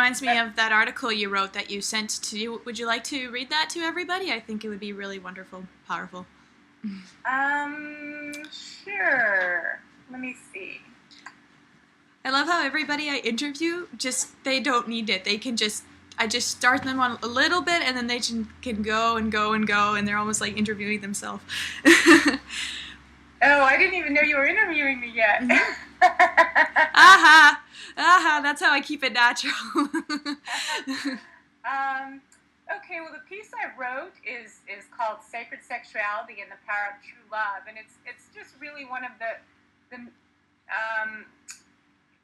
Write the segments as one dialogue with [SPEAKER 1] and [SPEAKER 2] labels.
[SPEAKER 1] reminds me of that article you wrote that you sent to you. Would you like to read that to everybody? I think it would be really wonderful, powerful.
[SPEAKER 2] Sure. Let me see.
[SPEAKER 1] I love how everybody I interview, they don't need it. They can I just start them on a little bit, and then they can go and go and go, and they're almost like interviewing themselves.
[SPEAKER 2] Oh, I didn't even know you were interviewing me yet.
[SPEAKER 1] Aha! Aha! That's how I keep it natural.
[SPEAKER 2] Okay, well, the piece I wrote is called Sacred Sexuality and the Power of True Love, and it's just really one of the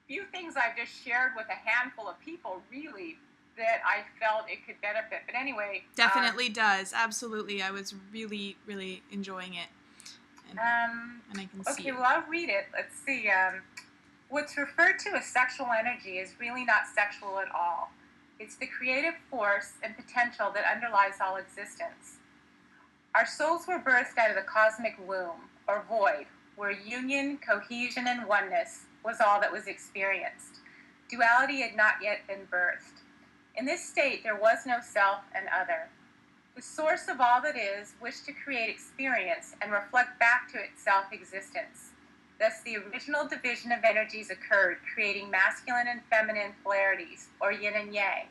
[SPEAKER 2] few things I've just shared with a handful of people, really, that I felt it could benefit. But anyway,
[SPEAKER 1] definitely does. Absolutely, I was really, really enjoying it, and I can see.
[SPEAKER 2] Okay, well, I'll read it. Let's see. What's referred to as sexual energy is really not sexual at all. It's the creative force and potential that underlies all existence. Our souls were birthed out of the cosmic womb, or void, where union, cohesion, and oneness was all that was experienced. Duality had not yet been birthed. In this state, there was no self and other. The source of all that is wished to create experience and reflect back to itself existence. Thus, the original division of energies occurred, creating masculine and feminine polarities, or yin and yang.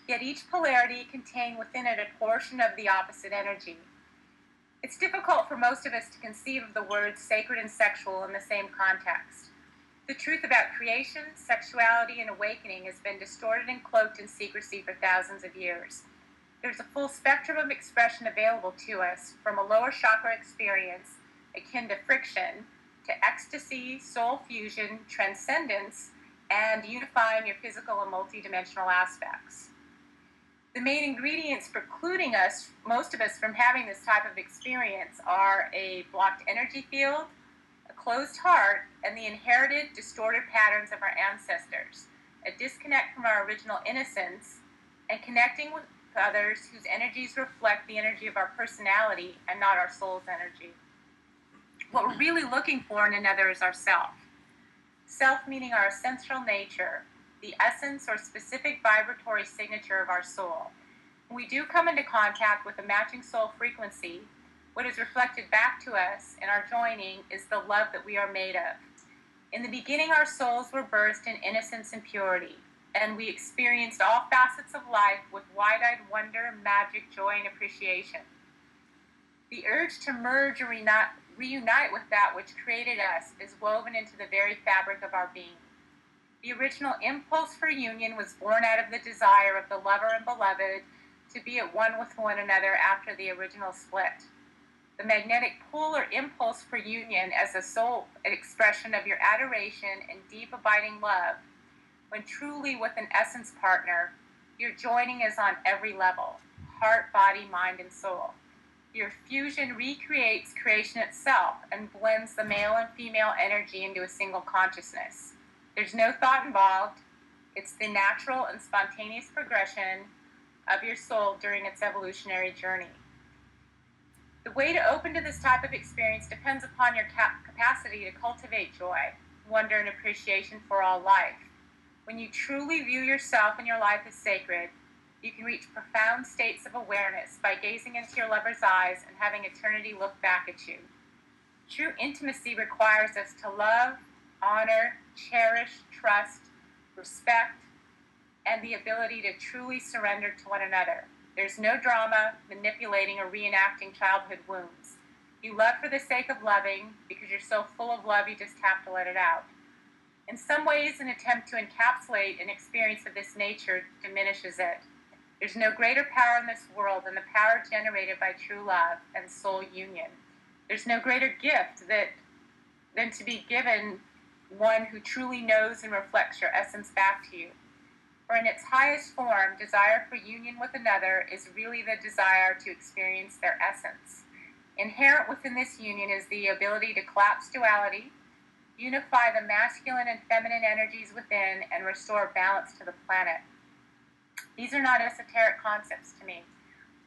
[SPEAKER 2] Yet each polarity contained within it a portion of the opposite energy. It's difficult for most of us to conceive of the words sacred and sexual in the same context. The truth about creation, sexuality, and awakening has been distorted and cloaked in secrecy for thousands of years. There's a full spectrum of expression available to us, from a lower chakra experience, akin to friction, to ecstasy, soul fusion, transcendence, and unifying your physical and multidimensional aspects. The main ingredients precluding most of us from having this type of experience are a blocked energy field, a closed heart, and the inherited, distorted patterns of our ancestors, a disconnect from our original innocence, and connecting with others whose energies reflect the energy of our personality and not our soul's energy. What we're really looking for in another is ourself. Self meaning our essential nature, the essence or specific vibratory signature of our soul. When we do come into contact with a matching soul frequency, what is reflected back to us in our joining is the love that we are made of. In the beginning, our souls were birthed in innocence and purity, and we experienced all facets of life with wide-eyed wonder, magic, joy, and appreciation. The urge to merge or reunite with that which created us is woven into the very fabric of our being. The original impulse for union was born out of the desire of the lover and beloved to be at one with one another after the original split. The magnetic pull or impulse for union as a soul expression of your adoration and deep abiding love, when truly with an essence partner, your joining is on every level, heart, body, mind, and soul. Your fusion recreates creation itself and blends the male and female energy into a single consciousness. There's no thought involved. It's the natural and spontaneous progression of your soul during its evolutionary journey. The way to open to this type of experience depends upon your capacity to cultivate joy, wonder, and appreciation for all life. When you truly view yourself and your life as sacred, you can reach profound states of awareness by gazing into your lover's eyes and having eternity look back at you. True intimacy requires us to love, honor, cherish, trust, respect, and the ability to truly surrender to one another. There's no drama, manipulating, or reenacting childhood wounds. You love for the sake of loving, because you're so full of love you just have to let it out. In some ways, an attempt to encapsulate an experience of this nature diminishes it. There's no greater power in this world than the power generated by true love and soul union. There's no greater gift than to be given one who truly knows and reflects your essence back to you. For in its highest form, desire for union with another is really the desire to experience their essence. Inherent within this union is the ability to collapse duality, unify the masculine and feminine energies within, and restore balance to the planet. These are not esoteric concepts to me.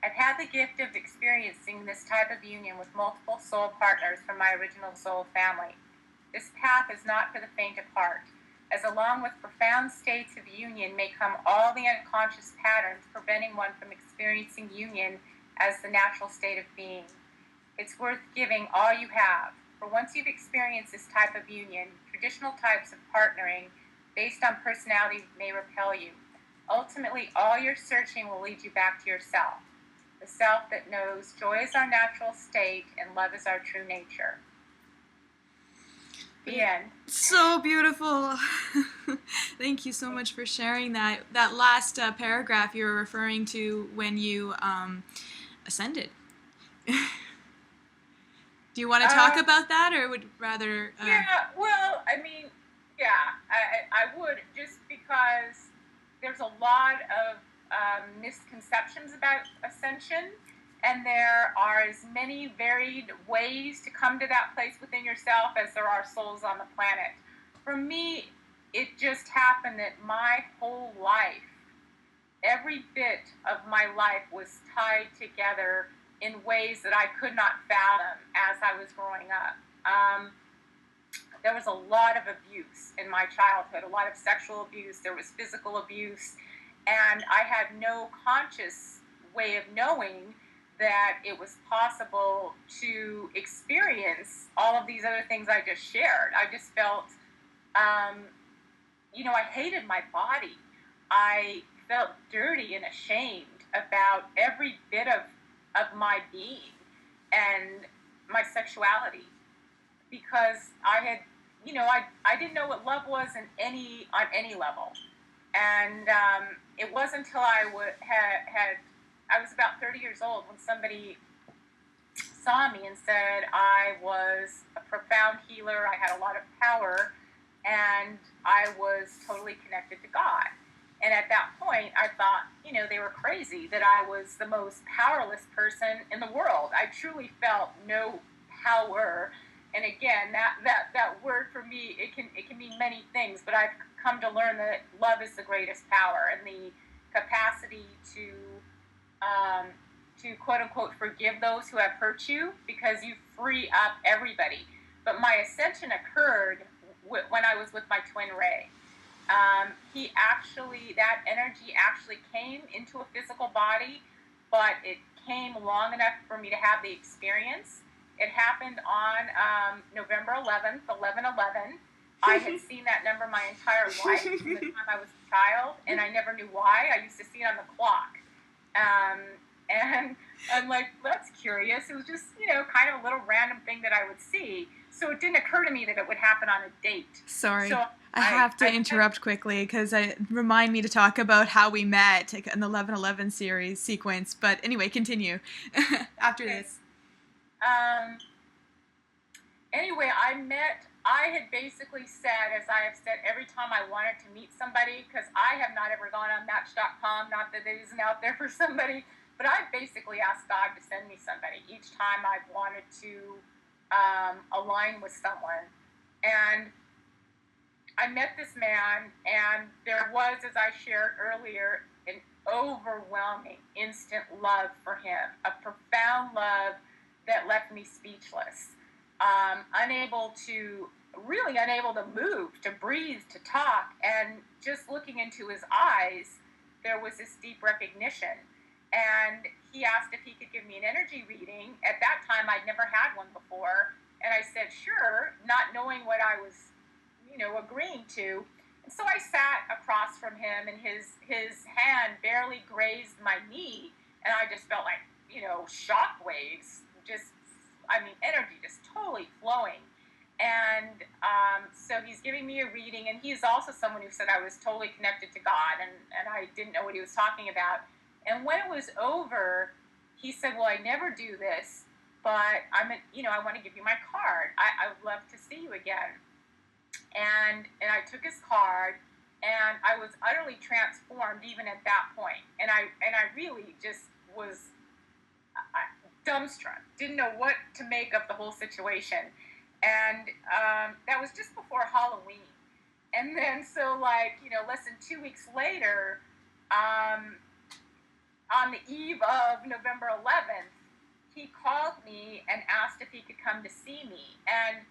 [SPEAKER 2] I've had the gift of experiencing this type of union with multiple soul partners from my original soul family. This path is not for the faint of heart. as along with profound states of union may come all the unconscious patterns preventing one from experiencing union as the natural state of being. It's worth giving all you have, for once you've experienced this type of union, traditional types of partnering based on personality may repel you. Ultimately, all your searching will lead you back to yourself, the self that knows joy is our natural state and love is our true nature. The end.
[SPEAKER 1] So beautiful. Thank you so much for sharing that. That last paragraph you were referring to when you ascended. Do you want to talk about that, or would rather...
[SPEAKER 2] Yeah, well, I mean, yeah, I would, just because there's a lot of misconceptions about ascension, and there are as many varied ways to come to that place within yourself as there are souls on the planet. For me, it just happened that my whole life, every bit of my life was tied together in ways that I could not fathom as I was growing up. There was a lot of abuse in my childhood, a lot of sexual abuse, there was physical abuse, and I had no conscious way of knowing that it was possible to experience all of these other things I just shared. I just felt, I hated my body. I felt dirty and ashamed about every bit of my being and my sexuality, because I had, I didn't know what love was on any level. And it wasn't until I was about 30 years old when somebody saw me and said I was a profound healer, I had a lot of power, and I was totally connected to God. And at that point, I thought, they were crazy, that I was the most powerless person in the world. I truly felt no power. And again, that word for me, it can mean many things, but I've come to learn that love is the greatest power, and the capacity to quote unquote forgive those who have hurt you, because you free up everybody. But my ascension occurred when I was with my twin Ray. That energy actually came into a physical body, but it came long enough for me to have the experience. It happened on November 11th, 11/11. I had seen that number my entire life from the time I was a child, and I never knew why. I used to see it on the clock. And I'm like, that's curious. It was just, kind of a little random thing that I would see. So it didn't occur to me that it would happen on a date.
[SPEAKER 1] Sorry.
[SPEAKER 2] So
[SPEAKER 1] I have to interrupt quickly because remind me to talk about how we met in the 11/11 series sequence. But anyway, continue after this.
[SPEAKER 2] Anyway, I had basically said, as I have said every time I wanted to meet somebody, because I have not ever gone on Match.com, not that it isn't out there for somebody, but I basically asked God to send me somebody each time I've wanted to align with someone. And I met this man, and there was, as I shared earlier, an overwhelming instant love for him, a profound love that left me speechless, unable to move, to breathe, to talk, and just looking into his eyes, there was this deep recognition. And he asked if he could give me an energy reading. At that time, I'd never had one before, and I said, sure, not knowing what I was, agreeing to. And so I sat across from him, and his hand barely grazed my knee, and I just felt like, shock waves, energy just totally flowing. And so he's giving me a reading, and he's also someone who said I was totally connected to God, and I didn't know what he was talking about. And when it was over, he said, well, I never do this, but I want to give you my card. I would love to see you again. And I took his card, and I was utterly transformed even at that point. And I really just was dumbstruck, didn't know what to make of the whole situation. And that was just before Halloween. And then so less than 2 weeks later, on the eve of November 11th, he called me and asked if he could come to see me. And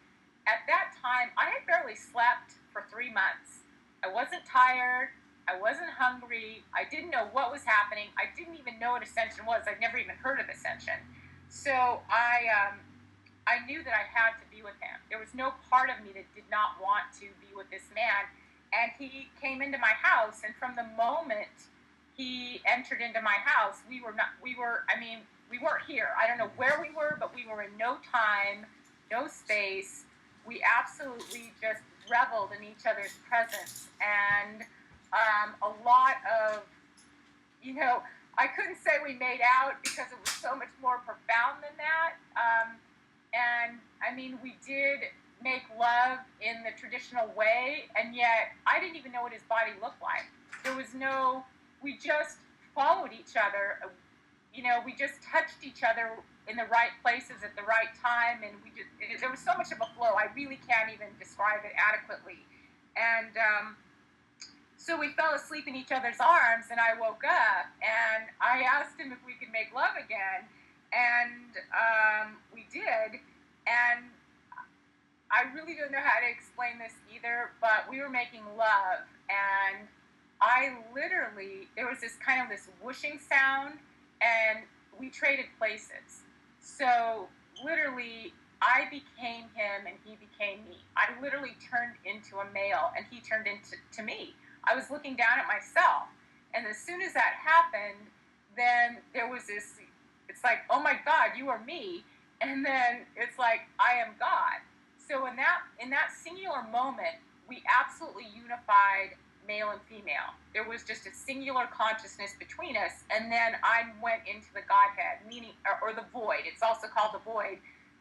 [SPEAKER 2] at that time, I had barely slept for 3 months. I wasn't tired. I wasn't hungry. I didn't know what was happening. I didn't even know what ascension was. I'd never even heard of ascension. So I knew that I had to be with him. There was no part of me that did not want to be with this man. And he came into my house, and from the moment he entered into my house, we weren't here. I don't know where we were, but we were in no time, no space. We absolutely just reveled in each other's presence. And a lot of, I couldn't say we made out because it was so much more profound than that. And I mean, we did make love in the traditional way, and yet I didn't even know what his body looked like. We just followed each other. We just touched each other in the right places at the right time, and there was so much of a flow. I really can't even describe it adequately. And so we fell asleep in each other's arms, and I woke up, and I asked him if we could make love again, and we did. And I really don't know how to explain this either, but we were making love, and there was this kind of this whooshing sound, and we traded places. So literally, I became him and he became me. I literally turned into a male and he turned into me. I was looking down at myself, and as soon as that happened, then there was this, it's like, oh my God, you are me. And then it's like, I am God. So in that singular moment, we absolutely unified male and female. There was just a singular consciousness between us, and then I went into the Godhead, meaning, or the void. It's also called the void,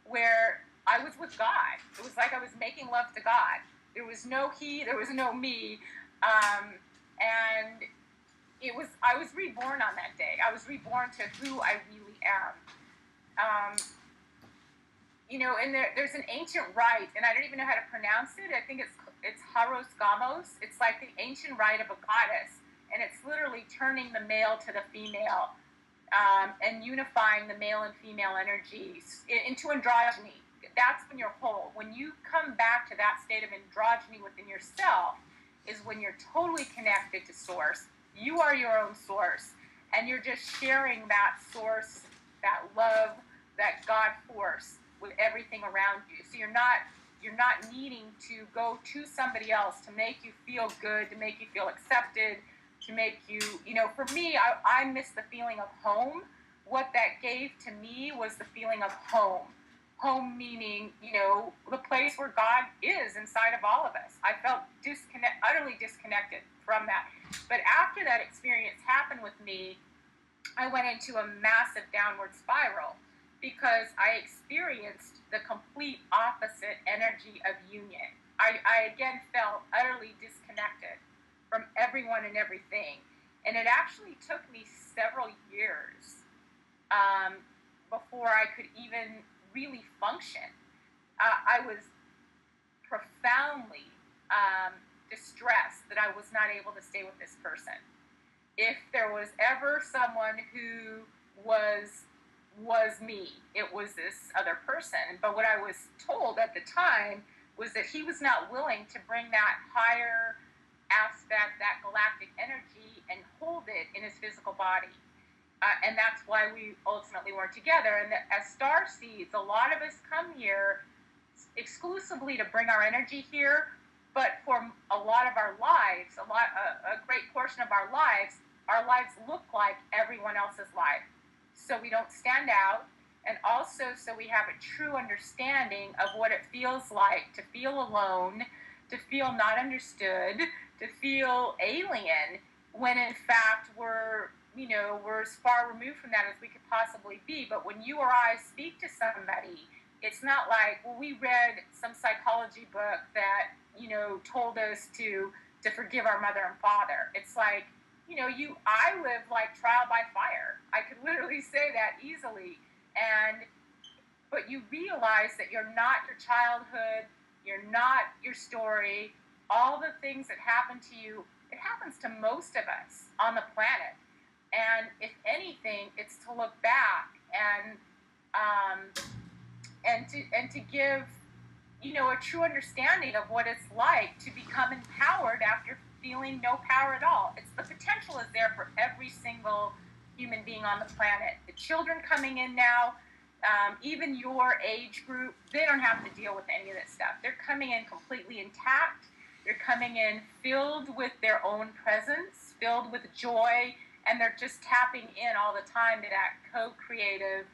[SPEAKER 2] where I was with God. It was like I was making love to God. There was no he, there was no me, and I was reborn on that day. I was reborn to who I really am. And there's an ancient rite, and I don't even know how to pronounce it. I think it's Haros Gamos. It's like the ancient rite of a goddess, and it's literally turning the male to the female, and unifying the male and female energies into androgyny. That's when you're whole. When you come back to that state of androgyny within yourself is when you're totally connected to source. You are your own source, and you're just sharing that source, that love, that God force with everything around you. So you're not needing to go to somebody else to make you feel good, to make you feel accepted, to make you, for me, I miss the feeling of home. What that gave to me was the feeling of home. Home meaning, the place where God is inside of all of us. I felt utterly disconnected from that. But after that experience happened with me, I went into a massive downward spiral, because I experienced the complete opposite energy of union. I again felt utterly disconnected from everyone and everything. And it actually took me several years before I could even really function. I was profoundly distressed that I was not able to stay with this person. If there was ever someone who was me, it was this other person. But what I was told at the time was that he was not willing to bring that higher aspect, that galactic energy, and hold it in his physical body. And that's why we ultimately weren't together. And as star seeds, a lot of us come here exclusively to bring our energy here, but for a lot of our lives, a great portion of our lives look like everyone else's life. So we don't stand out, and also so we have a true understanding of what it feels like to feel alone, to feel not understood, to feel alien, when in fact we're as far removed from that as we could possibly be. But when you or I speak to somebody, it's not like, well, we read some psychology book that, told us to forgive our mother and father. It's like, I live like trial by fire. I could literally say that easily. But you realize that you're not your childhood, you're not your story. All the things that happen to you, it happens to most of us on the planet. And if anything, it's to look back and to give, a true understanding of what it's like to become empowered after feeling no power at all. It's the potential is there for every single human being on the planet. The children coming in now, even your age group, they don't have to deal with any of this stuff. They're coming in completely intact. They're coming in filled with their own presence, filled with joy, and they're just tapping in all the time to that co-creative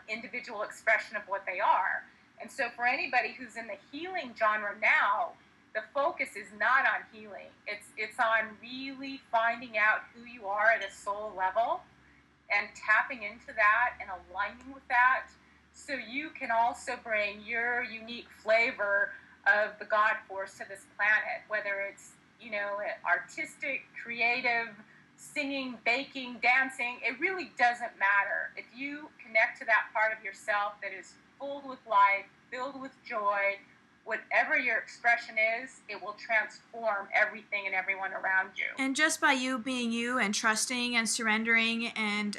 [SPEAKER 2] individual expression of what they are. And so for anybody who's in the healing genre now, the focus is not on healing. It's on really finding out who you are at a soul level and tapping into that and aligning with that, so you can also bring your unique flavor of the God force to this planet, whether it's, artistic, creative, singing, baking, dancing. It really doesn't matter. If you connect to that part of yourself that is filled with life, filled with joy, whatever your expression is, it will transform everything and everyone around you.
[SPEAKER 1] And just by you being you and trusting and surrendering and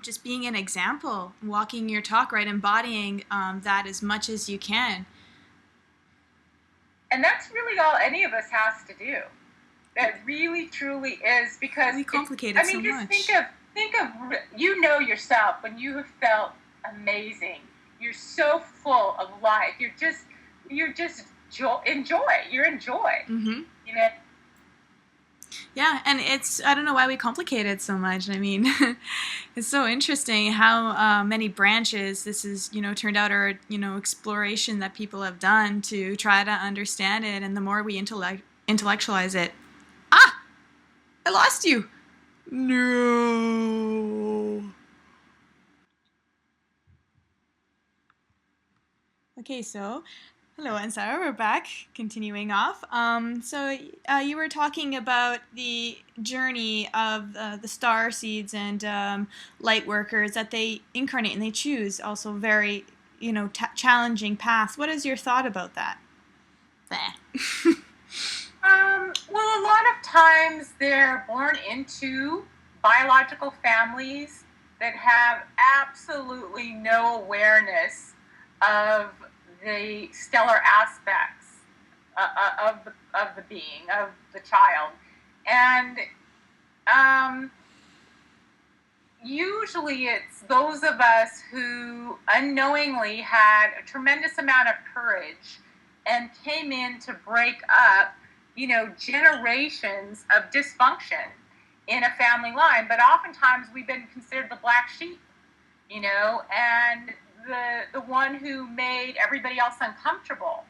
[SPEAKER 1] just being an example, walking your talk, right, embodying that as much as you can.
[SPEAKER 2] And that's really all any of us has to do. That really, truly is, because
[SPEAKER 1] we complicate it so much.
[SPEAKER 2] Think of yourself when you have felt amazing. You're so full of life. You're just enjoy. You're in joy.
[SPEAKER 1] Mm-hmm. Yeah, and I don't know why we complicate it so much. I mean, it's so interesting how many branches this is, turned out, or, exploration that people have done to try to understand it. And the more we intellectualize it. Ah! I lost you! No! Okay, so hello, Ansara. We're back. Continuing off. So you were talking about the journey of the star seeds and light workers, that they incarnate and they choose also very, challenging paths. What is your thought about that?
[SPEAKER 2] Well, a lot of times they're born into biological families that have absolutely no awareness of the stellar aspects of the being, of the child. And usually it's those of us who unknowingly had a tremendous amount of courage and came in to break up, generations of dysfunction in a family line. But oftentimes we've been considered the black sheep, and the one who made everybody else uncomfortable.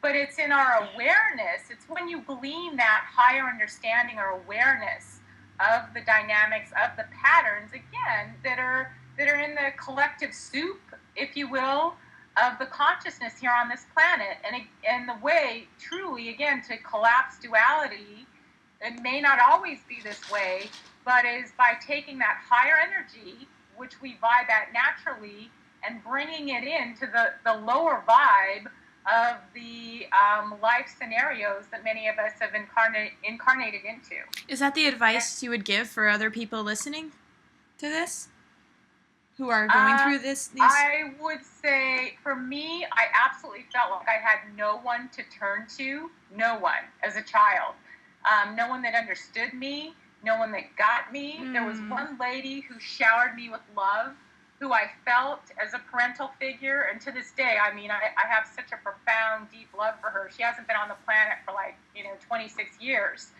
[SPEAKER 2] But it's in our awareness. It's when you glean that higher understanding or awareness of the dynamics of the patterns, again, that are in the collective soup, if you will, of the consciousness here on this planet. And the way, truly, again, to collapse duality, it may not always be this way, but is by taking that higher energy, which we vibe at naturally, and bringing it into the lower vibe of the life scenarios that many of us have incarnated into.
[SPEAKER 1] Is that the advice you would give for other people listening to this, who are going through this?
[SPEAKER 2] I would say, for me, I absolutely felt like I had no one to turn to, no one, as a child. No one that understood me, no one that got me. There was one lady who showered me with love, who I felt as a parental figure, and to this day, I have such a profound, deep love for her. She hasn't been on the planet for 26 years.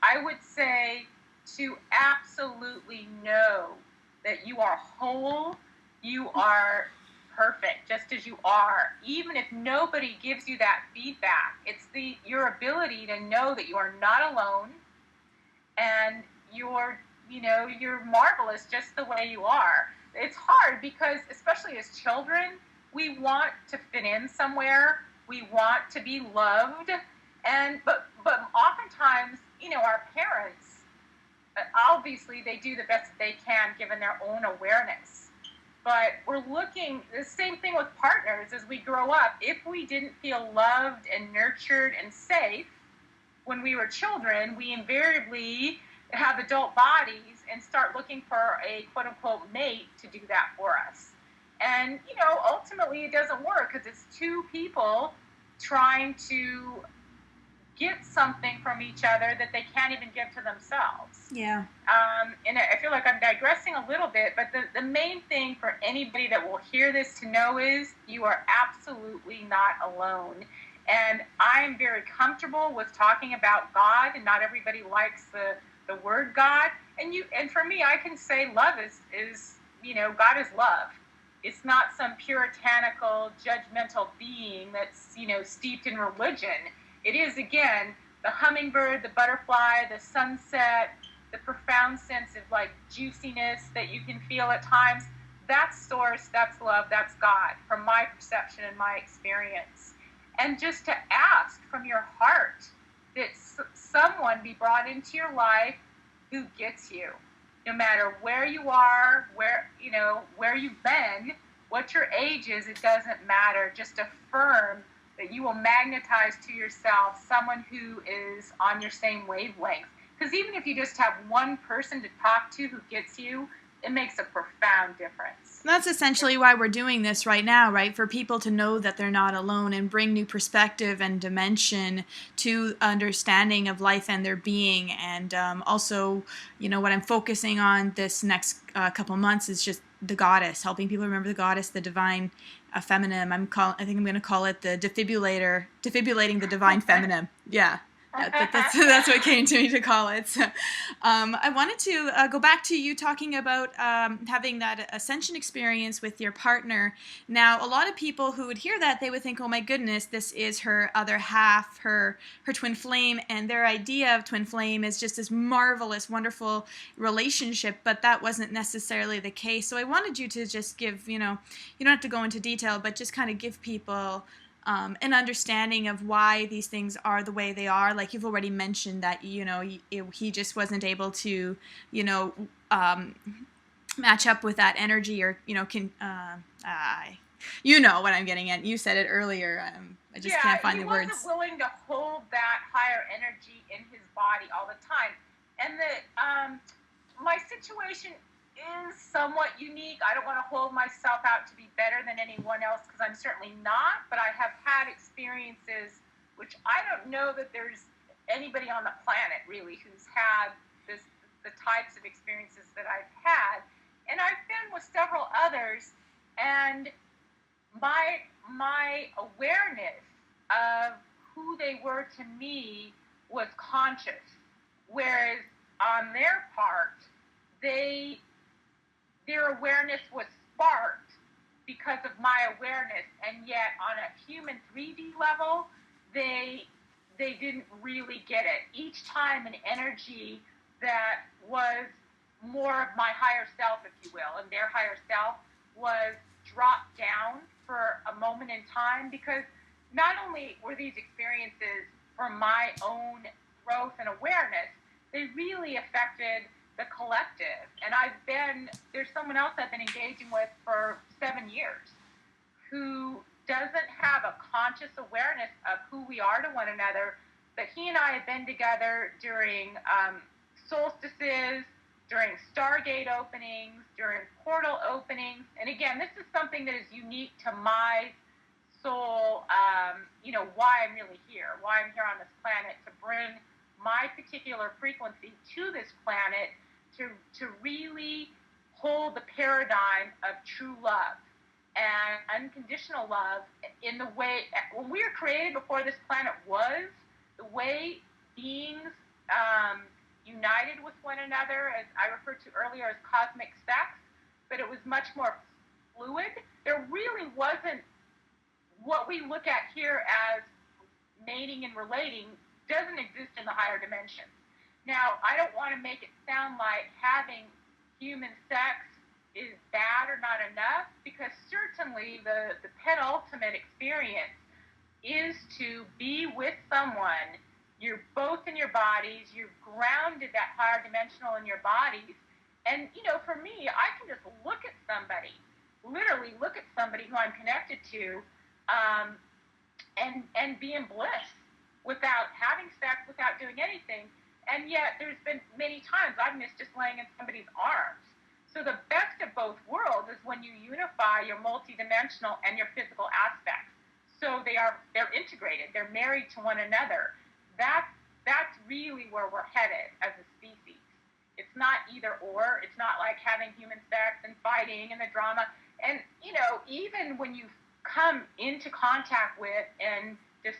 [SPEAKER 2] I would say to absolutely know that you are whole, you are perfect, just as you are. Even if nobody gives you that feedback, it's your ability to know that you are not alone, and you're marvelous just the way you are. It's hard because, especially as children, we want to fit in somewhere. We want to be loved, but oftentimes, our parents, obviously, they do the best that they can given their own awareness. But we're looking the same thing with partners as we grow up. If we didn't feel loved and nurtured and safe when we were children, we invariably have adult bodies and start looking for a quote-unquote mate to do that for us. And, ultimately it doesn't work because it's two people trying to get something from each other that they can't even give to themselves.
[SPEAKER 1] Yeah.
[SPEAKER 2] And I feel like I'm digressing a little bit, but the main thing for anybody that will hear this to know is you are absolutely not alone. And I'm very comfortable with talking about God, and not everybody likes the word God. And for me, I can say love is God is love. It's not some puritanical, judgmental being that's, steeped in religion. It is, again, the hummingbird, the butterfly, the sunset, the profound sense of like juiciness that you can feel at times. That's source, that's love, that's God, from my perception and my experience. And just to ask from your heart that someone be brought into your life who gets you, no matter where you are, where you've been, what your age is, it doesn't matter. Just affirm that you will magnetize to yourself someone who is on your same wavelength. Because even if you just have one person to talk to who gets you, it makes a profound difference.
[SPEAKER 1] And that's essentially why we're doing this right now, right? For people to know that they're not alone and bring new perspective and dimension to understanding of life and their being. And also, what I'm focusing on this next couple months is just the goddess, helping people remember the goddess, the divine feminine. I think I'm going to call it the defibulating the divine feminine. Yeah. That's what came to me to call it. So, I wanted to go back to you talking about having that ascension experience with your partner. Now, a lot of people who would hear that, they would think, oh my goodness, this is her other half, her twin flame, and their idea of twin flame is just this marvelous, wonderful relationship, but that wasn't necessarily the case. So I wanted you to just give, you don't have to go into detail, but just kind of give people an understanding of why these things are the way they are. Like you've already mentioned that, he just wasn't able to, match up with that energy or, what I'm getting at. You said it earlier. I just can't find the words.
[SPEAKER 2] He wasn't willing to hold that higher energy in his body all the time. And my situation is somewhat unique. I don't want to hold myself out to be better than anyone else because I'm certainly not, but I have had experiences which I don't know that there's anybody on the planet really who's had the types of experiences that I've had. And I've been with several others, and my awareness of who they were to me was conscious, whereas on their part, their awareness was sparked because of my awareness, and yet on a human 3D level, they didn't really get it. Each time an energy that was more of my higher self, if you will, and their higher self was dropped down for a moment in time, because not only were these experiences for my own growth and awareness, they really affected the collective. And there's someone else I've been engaging with for 7 years who doesn't have a conscious awareness of who we are to one another, but he and I have been together during solstices, during Stargate openings, during portal openings. And again, this is something that is unique to my soul, why I'm really here, why I'm here on this planet, to bring my particular frequency to this planet, to really hold the paradigm of true love and unconditional love in the way, when we were created before this planet was, the way beings united with one another, as I referred to earlier as cosmic sex, but it was much more fluid. There really wasn't what we look at here as mating and relating doesn't exist in the higher dimensions. Now, I don't want to make it sound like having human sex is bad or not enough, because certainly the penultimate experience is to be with someone. You're both in your bodies, you're grounded that higher dimensional in your bodies. And, for me, I can just look at somebody, literally look at somebody who I'm connected to, and be in bliss without having sex, without doing anything. And yet there's been many times I've missed just laying in somebody's arms. So the best of both worlds is when you unify your multidimensional and your physical aspects. So they're integrated, they're married to one another. that's really where we're headed as a species. It's not either or. It's not like having human sex and fighting and the drama. And, even when you come into contact with and just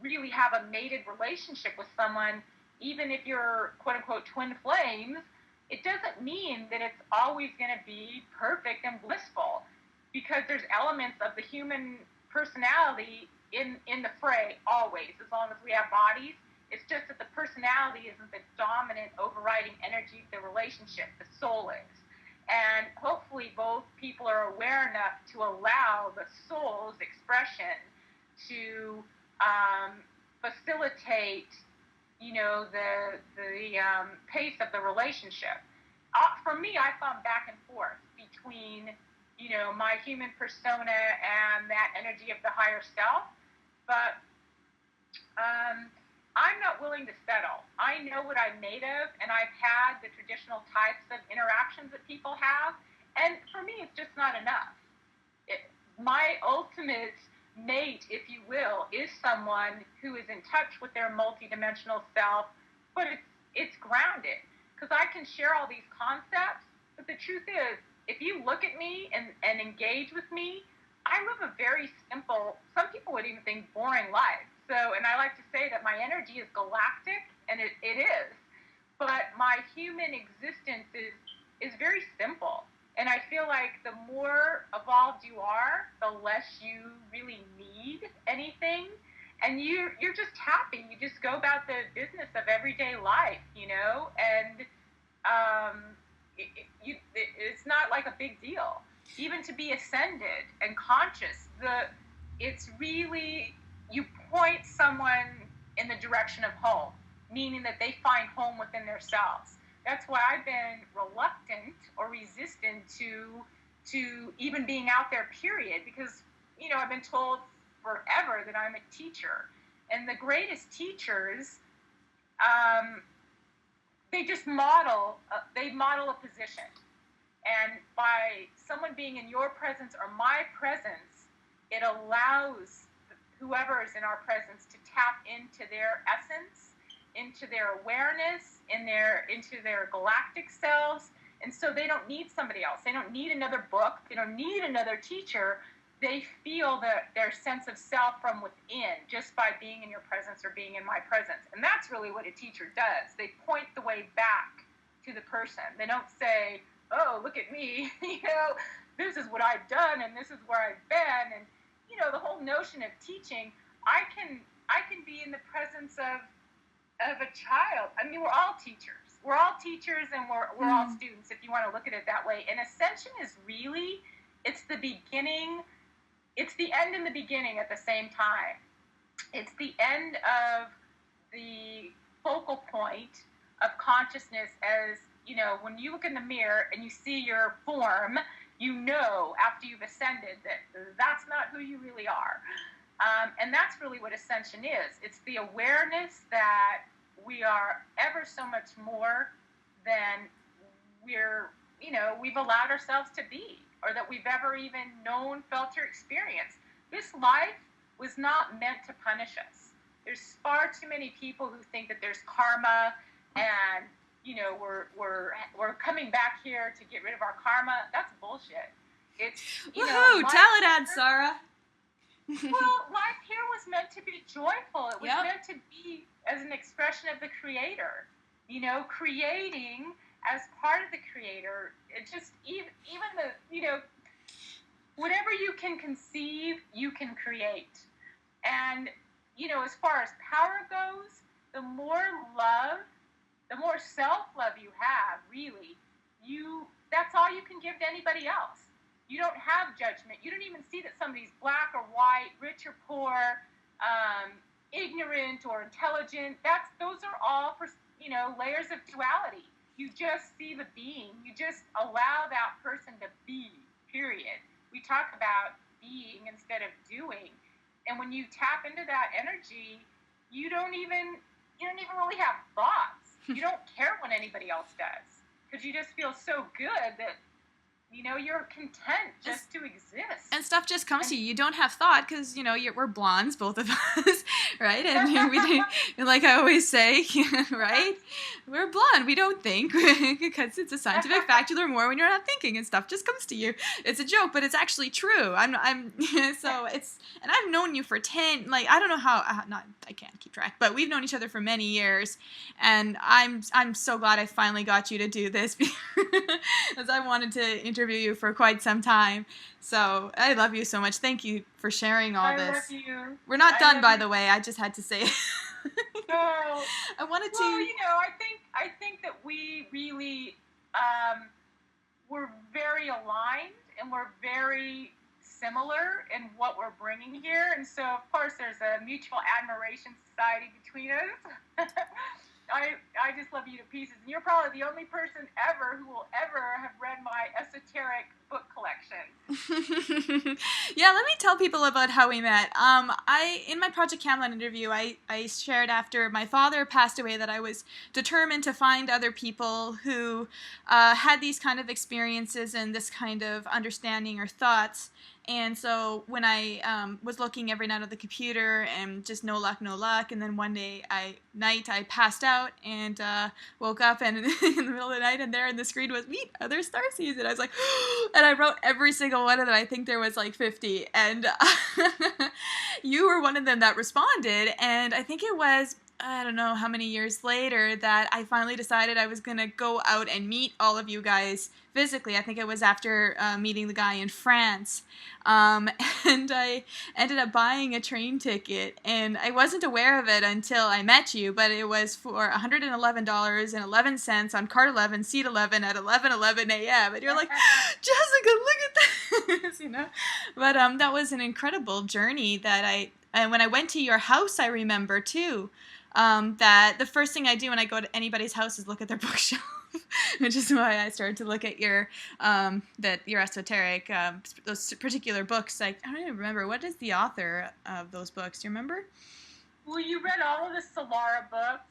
[SPEAKER 2] really have a mated relationship with someone, even if you're quote unquote twin flames, it doesn't mean that it's always going to be perfect and blissful, because there's elements of the human personality in the fray always, as long as we have bodies. It's just that the personality isn't the dominant overriding energy of the relationship. The soul is. And hopefully both people are aware enough to allow the soul's expression to facilitate, the pace of the relationship. For me, I've gone back and forth between, my human persona and that energy of the higher self. But I'm not willing to settle. I know what I'm made of, and I've had the traditional types of interactions that people have, and for me, it's just not enough. My ultimate mate, if you will, is someone who is in touch with their multidimensional self, but it's grounded, because I can share all these concepts, but the truth is, if you look at me and engage with me, I live a very simple, some people would even think boring life. So, and I like to say that my energy is galactic, and it is, but my human existence is very simple. And I feel like the more evolved you are, the less you really need anything, and you're just happy. You just go about the business of everyday life, and it's not like a big deal. Even to be ascended and conscious, it's really, you point someone in the direction of home, meaning that they find home within themselves. That's why I've been reluctant or resistant to even being out there, period, because, I've been told forever that I'm a teacher. And the greatest teachers, they just model a position. And by someone being in your presence or my presence, it allows whoever is in our presence to tap into their essence, into their awareness, into their galactic selves. And so they don't need somebody else. They don't need another book. They don't need another teacher. They feel their sense of self from within just by being in your presence or being in my presence. And that's really what a teacher does. They point the way back to the person. They don't say, oh, look at me, this is what I've done and this is where I've been. And, the whole notion of teaching, I can be in the presence of a child. I mean, we're all teachers. We're all teachers, and we're all students, if you want to look at it that way. And ascension is really, it's the beginning, it's the end and the beginning at the same time. It's the end of the focal point of consciousness as, when you look in the mirror and you see your form, after you've ascended that that's not who you really are. And that's really what ascension is. It's the awareness that we are ever so much more than we've allowed ourselves to be, or that we've ever even known, felt, or experienced. This life was not meant to punish us. There's far too many people who think that there's karma and we're coming back here to get rid of our karma. That's bullshit. It's
[SPEAKER 1] woohoo! Tell it, Ansara.
[SPEAKER 2] Well, life here was meant to be joyful. It was meant to be as an expression of the Creator. Creating as part of the Creator. It just even the whatever you can conceive, you can create. And as far as power goes, the more love, the more self-love you have, really, that's all you can give to anybody else. You don't have judgment. You don't even see that somebody's black or white, rich or poor, ignorant or intelligent. Those are all, layers of duality. You just see the being. You just allow that person to be, period. We talk about being instead of doing. And when you tap into that energy, you don't even really have thoughts. You don't care what anybody else does, because you just feel so good that, you're content just to exist.
[SPEAKER 1] And stuff just comes to you. You don't have thought because, we're blondes, both of us, right? And like I always say, right? We're blonde. We don't think because it's a scientific fact. You learn more when you're not thinking, and stuff just comes to you. It's a joke, but it's actually true. I'm so it's, and I've known you for 10. Like I don't know how. Not I can't keep track, but we've known each other for many years, and I'm so glad I finally got you to do this because I wanted to interview you for quite some time. So I love you so much. Thank you for sharing all this.
[SPEAKER 2] I love you.
[SPEAKER 1] We're not done, by the way. I just had to say it.
[SPEAKER 2] Oh,
[SPEAKER 1] I wanted to.
[SPEAKER 2] Well, I think that we really we're very aligned and we're very similar in what we're bringing here, and so of course there's a mutual admiration society between us. I just love you to pieces. And you're probably the only person ever who will ever have read my esoteric book collection.
[SPEAKER 1] Yeah, let me tell people about how we met. In my Project Camlin interview, I shared after my father passed away that I was determined to find other people who had these kind of experiences and this kind of understanding or thoughts. And so when I was looking every night at the computer and just no luck, and then one day I passed out and woke up and in the middle of the night and there in the screen was meet other starseeds, and I was like, and I wrote every single one of them. I think there was like 50, and you were one of them that responded, and I think it was, I don't know how many years later that I finally decided I was going to go out and meet all of you guys physically. I think it was after meeting the guy in France. And I ended up buying a train ticket, and I wasn't aware of it until I met you, but it was for $111.11 on cart 11, seat 11 at 11:11 a.m. And you're like, Jessica, look at this, But that was an incredible journey and when I went to your house, I remember too, that the first thing I do when I go to anybody's house is look at their bookshelf, which is why I started to look at your esoteric, those particular books. Like, I don't even remember, what is the author of those books? Do you remember?
[SPEAKER 2] Well, you read all of the Solara books.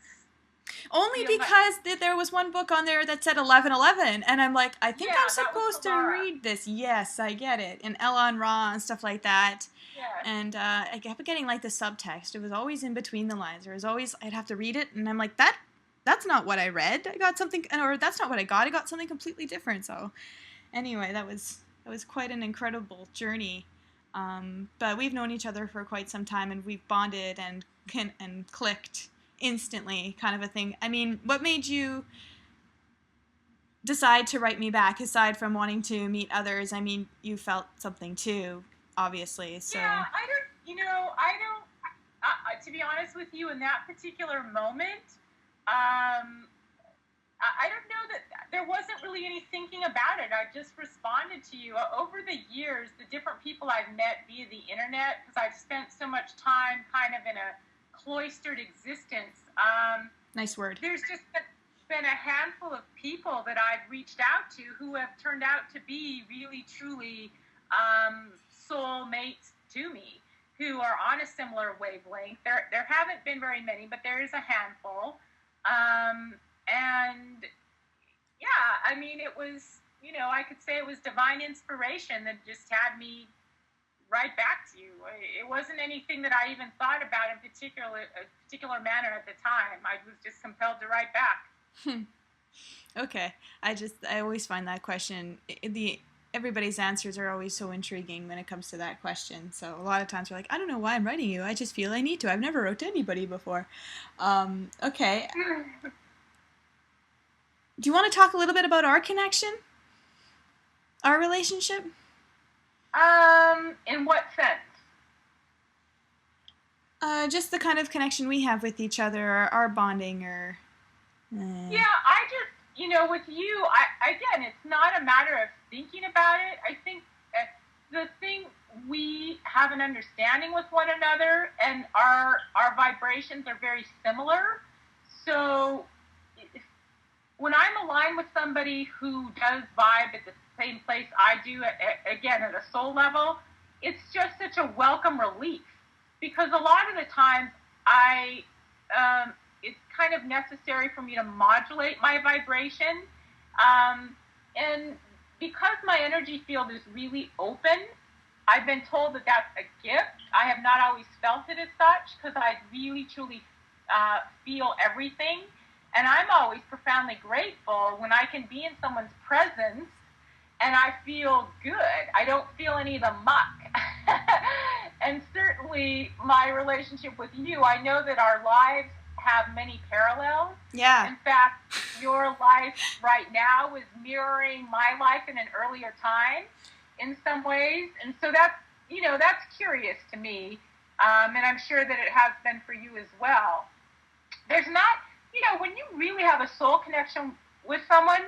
[SPEAKER 1] Only because there was one book on there that said 11:11, and I'm like, I think I'm supposed to read this. Yes, I get it. And Ella and Ra and stuff like that.
[SPEAKER 2] Yes.
[SPEAKER 1] And I kept getting like the subtext. It was always in between the lines. There was always, I'd have to read it, and I'm like, that's not what I read. I got something, or that's not what I got. I got something completely different. So anyway, that was quite an incredible journey. But we've known each other for quite some time, and we've bonded and clicked instantly, kind of a thing. I mean, what made you decide to write me back, aside from wanting to meet others? I mean, you felt something too, obviously. So
[SPEAKER 2] yeah, I don't. To be honest with you, in that particular moment, I don't know that there wasn't really any thinking about it. I just responded to you. Over the years, the different people I've met via the internet, because I've spent so much time kind of in a cloistered existence.
[SPEAKER 1] Nice word.
[SPEAKER 2] There's just been a handful of people that I've reached out to who have turned out to be really, truly soulmates to me, who are on a similar wavelength. There haven't been very many, but there is a handful. And yeah, I mean, it was, I could say it was divine inspiration that just had me right back to you. It wasn't anything that I even thought about in a particular manner at the time. I was just compelled to write back.
[SPEAKER 1] Okay. I always find that question, everybody's answers are always so intriguing when it comes to that question. So a lot of times we're like, I don't know why I'm writing you. I just feel I need to. I've never wrote to anybody before. Okay. Do you want to talk a little bit about our connection? Our relationship?
[SPEAKER 2] In what sense?
[SPEAKER 1] Just the kind of connection we have with each other, or our bonding, or...
[SPEAKER 2] Yeah, I just, with you, again, it's not a matter of thinking about it. I think the thing, we have an understanding with one another, and our vibrations are very similar. So when I'm aligned with somebody who does vibe at the same place I do, again, at a soul level, it's just such a welcome relief. Because a lot of the times it's kind of necessary for me to modulate my vibration. And because my energy field is really open, I've been told that that's a gift. I have not always felt it as such because I really, truly feel everything. And I'm always profoundly grateful when I can be in someone's presence and I feel good. I don't feel any of the muck. And certainly my relationship with you, I know that our lives have many parallels.
[SPEAKER 1] Yeah.
[SPEAKER 2] In fact, your life right now is mirroring my life in an earlier time in some ways. And so that's, that's curious to me. And I'm sure that it has been for you as well. There's not, when you really have a soul connection with someone,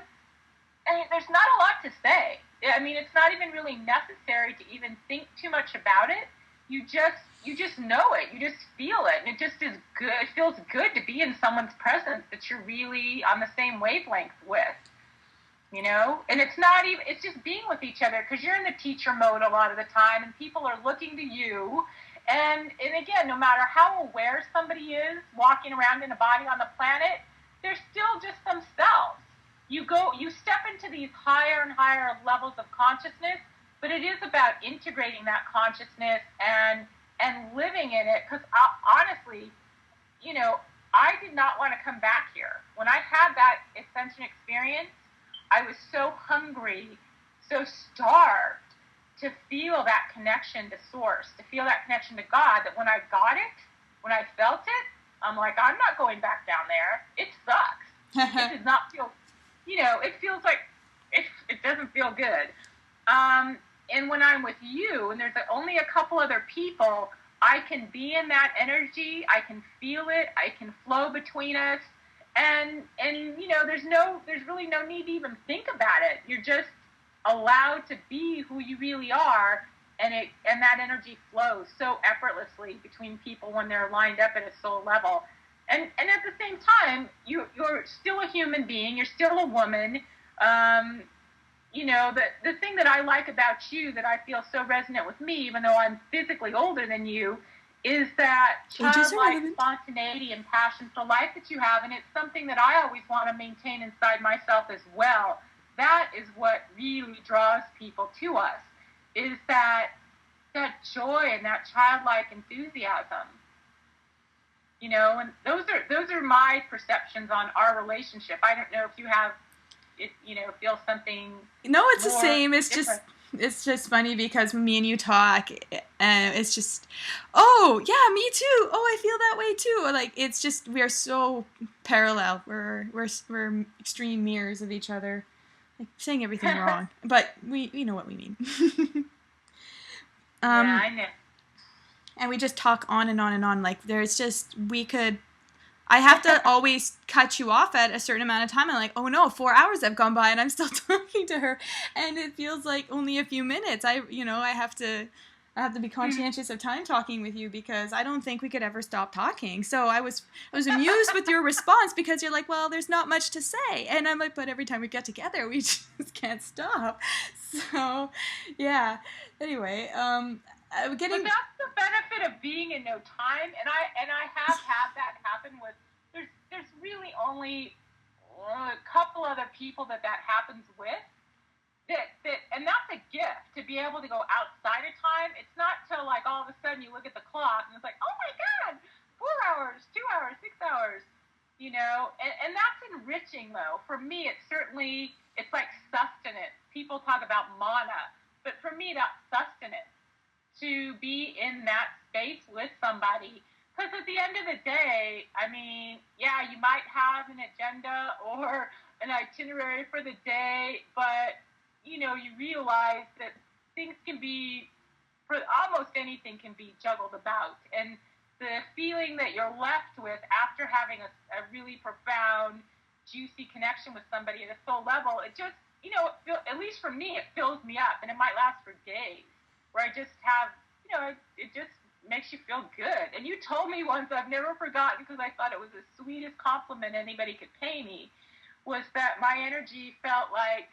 [SPEAKER 2] there's not a lot to say. It's not even really necessary to even think too much about it. You just know it. You just feel it. And it just is good. It feels good to be in someone's presence that you're really on the same wavelength with, And it's not even, it's just being with each other because you're in the teacher mode a lot of the time and people are looking to you. And again, no matter how aware somebody is walking around in a body on the planet, they're still just themselves. You step into these higher and higher levels of consciousness, but it is about integrating that consciousness and living in it. Because honestly, I did not want to come back here. When I had that ascension experience, I was so hungry, so starved to feel that connection to source, to feel that connection to God, that when I got it, when I felt it, I'm like, I'm not going back down there. It sucks. It does not feel, it feels like, it doesn't feel good. And when I'm with you, and there's only a couple other people, I can be in that energy, I can feel it, I can flow between us, and there's really no need to even think about it. You're just allowed to be who you really are, and that energy flows so effortlessly between people when they're lined up at a soul level. And at the same time, you're still a human being, you're still a woman. The thing that I like about you that I feel so resonant with me, even though I'm physically older than you, is that childlike spontaneity and passion for life that you have, and it's something that I always want to maintain inside myself as well. That is what really draws people to us, is that joy and that childlike enthusiasm. And those are my perceptions on our relationship. I don't know if you have it, feel something.
[SPEAKER 1] No, it's the same. It's
[SPEAKER 2] different.
[SPEAKER 1] It's just funny because when me and you talk, it's just, oh yeah, me too. Oh, I feel that way too. Like it's just we are so parallel. We're extreme mirrors of each other. Like saying everything wrong, but we know what we mean.
[SPEAKER 2] Yeah, I know.
[SPEAKER 1] And we just talk on and on and on. Like there's just I have to always cut you off at a certain amount of time. I'm like, oh no, 4 hours have gone by and I'm still talking to her, and it feels like only a few minutes. I have to be conscientious of time talking with you because I don't think we could ever stop talking. So I was amused with your response because you're like, well, there's not much to say, and I'm like, but every time we get together, we just can't stop. So yeah. Anyway,
[SPEAKER 2] But that's the benefit of being in no time, and I have had that happen with. There's really only a couple other people that happens with. And that's a gift to be able to go outside of time. It's not till like all of a sudden you look at the clock and it's like, oh my God, 4 hours, 2 hours, 6 hours, and that's enriching though. For me, it's like sustenance. People talk about mana, but for me, that's sustenance. To be in that space with somebody. Because at the end of the day, you might have an agenda or an itinerary for the day, but, you realize that things can be, for almost anything can be juggled about. And the feeling that you're left with after having a really profound, juicy connection with somebody at a soul level, it just, at least for me, it fills me up, and it might last for days. Where I just have, it just makes you feel good. And you told me once, I've never forgotten because I thought it was the sweetest compliment anybody could pay me, was that my energy felt like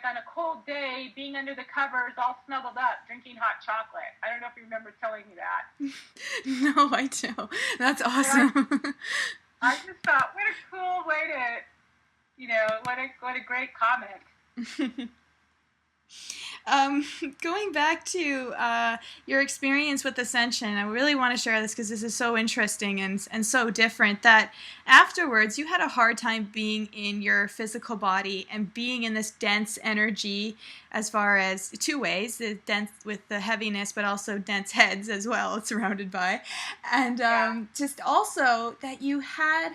[SPEAKER 2] on a cold day, being under the covers, all snuggled up, drinking hot chocolate. I don't know if you remember telling me that.
[SPEAKER 1] No, I don't. That's awesome.
[SPEAKER 2] I just thought, what a cool way to, what a great comment.
[SPEAKER 1] Um, Going back to your experience with Ascension, I really want to share this because this is so interesting and so different that afterwards you had a hard time being in your physical body and being in this dense energy as far as two ways, the dense with the heaviness, but also dense heads as well, it's surrounded by. And just also that you had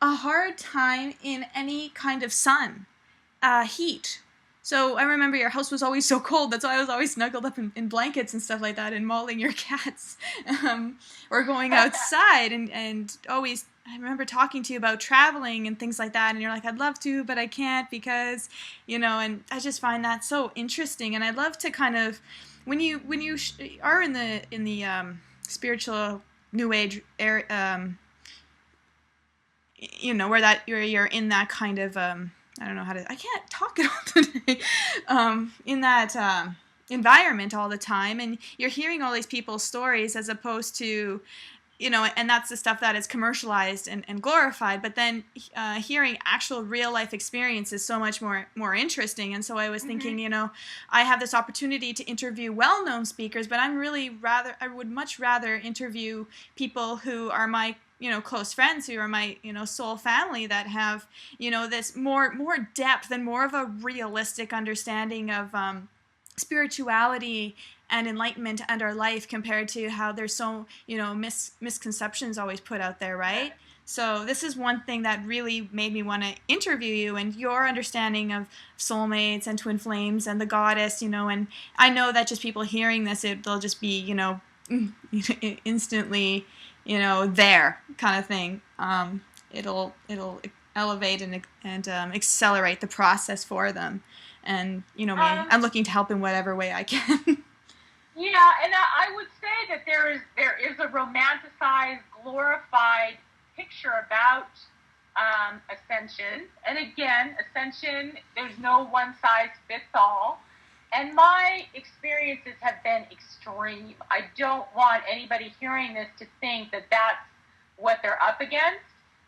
[SPEAKER 1] a hard time in any kind of sun, heat. So I remember your house was always so cold. That's why I was always snuggled up in blankets and stuff like that and mauling your cats. Or going outside and always, I remember talking to you about traveling and things like that. And you're like, I'd love to, but I can't because, and I just find that so interesting. And I'd love to kind of, when you are in the spiritual new age era, where that you're in that kind of, I don't know how to, I can't talk at all today, in that environment all the time, and you're hearing all these people's stories as opposed to, and that's the stuff that is commercialized and glorified, but then hearing actual real life experience is so much more interesting. And so I was thinking, I have this opportunity to interview well-known speakers, but I would much rather interview people who are my close friends, who are my, soul family, that have, this more depth and more of a realistic understanding of spirituality and enlightenment and our life, compared to how there's so, misconceptions always put out there, right? So this is one thing that really made me want to interview you, and your understanding of soulmates and twin flames and the goddess, and I know that just people hearing this, they'll just be, instantly, there kind of thing. It'll elevate and accelerate the process for them. And, me, I'm looking to help in whatever way I can.
[SPEAKER 2] Yeah, and I would say that there is a romanticized, glorified picture about ascension. And again, ascension, there's no one size fits all. And my experiences have been extreme. I don't want anybody hearing this to think that that's what they're up against,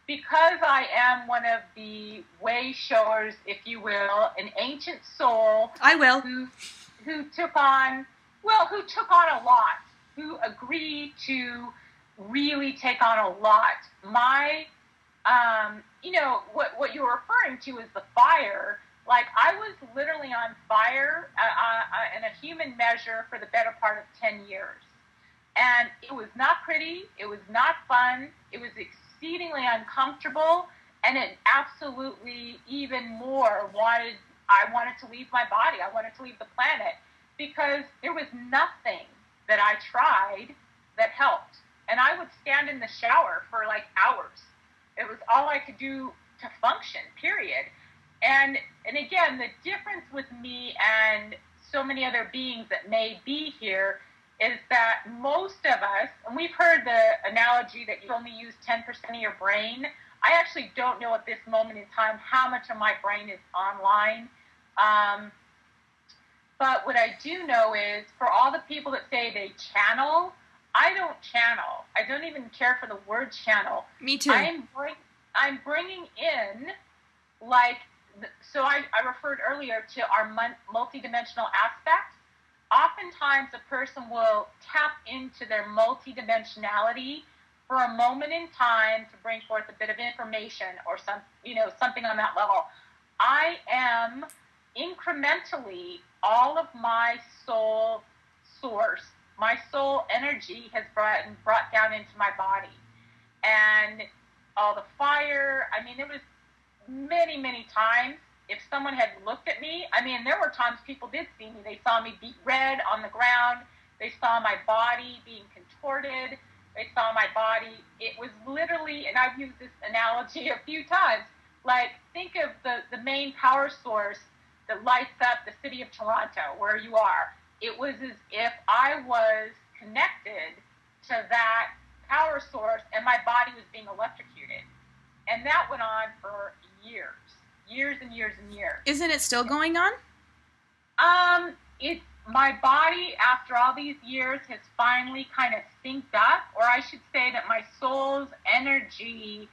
[SPEAKER 2] because I am one of the way showers, if you will, an ancient soul.
[SPEAKER 1] I will.
[SPEAKER 2] Who took on a lot, who agreed to really take on a lot. My, what you're referring to is the fire. Like, I was literally on fire in a human measure for the better part of 10 years. And it was not pretty. It was not fun. It was exceedingly uncomfortable. And it absolutely even more I wanted to leave my body. I wanted to leave the planet, because there was nothing that I tried that helped. And I would stand in the shower for like hours. It was all I could do to function, period. And again, the difference with me and so many other beings that may be here is that most of us, and we've heard the analogy that you only use 10% of your brain. I actually don't know at this moment in time how much of my brain is online. But what I do know is, for all the people that say they channel, I don't channel. I don't even care for the word channel.
[SPEAKER 1] Me too.
[SPEAKER 2] I'm bringing in, like, so I referred earlier to our multidimensional aspects. Oftentimes a person will tap into their multidimensionality for a moment in time to bring forth a bit of information or something on that level. I am incrementally, all of my soul source, my soul energy has brought down into my body. And all the fire, there was many, many times, if someone had looked at me, there were times people did see me. They saw me beat red on the ground. They saw my body being contorted. They saw my body. It was literally, and I've used this analogy a few times, like, think of the main power source that lights up the city of Toronto, where you are. It was as if I was connected to that power source and my body was being electrocuted. And that went on for years and years and years.
[SPEAKER 1] Isn't it still going on?
[SPEAKER 2] My body, after all these years, has finally kind of synced up, or I should say that my soul's energy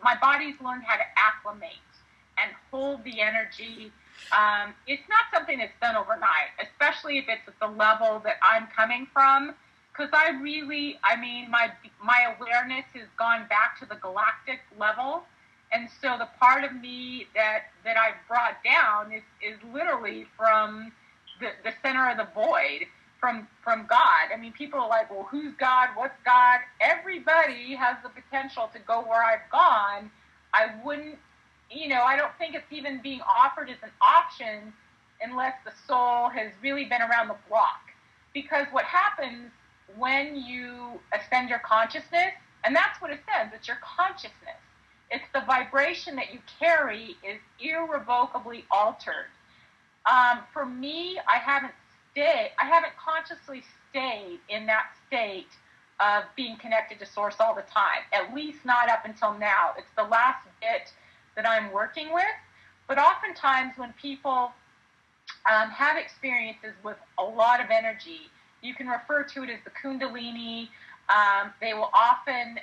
[SPEAKER 2] my body's learned how to acclimate. and hold the energy. It's not something that's done overnight, especially if it's at the level that I'm coming from, because my awareness has gone back to the galactic level, and so the part of me that I've brought down is literally from the center of the void, from God. I mean, people are like, well, who's God? What's God? Everybody has the potential to go where I've gone. I wouldn't, I don't think it's even being offered as an option unless the soul has really been around the block. Because what happens when you ascend your consciousness, and that's what ascends, it's your consciousness. It's the vibration that you carry is irrevocably altered. For me, I haven't consciously stayed in that state of being connected to Source all the time, at least not up until now. It's the last bit that I'm working with. But oftentimes when people have experiences with a lot of energy, you can refer to it as the Kundalini. They will often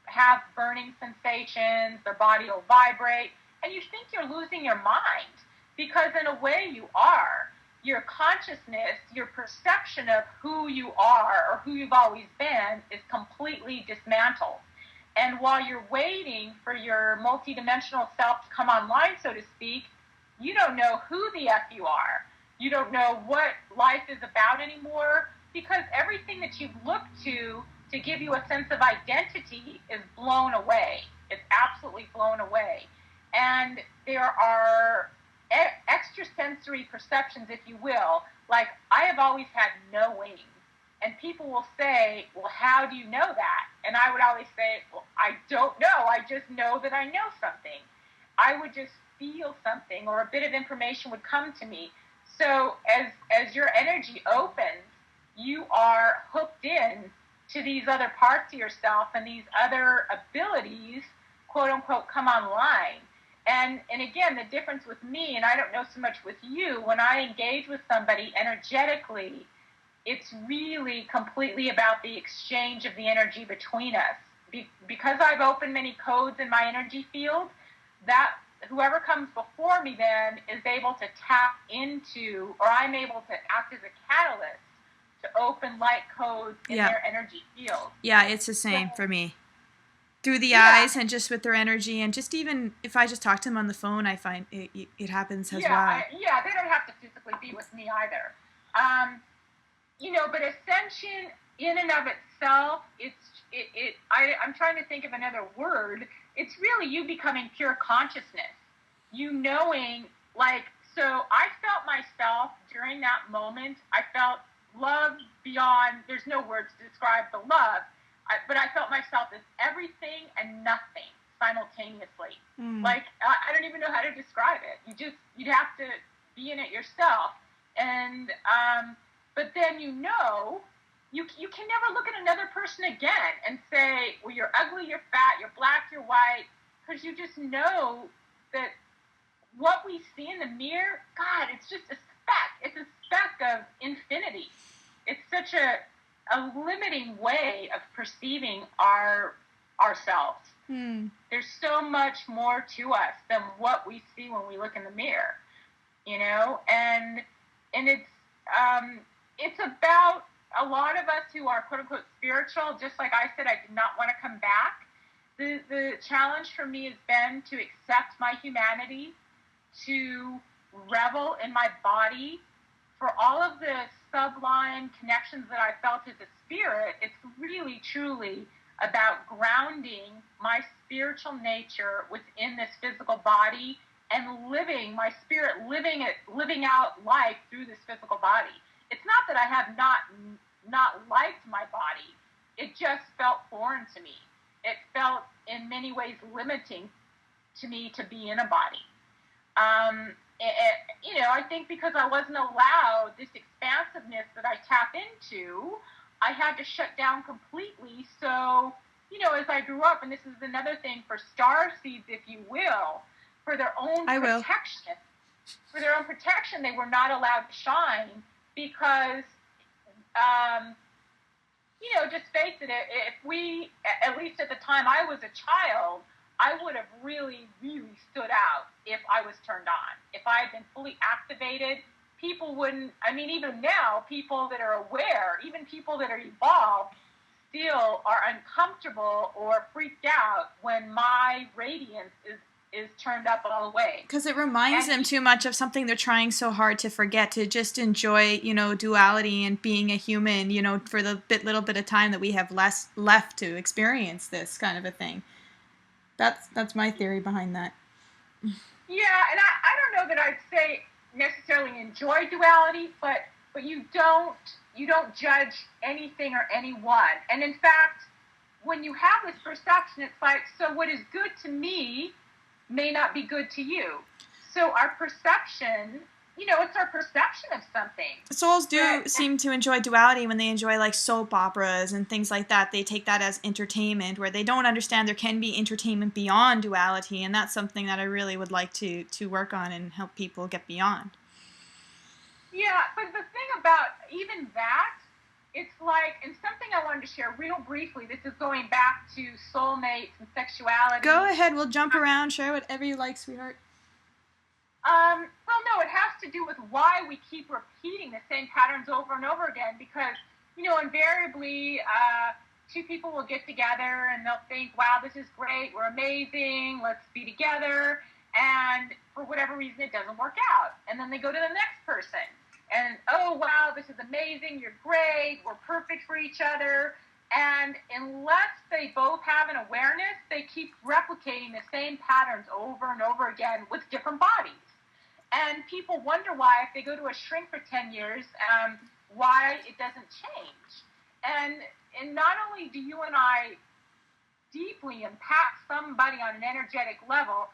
[SPEAKER 2] have burning sensations, their body will vibrate, and you think you're losing your mind, because in a way you are. Your consciousness, your perception of who you are or who you've always been is completely dismantled. And while you're waiting for your multidimensional self to come online, so to speak, you don't know who the F you are. You don't know what life is about anymore, because everything that you've looked to give you a sense of identity is blown away. It's absolutely blown away. And there are extrasensory perceptions, if you will, like I have always had no wings. And people will say, well, how do you know that? And I would always say, well, I don't know. I just know that I know something. I would just feel something, or a bit of information would come to me. So as your energy opens, you are hooked in to these other parts of yourself, and these other abilities, quote unquote, come online. And again, the difference with me, and I don't know so much with you, when I engage with somebody energetically, it's really completely about the exchange of the energy between us. Because I've opened many codes in my energy field, that whoever comes before me then is able to tap into, or I'm able to act as a catalyst to open light codes in their energy field.
[SPEAKER 1] Yeah, it's the same for me. Through the eyes and just with their energy, and just even if I just talk to them on the phone, I find it happens as well.
[SPEAKER 2] They don't have to physically be with me either. But ascension in and of itself, I'm trying to think of another word. It's really you becoming pure consciousness. You knowing, so I felt myself during that moment. I felt love beyond, there's no words to describe the love, but I felt myself as everything and nothing simultaneously. I don't even know how to describe it. You'd have to be in it yourself. And, but then you can never look at another person again and say, well, you're ugly, you're fat, you're black, you're white, because you just know that what we see in the mirror, God, it's just a speck. It's a speck of infinity. It's such a limiting way of perceiving ourselves. There's so much more to us than what we see when we look in the mirror, and it's about a lot of us who are quote unquote spiritual. Just like I said, I did not want to come back. The challenge for me has been to accept my humanity, to revel in my body, for all of the sublime connections that I felt as a spirit. It's really, truly about grounding my spiritual nature within this physical body and living my spirit, living out life through this physical body. It's not that I have not liked my body. It just felt foreign to me. It felt in many ways limiting to me to be in a body. I think because I wasn't allowed this expansiveness that I tap into, I had to shut down completely. So, as I grew up, and this is another thing for star seeds, if you will, for their own protection. For their own protection, they were not allowed to shine because, just face it, if we, at least at the time I was a child, I would have really, really stood out if I was turned on. If I had been fully activated, people wouldn't, I mean, even now, people that are aware, even people that are evolved, still are uncomfortable or freaked out when my radiance is turned up all the way.
[SPEAKER 1] Because it reminds them too much of something they're trying so hard to forget, to just enjoy, duality and being a human, for the little bit of time that we have less left to experience this kind of a thing. That's my theory behind that.
[SPEAKER 2] Yeah, and I don't know that I'd say necessarily enjoy duality, but you don't judge anything or anyone. And in fact, when you have this perception, it's like, so what is good to me may not be good to you. So our perception, it's our perception of something.
[SPEAKER 1] Souls do seem to enjoy duality when they enjoy like soap operas and things like that. They take that as entertainment, where they don't understand there can be entertainment beyond duality, and that's something that I really would like to work on and help people get beyond.
[SPEAKER 2] Yeah, but the thing about even that, it's like, and something I wanted to share real briefly, this is going back to soulmates and sexuality.
[SPEAKER 1] Go ahead, we'll jump around, share whatever you like, sweetheart.
[SPEAKER 2] Well, no, it has to do with why we keep repeating the same patterns over and over again, because, invariably, two people will get together and they'll think, wow, this is great, we're amazing, let's be together, and for whatever reason it doesn't work out. And then they go to the next person, and, oh, wow, this is amazing, you're great, we're perfect for each other. And unless they both have an awareness, they keep replicating the same patterns over and over again with different bodies. And people wonder why, if they go to a shrink for 10 years, why it doesn't change. And not only do you and I deeply impact somebody on an energetic level,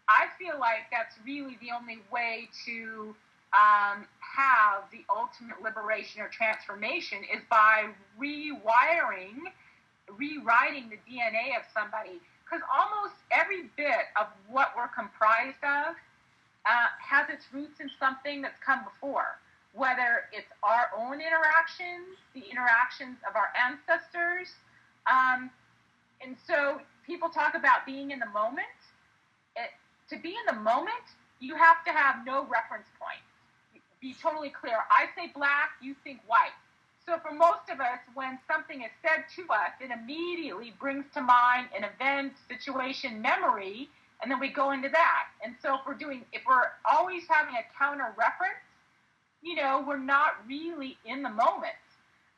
[SPEAKER 2] I feel like that's really the only way to have the ultimate liberation or transformation, is by rewriting the DNA of somebody. Because almost every bit of what we're comprised of has its roots in something that's come before, whether it's our own interactions, the interactions of our ancestors. And so people talk about being in the moment. To be in the moment, you have to have no reference point. Be totally clear. I say black, you think white. So for most of us, when something is said to us, it immediately brings to mind an event, situation, memory, and then we go into that. And so if we're always having a counter reference, we're not really in the moment.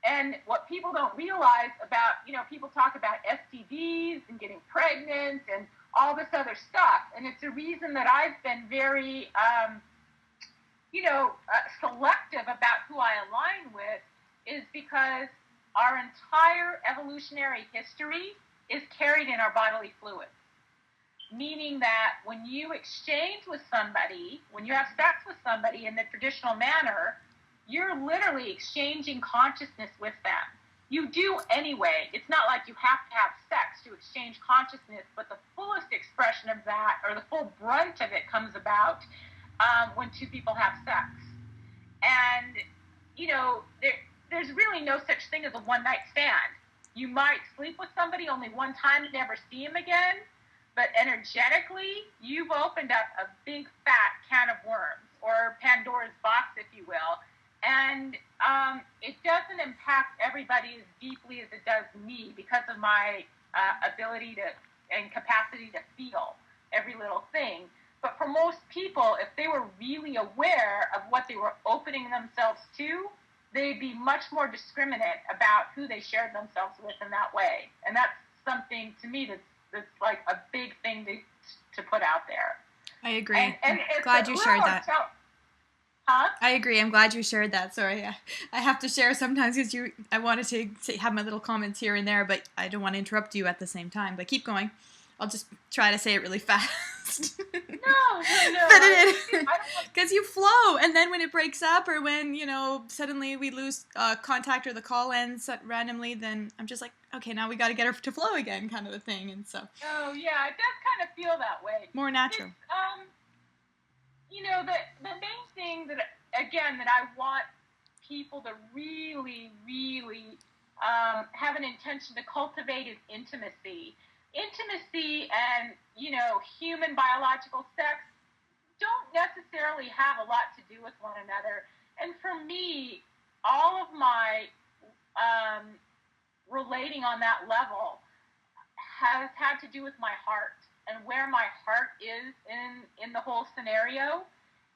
[SPEAKER 2] And what people don't realize about, people talk about STDs and getting pregnant and all this other stuff. And it's a reason that I've been very, selective about who I align with, is because our entire evolutionary history is carried in our bodily fluids. Meaning that when you exchange with somebody, when you have sex with somebody in the traditional manner, you're literally exchanging consciousness with them. You do anyway. It's not like you have to have sex to exchange consciousness, but the fullest expression of that, or the full brunt of it, comes about when two people have sex. And, there's really no such thing as a one-night stand. You might sleep with somebody only one time and never see him again, but energetically, you've opened up a big fat can of worms, or Pandora's box, if you will. And it doesn't impact everybody as deeply as it does me, because of my ability and capacity to feel every little thing. But for most people, if they were really aware of what they were opening themselves to, they'd be much more discriminate about who they shared themselves with in that way. And that's something, to me, that's like a big thing to put out there.
[SPEAKER 1] I agree. And glad you shared that.
[SPEAKER 2] Huh?
[SPEAKER 1] I agree. I'm glad you shared that. Sorry, I have to share sometimes because I wanted to have my little comments here and there, but I don't want to interrupt you at the same time. But keep going. I'll just try to say it really fast.
[SPEAKER 2] No.
[SPEAKER 1] Because you flow, and then when it breaks up, or when, suddenly we lose contact, or the call ends randomly, then I'm just like, okay, now we got to get her to flow again, kind of a thing. And so.
[SPEAKER 2] Oh yeah, it does kind of feel that way.
[SPEAKER 1] More natural.
[SPEAKER 2] The main thing that I want people to really, really have an intention to cultivate is intimacy. intimacy and, human biological sex don't necessarily have a lot to do with one another. And for me, all of my relating on that level has had to do with my heart and where my heart is in the whole scenario.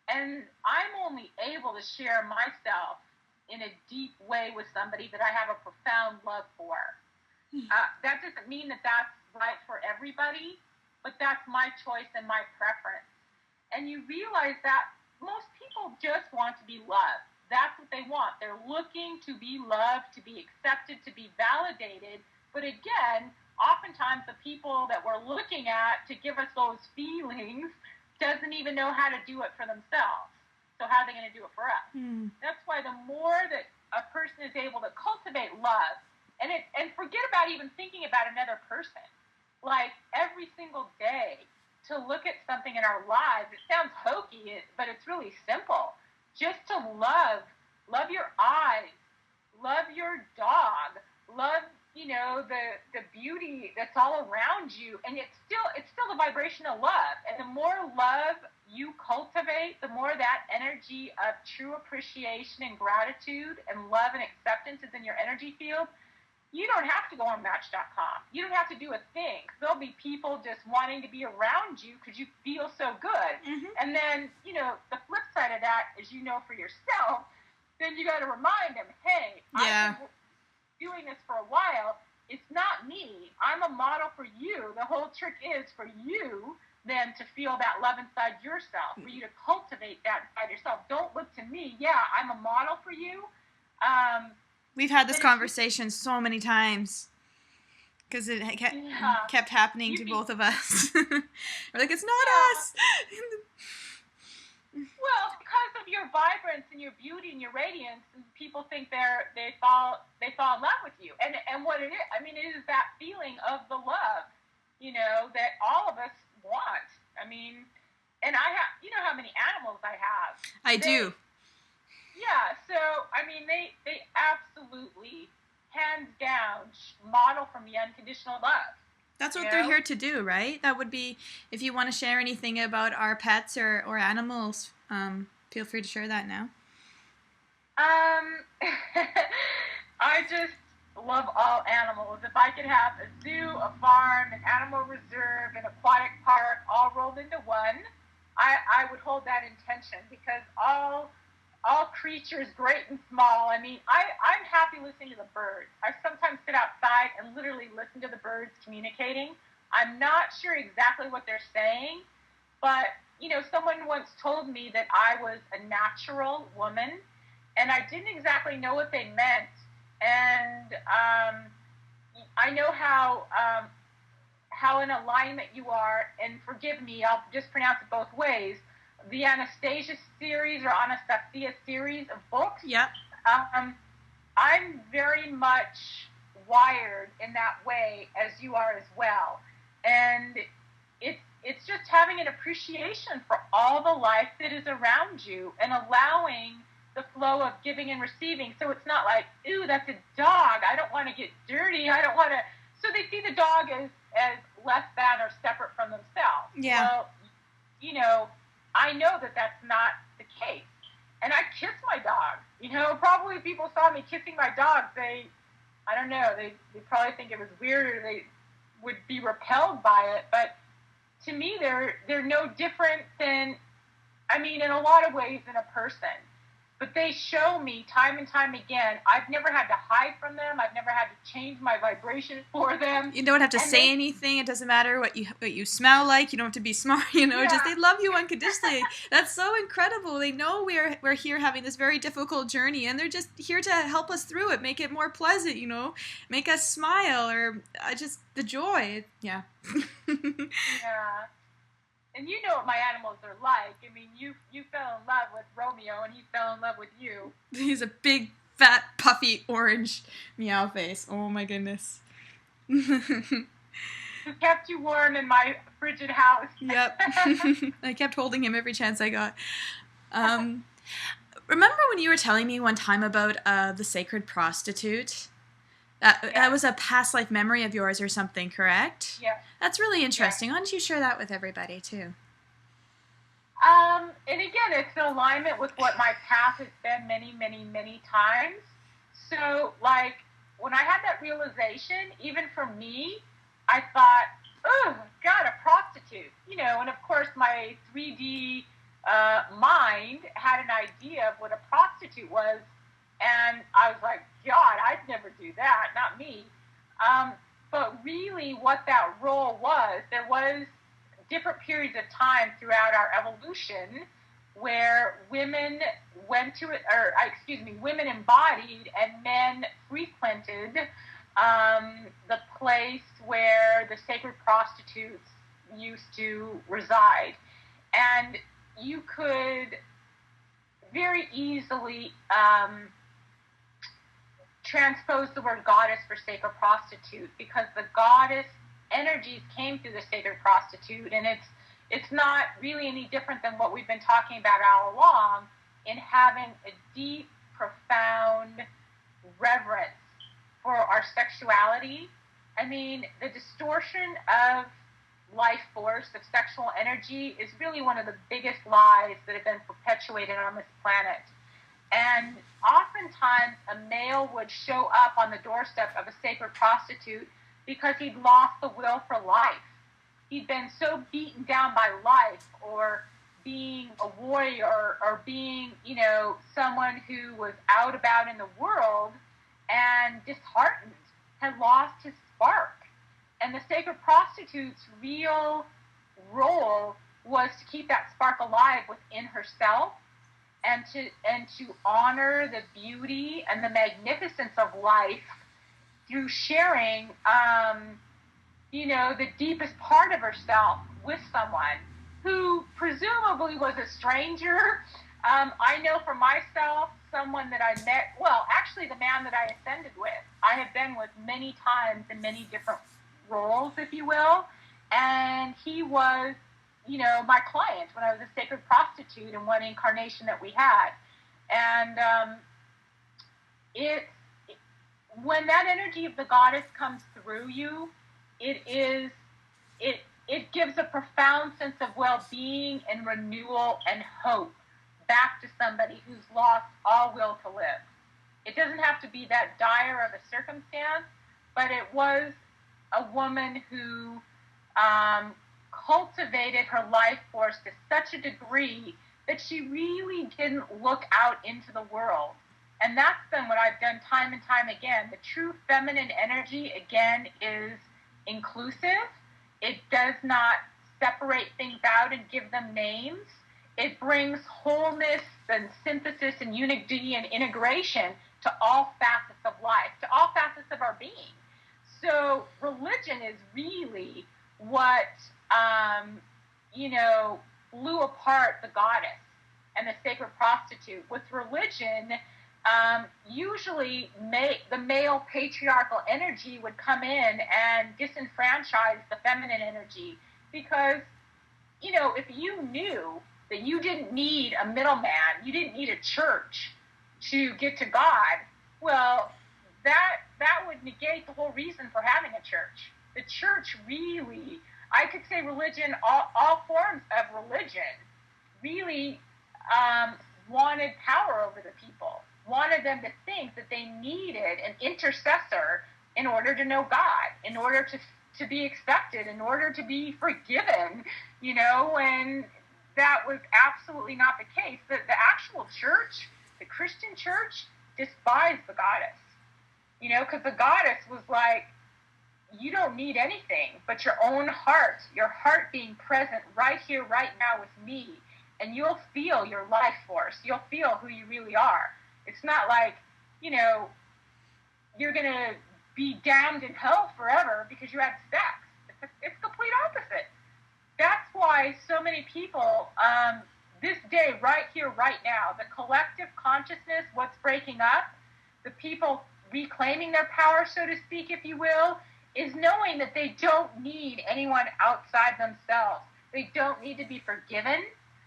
[SPEAKER 2] And I'm only able to share myself in a deep way with somebody that I have a profound love for. That doesn't mean that that's right for everybody, but that's my choice and my preference. And you realize that most people just want to be loved. That's what they want. They're looking to be loved, to be accepted, to be validated. But again, oftentimes the people that we're looking at to give us those feelings doesn't even know how to do it for themselves. So how are they going to do it for us? That's why the more that a person is able to cultivate love, and forget about even thinking about another person, like every single day, to look at something in our lives, it sounds hokey, but it's really simple. Just to love your eyes, love your dog, love, the beauty that's all around you. And it's still the vibration of love. And the more love you cultivate, the more that energy of true appreciation and gratitude and love and acceptance is in your energy field. You don't have to go on Match.com. You don't have to do a thing. There'll be people just wanting to be around you because you feel so good. Mm-hmm. And then, the flip side of that is, for yourself, then you got to remind them, hey, I've been doing this for a while. It's not me. I'm a model for you. The whole trick is for you then to feel that love inside yourself, for you to cultivate that inside yourself. Don't look to me. Yeah, I'm a model for you.
[SPEAKER 1] We've had this conversation so many times because it kept happening to both of us. We're like, it's not us.
[SPEAKER 2] Well, because of your vibrance and your beauty and your radiance, people think they fall in love with you. And what it is, it is that feeling of the love, that all of us want. And I have, how many animals I have.
[SPEAKER 1] I do.
[SPEAKER 2] Yeah, so, they absolutely, hands down, model from the unconditional love.
[SPEAKER 1] That's what they're here to do, right? That would be, if you want to share anything about our pets or animals, feel free to share that now.
[SPEAKER 2] I just love all animals. If I could have a zoo, a farm, an animal reserve, an aquatic park all rolled into one, I would hold that intention, because all creatures, great and small. I'm happy listening to the birds. I sometimes sit outside and literally listen to the birds communicating. I'm not sure exactly what they're saying, but, someone once told me that I was a natural woman, and I didn't exactly know what they meant. And I know how in alignment you are, and forgive me, I'll just pronounce it both ways, the Anastasia series or Anastasia series of books.
[SPEAKER 1] Yep.
[SPEAKER 2] I'm very much wired in that way, as you are as well. And it's just having an appreciation for all the life that is around you and allowing the flow of giving and receiving. So it's not like, ooh, that's a dog, I don't want to get dirty, I don't want to. So they see the dog as less than or separate from themselves.
[SPEAKER 1] Yeah.
[SPEAKER 2] Well, I know that that's not the case. And I kiss my dog. Probably if people saw me kissing my dog, they probably think it was weird, or they would be repelled by it. But to me, they're no different than, in a lot of ways, than a person. But they show me time and time again, I've never had to hide from them. I've never had to change my vibration for them.
[SPEAKER 1] You don't have to say anything. It doesn't matter what you smell like. You don't have to be smart, just they love you unconditionally. That's so incredible. They know we're here having this very difficult journey, and they're just here to help us through it, make it more pleasant, make us smile, or just the joy. Yeah.
[SPEAKER 2] Yeah. And you know what my animals are like. You fell in love with Romeo, and he fell in love with you.
[SPEAKER 1] He's a big, fat, puffy, orange meow face. Oh, my goodness.
[SPEAKER 2] Who kept you warm in my frigid house.
[SPEAKER 1] Yep. I kept holding him every chance I got. Remember when you were telling me one time about the sacred prostitute? That was a past life memory of yours or something, correct?
[SPEAKER 2] Yeah.
[SPEAKER 1] That's really interesting. Why don't you share that with everybody too?
[SPEAKER 2] And again, it's in alignment with what my path has been many, many, many times. So, like, when I had that realization, even for me, I thought, oh, God, a prostitute. You know, and of course, my 3D mind had an idea of what a prostitute was. And I was like, God, I'd never do that, not me. But really, what that role was, there was different periods of time throughout our evolution where women went to it, or women embodied and men frequented the place where the sacred prostitutes used to reside. And you could very easily transpose the word goddess for sacred prostitute, because the goddess energies came through the sacred prostitute, and it's not really any different than what we've been talking about all along, in having a deep, profound reverence for our sexuality. I mean, the distortion of life force, of sexual energy, is really one of the biggest lies that have been perpetuated on this planet. And oftentimes a male would show up on the doorstep of a sacred prostitute because he'd lost the will for life. He'd been so beaten down by life, or being a warrior, or being, you know, someone who was out about in the world and disheartened, had lost his spark. And the sacred prostitute's real role was to keep that spark alive within herself, and to honor the beauty and the magnificence of life through sharing, the deepest part of herself with someone who presumably was a stranger. I know for myself, someone that I met, well, actually the man that I ascended with, I have been with many times in many different roles, if you will, and he was, my client when I was a sacred prostitute in one incarnation that we had. And when that energy of the goddess comes through you, it gives a profound sense of well-being and renewal and hope back to somebody who's lost all will to live. It doesn't have to be that dire of a circumstance, but it was a woman who cultivated her life force to such a degree that she really didn't look out into the world. And that's been what I've done time and time again. The true feminine energy, again, is inclusive. It does not separate things out and give them names. It brings wholeness and synthesis and unity and integration to all facets of life, to all facets of our being. So religion is really what, blew apart the goddess and the sacred prostitute. With religion, usually the male patriarchal energy would come in and disenfranchise the feminine energy, because, if you knew that you didn't need a middleman, you didn't need a church to get to God, well, that would negate the whole reason for having a church. The church really, I could say religion, all forms of religion, really wanted power over the people, wanted them to think that they needed an intercessor in order to know God, in order to be accepted, in order to be forgiven, when that was absolutely not the case. The actual church, the Christian church, despised the goddess, because the goddess was like, you don't need anything but your own heart, your heart being present right here, right now with me, and you'll feel your life force. You'll feel who you really are. It's not like, you're going to be damned in hell forever because you had sex. It's complete opposite. That's why so many people, this day, right here, right now, the collective consciousness, what's breaking up, the people reclaiming their power, so to speak, if you will, is knowing that they don't need anyone outside themselves. They don't need to be forgiven.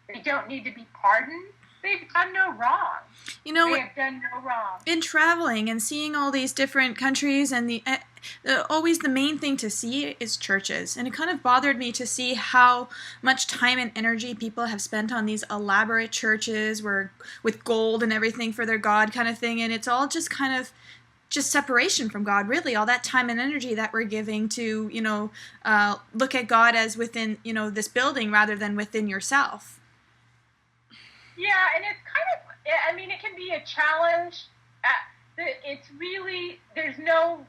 [SPEAKER 2] They don't need to be pardoned. they've done no wrong.
[SPEAKER 1] You know,
[SPEAKER 2] they have done no wrong.
[SPEAKER 1] In traveling and seeing all these different countries, and always the main thing to see is churches. And it kind of bothered me to see how much time and energy people have spent on these elaborate churches with gold and everything for their God kind of thing. And it's all just kind of just separation from God, really. All that time and energy that we're giving to, look at God as within, this building rather than within yourself.
[SPEAKER 2] Yeah, and it's kind of, it can be a challenge. It's really, there's no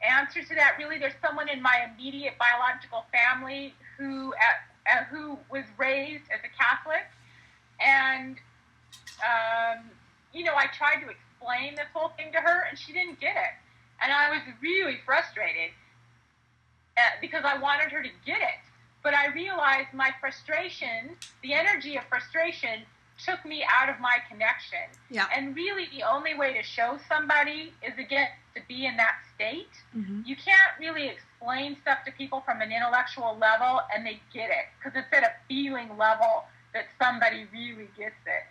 [SPEAKER 2] answer to that, really. There's someone in my immediate biological family who was raised as a Catholic, and, I tried to explain this whole thing to her, and she didn't get it. And I was really frustrated because I wanted her to get it. But I realized my frustration, the energy of frustration, took me out of my connection.
[SPEAKER 1] Yeah.
[SPEAKER 2] And really the only way to show somebody is, again, to be in that state.
[SPEAKER 1] Mm-hmm.
[SPEAKER 2] You can't really explain stuff to people from an intellectual level and they get it, because it's at a feeling level that somebody really gets it.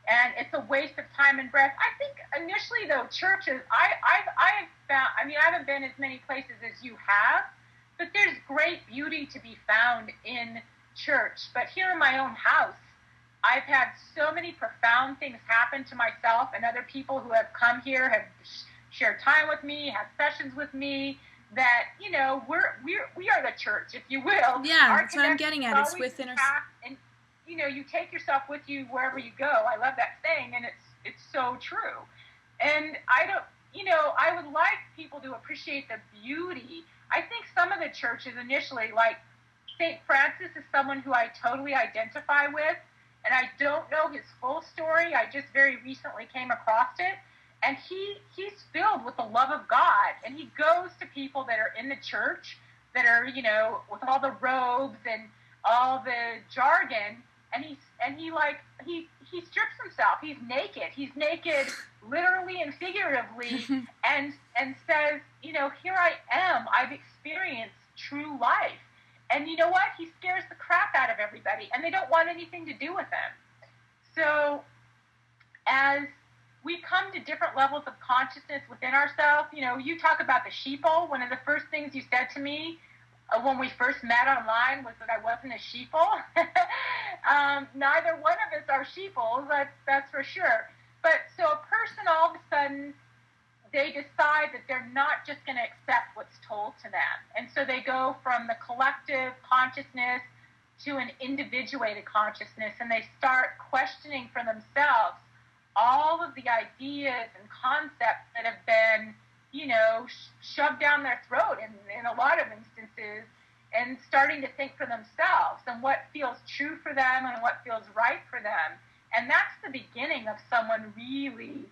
[SPEAKER 2] And it's a waste of time and breath. I think initially, though, churches, I've found, I haven't been as many places as you have, but there's great beauty to be found in church. But here in my own house, I've had so many profound things happen to myself and other people who have come here, have shared time with me, had sessions with me, that, we are the church, if you will.
[SPEAKER 1] Yeah, that's what I'm getting at. It's within our...
[SPEAKER 2] And, you take yourself with you wherever you go. I love that saying, and it's so true. And I would like people to appreciate the beauty. I think some of the churches initially, like St. Francis is someone who I totally identify with, and I don't know his full story. I just very recently came across it. And he's filled with the love of God. And he goes to people that are in the church, that are, with all the robes and all the jargon. And he strips himself. He's naked. He's naked literally and figuratively, and says, here I am. I've experienced true life. And you know what? He scares the crap out of everybody, and they don't want anything to do with him. So as we come to different levels of consciousness within ourselves, you talk about the sheeple. One of the first things you said to me when we first met online was that I wasn't a sheeple. Neither one of us are sheeples, that's for sure. But so a person, all of a sudden, they decide that they're not just going to accept what's told to them. And so they go from the collective consciousness to an individuated consciousness, and they start questioning for themselves all of the ideas and concepts that have been, shoved down their throat in a lot of instances, and starting to think for themselves and what feels true for them and what feels right for them. And that's the beginning of someone really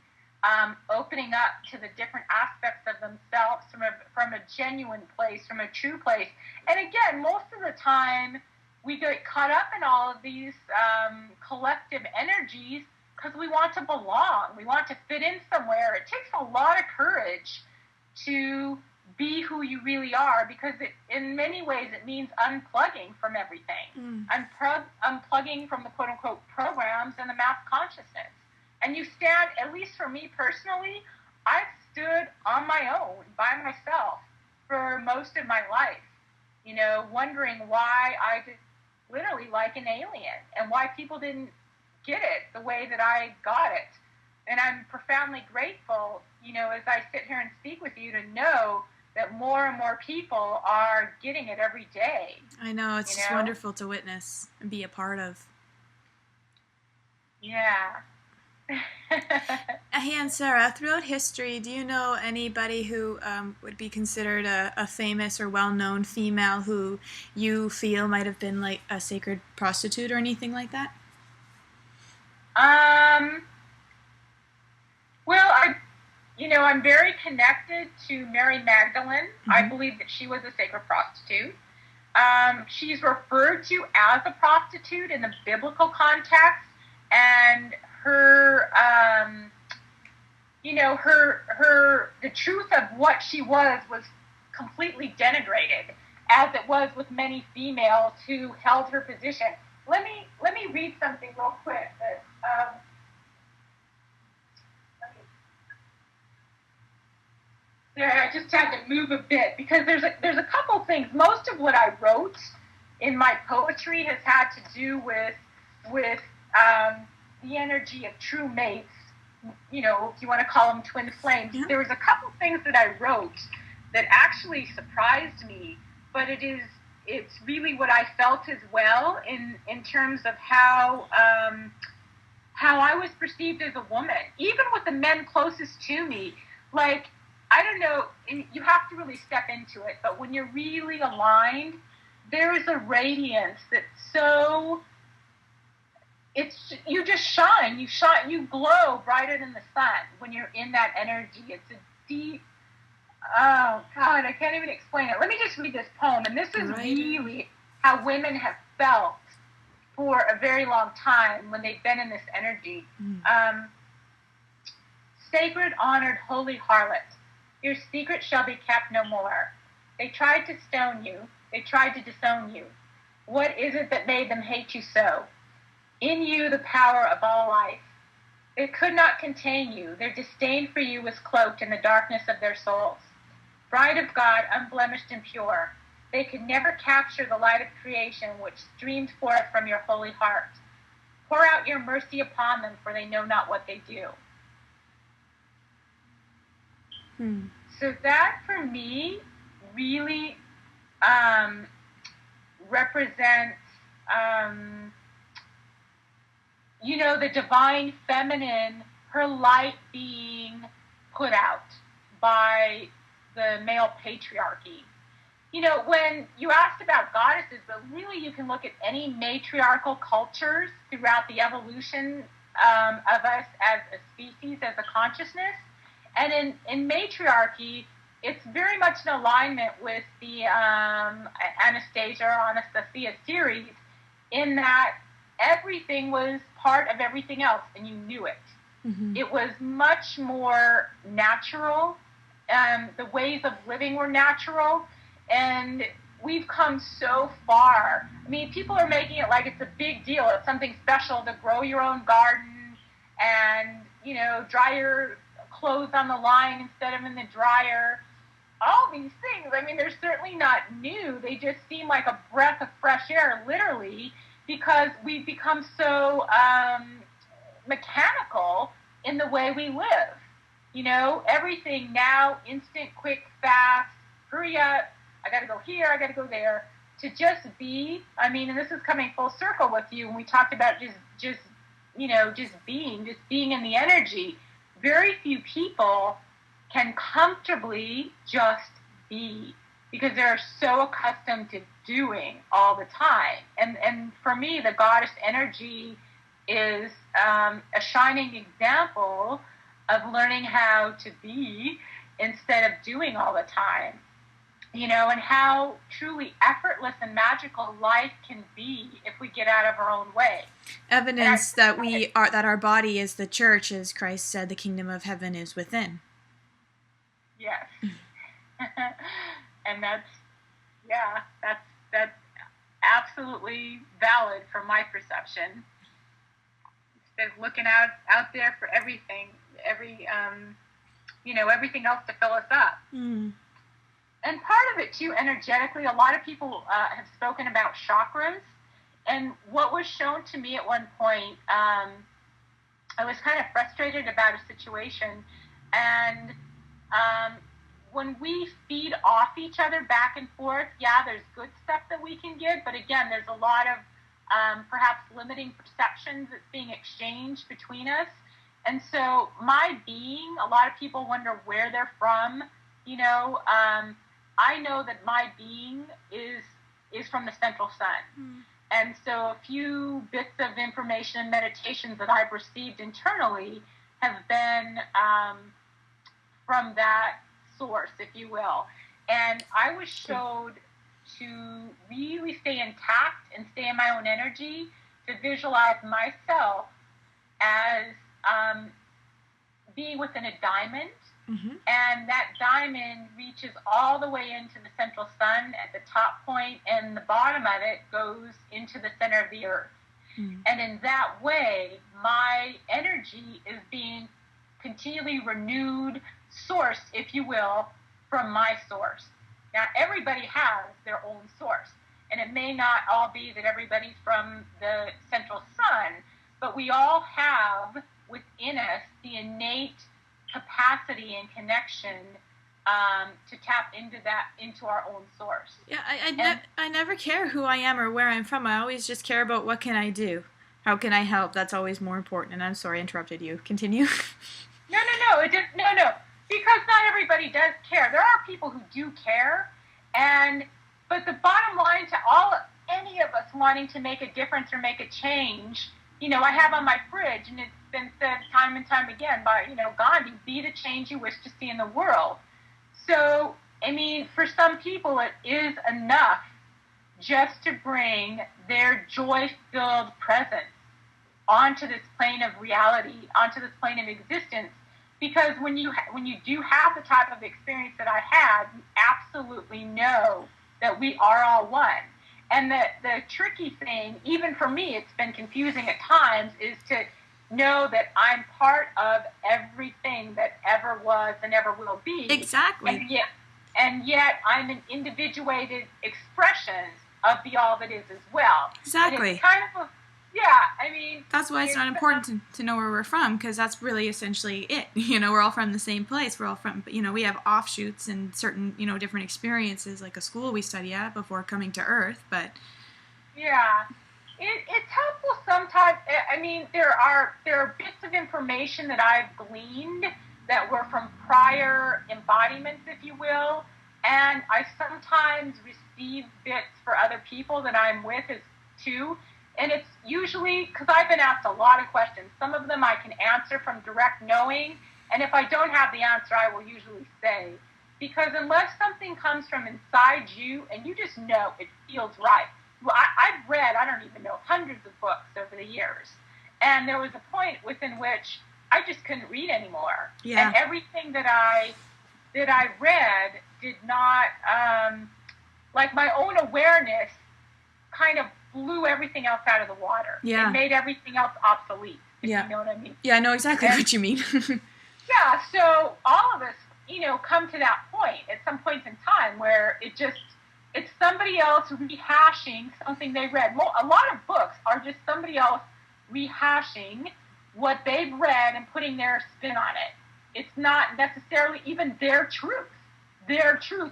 [SPEAKER 2] opening up to the different aspects of themselves from a genuine place, from a true place. And again, most of the time we get caught up in all of these collective energies because we want to belong. We want to fit in somewhere. It takes a lot of courage to be who you really are, because in many ways it means unplugging from everything. Unplugging from the quote-unquote programs and the mass consciousness. And you stand, at least for me personally, I've stood on my own, by myself, for most of my life, wondering why I did literally like an alien, and why people didn't get it the way that I got it. And I'm profoundly grateful, as I sit here and speak with you, to know that more and more people are getting it every day.
[SPEAKER 1] I know, it's just wonderful to witness and be a part of.
[SPEAKER 2] Yeah.
[SPEAKER 1] Hey, Ansara, throughout history, do you know anybody who would be considered a famous or well-known female who you feel might have been like a sacred prostitute or anything like that?
[SPEAKER 2] Well, I'm very connected to Mary Magdalene. Mm-hmm. I believe that she was a sacred prostitute. She's referred to as a prostitute in the biblical context, and her, the truth of what she was completely denigrated, as it was with many females who held her position. Let me read something real quick that move a bit, because there's a couple things. Most of what I wrote in my poetry has had to do with the energy of true mates, you know, if you want to call them twin flames. Yeah. There was a couple things that I wrote that actually surprised me, but it's really what I felt as well in terms of how I was perceived as a woman, even with the men closest to me. Like, I don't know, you have to really step into it, but when you're really aligned, there is a radiance that's so, you just shine, you glow brighter than the sun when you're in that energy. It's a deep, oh God, I can't even explain it. Let me just read this poem, and this is really how women have felt for a very long time when they've been in this energy. Sacred, honored, holy harlot, your secret shall be kept no more. They tried to stone you. They tried to disown you. What is it that made them hate you so? In you the power of all life. They could not contain you. Their disdain for you was cloaked in the darkness of their souls. Bride of God, unblemished and pure, they could never capture the light of creation which streamed forth from your holy heart. Pour out your mercy upon them, for they know not what they do. So that, for me, really represents, you know, the divine feminine, her light being put out by the male patriarchy. You know, when you asked about goddesses, but really you can look at any matriarchal cultures throughout the evolution of us as a species, as a consciousness. And in matriarchy, it's very much in alignment with the Anastasia or Anastasia series, in that everything was part of everything else, and you knew it. Mm-hmm. It was much more natural. The ways of living were natural, and we've come so far. I mean, people are making it like it's a big deal. It's something special to grow your own garden and, you know, dry your clothes on the line instead of in the dryer. All these things, I mean, they're certainly not new. They just seem like a breath of fresh air, literally, because we've become so mechanical in the way we live. You know, everything now, instant, quick, fast, hurry up, I got to go here, I got to go there. To just be, I mean, and this is coming full circle with you, when we talked about just being in the energy. Very few people can comfortably just be, because they're so accustomed to doing all the time. And for me, the goddess energy is a shining example of learning how to be instead of doing all the time. You know, and how truly effortless and magical life can be if we get out of our own way.
[SPEAKER 1] Evidence that that our body is the church, as Christ said, the kingdom of heaven is within.
[SPEAKER 2] Yes. And that's absolutely valid from my perception. Instead of looking out there for everything, everything else to fill us up. Mm. And part of it, too, energetically, a lot of people have spoken about chakras. And what was shown to me at one point, I was kind of frustrated about a situation. And when we feed off each other back and forth, yeah, there's good stuff that we can get. But again, there's a lot of perhaps limiting perceptions that's being exchanged between us. And so my being, a lot of people wonder where they're from, you know. I know that my being is from the central sun. Mm. And so a few bits of information and meditations that I've received internally have been from that source, if you will. And I was showed to really stay intact and stay in my own energy, to visualize myself as being within a diamond. Mm-hmm. And that diamond reaches all the way into the central sun at the top point, and the bottom of it goes into the center of the earth. Mm-hmm. And in that way, my energy is being continually renewed, sourced, if you will, from my source. Now, everybody has their own source, and it may not all be that everybody's from the central sun, but we all have within us the innate capacity and connection to tap into our own source.
[SPEAKER 1] Yeah, I never care who I am or where I'm from. I always just care about what can I do. How can I help? That's always more important. And I'm sorry I interrupted you. Continue.
[SPEAKER 2] No. Because not everybody does care. There are people who do care, but the bottom line to any of us wanting to make a difference or make a change, I have on my fridge, and it's been said time and time again by, Gandhi, be the change you wish to see in the world. So, I mean, for some people, it is enough just to bring their joy-filled presence onto this plane of reality, onto this plane of existence. Because when you do have the type of experience that I had, you absolutely know that we are all one. And the tricky thing, even for me, it's been confusing at times, is to know that I'm part of everything that ever was and ever will be.
[SPEAKER 1] Exactly.
[SPEAKER 2] And yet I'm an individuated expression of the all that is as well.
[SPEAKER 1] Exactly.
[SPEAKER 2] It's kind of
[SPEAKER 1] that's why it's not important to know where we're from, because that's really essentially it. We're all from the same place. We're all from, we have offshoots and certain, different experiences, like a school we study at before coming to Earth, but...
[SPEAKER 2] Yeah. It's helpful sometimes. I mean, there are bits of information that I've gleaned that were from prior embodiments, if you will, and I sometimes receive bits for other people that I'm with too. And it's usually because I've been asked a lot of questions. Some of them I can answer from direct knowing, and if I don't have the answer, I will usually say. Because unless something comes from inside you, and you just know it feels right. Well, I've read, I don't even know, hundreds of books over the years. And there was a point within which I just couldn't read anymore.
[SPEAKER 1] Yeah.
[SPEAKER 2] And everything that I read did not, like my own awareness kind of blew everything else out of the water.
[SPEAKER 1] Yeah.
[SPEAKER 2] It made everything else obsolete, if you know what I mean.
[SPEAKER 1] Yeah, I know exactly what you mean.
[SPEAKER 2] Yeah, so all of us, come to that point at some points in time where it's somebody else rehashing something they read. Well, a lot of books are just somebody else rehashing what they've read and putting their spin on it. It's not necessarily even their truth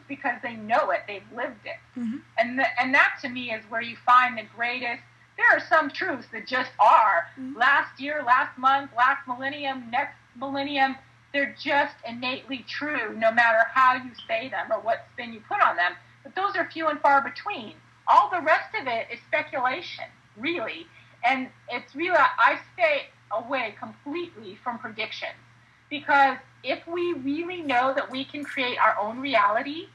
[SPEAKER 2] because they know it, they've lived it.
[SPEAKER 1] Mm-hmm.
[SPEAKER 2] And that to me is where you find the greatest. There are some truths that just are. Mm-hmm. Last year, last month, last millennium, next millennium, they're just innately true no matter how you say them or what spin you put on them. But those are few and far between. All the rest of it is speculation, really. And it's really, I stay away completely from predictions. Because if we really know that we can create our own reality,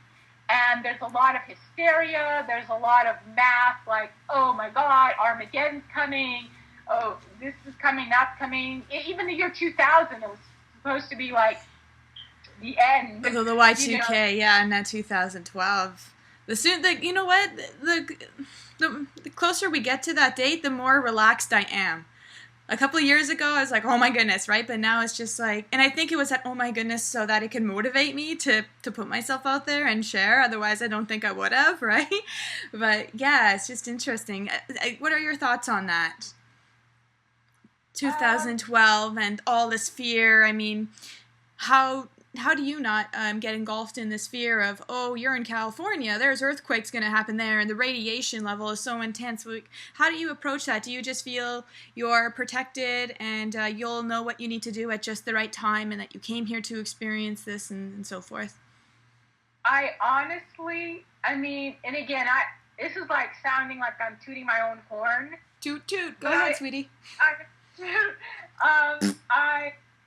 [SPEAKER 2] and there's a lot of hysteria, there's a lot of math, like, oh my God, Armageddon's coming, oh, this is coming, that's coming. Even the year 2000, it was supposed to be like the end.
[SPEAKER 1] The Y2K, yeah, and that 2012. You know what? The closer we get to that date, the more relaxed I am. A couple of years ago, I was like, oh my goodness, right? But now it's just like, and I think it was that, oh my goodness, so that it can motivate me to put myself out there and share. Otherwise, I don't think I would have, right? But yeah, it's just interesting. What are your thoughts on that? 2012 and all this fear. I mean, how do you not get engulfed in this fear of, oh, you're in California, there's earthquakes going to happen there, and the radiation level is so intense. How do you approach that? Do you just feel you're protected and you'll know what you need to do at just the right time and that you came here to experience this and so forth?
[SPEAKER 2] I honestly, and again, this is like sounding like I'm tooting my own horn.
[SPEAKER 1] Toot, toot. Go ahead, sweetie.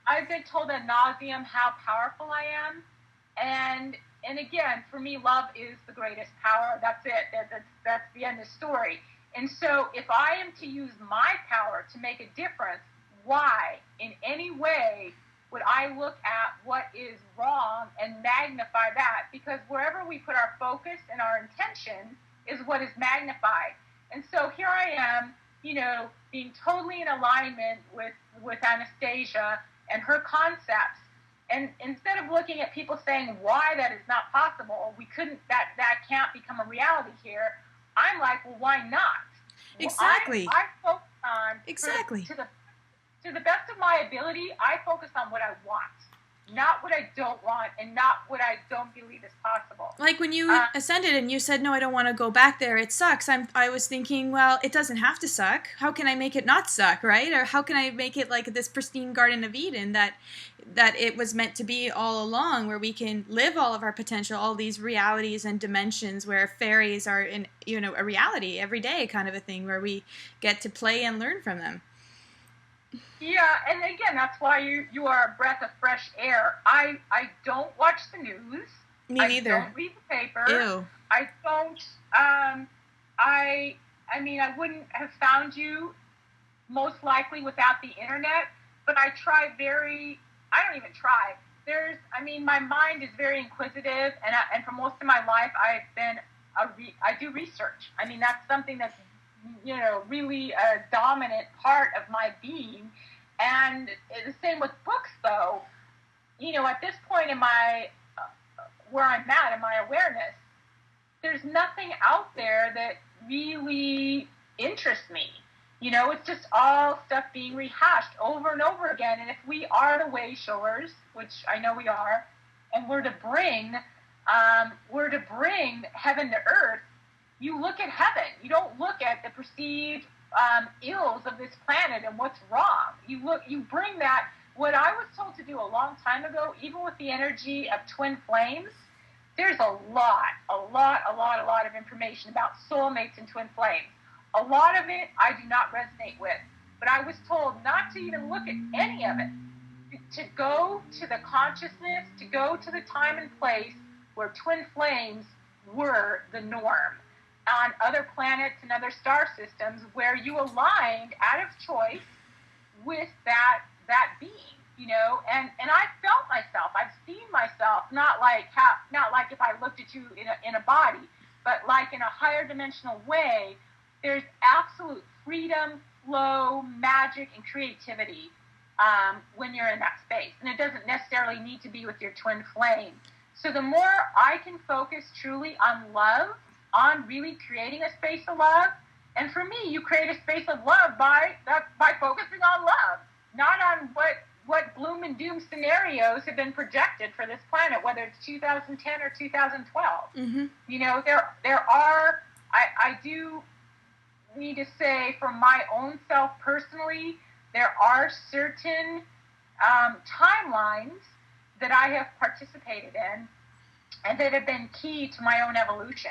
[SPEAKER 2] I've been told ad nauseum how powerful I am, and again, for me, love is the greatest power. That's it. That's the end of the story. And so, if I am to use my power to make a difference, why, in any way, would I look at what is wrong and magnify that? Because wherever we put our focus and our intention is what is magnified. And so here I am, being totally in alignment with Anastasia and her concepts, And instead of looking at people saying why that is not possible, that can't become a reality here, I'm like, well, why not?
[SPEAKER 1] Exactly.
[SPEAKER 2] I focus on,
[SPEAKER 1] exactly.
[SPEAKER 2] To the best of my ability, I focus on what I want, not what I don't want, and not what I don't believe is possible.
[SPEAKER 1] Like when you ascended and you said, no, I don't want to go back there, it sucks. I was thinking, well, it doesn't have to suck. How can I make it not suck, right? Or how can I make it like this pristine Garden of Eden that it was meant to be all along, where we can live all of our potential, all these realities and dimensions where fairies are in, a reality every day kind of a thing, where we get to play and learn from them.
[SPEAKER 2] Yeah, and again, that's why you are a breath of fresh air. I don't watch the news.
[SPEAKER 1] Me neither.
[SPEAKER 2] I don't read the paper.
[SPEAKER 1] Ew.
[SPEAKER 2] I don't. I mean, I wouldn't have found you most likely without the internet. But I try I don't even try. My mind is very inquisitive, and for most of my life, I do research. I mean, that's something that's really a dominant part of my being. And the same with books, though. At this point in my where I'm at in my awareness, there's nothing out there that really interests me. It's just all stuff being rehashed over and over again. And if we are the way showers, which I know we are, and we're to bring heaven to earth, you look at heaven. You don't look at the perceived ills of this planet and what's wrong. You bring that. What I was told to do a long time ago, even with the energy of twin flames, there's a lot of information about soulmates and twin flames. A lot of it I do not resonate with, but I was told not to even look at any of it, to go to the consciousness, to go to the time and place where twin flames were the norm on other planets and other star systems, where you aligned out of choice with that being, and I felt myself. I've seen myself, not like if I looked at you in a body, but like in a higher dimensional way. There's absolute freedom, flow, magic, and creativity when you're in that space, and it doesn't necessarily need to be with your twin flame. So the more I can focus truly on love, on really creating a space of love, and for me, you create a space of love by focusing on love, not on what gloom and doom scenarios have been projected for this planet, whether it's 2010 or 2012.
[SPEAKER 1] Mm-hmm.
[SPEAKER 2] There are, I do need to say, for my own self personally, there are certain timelines that I have participated in and that have been key to my own evolution.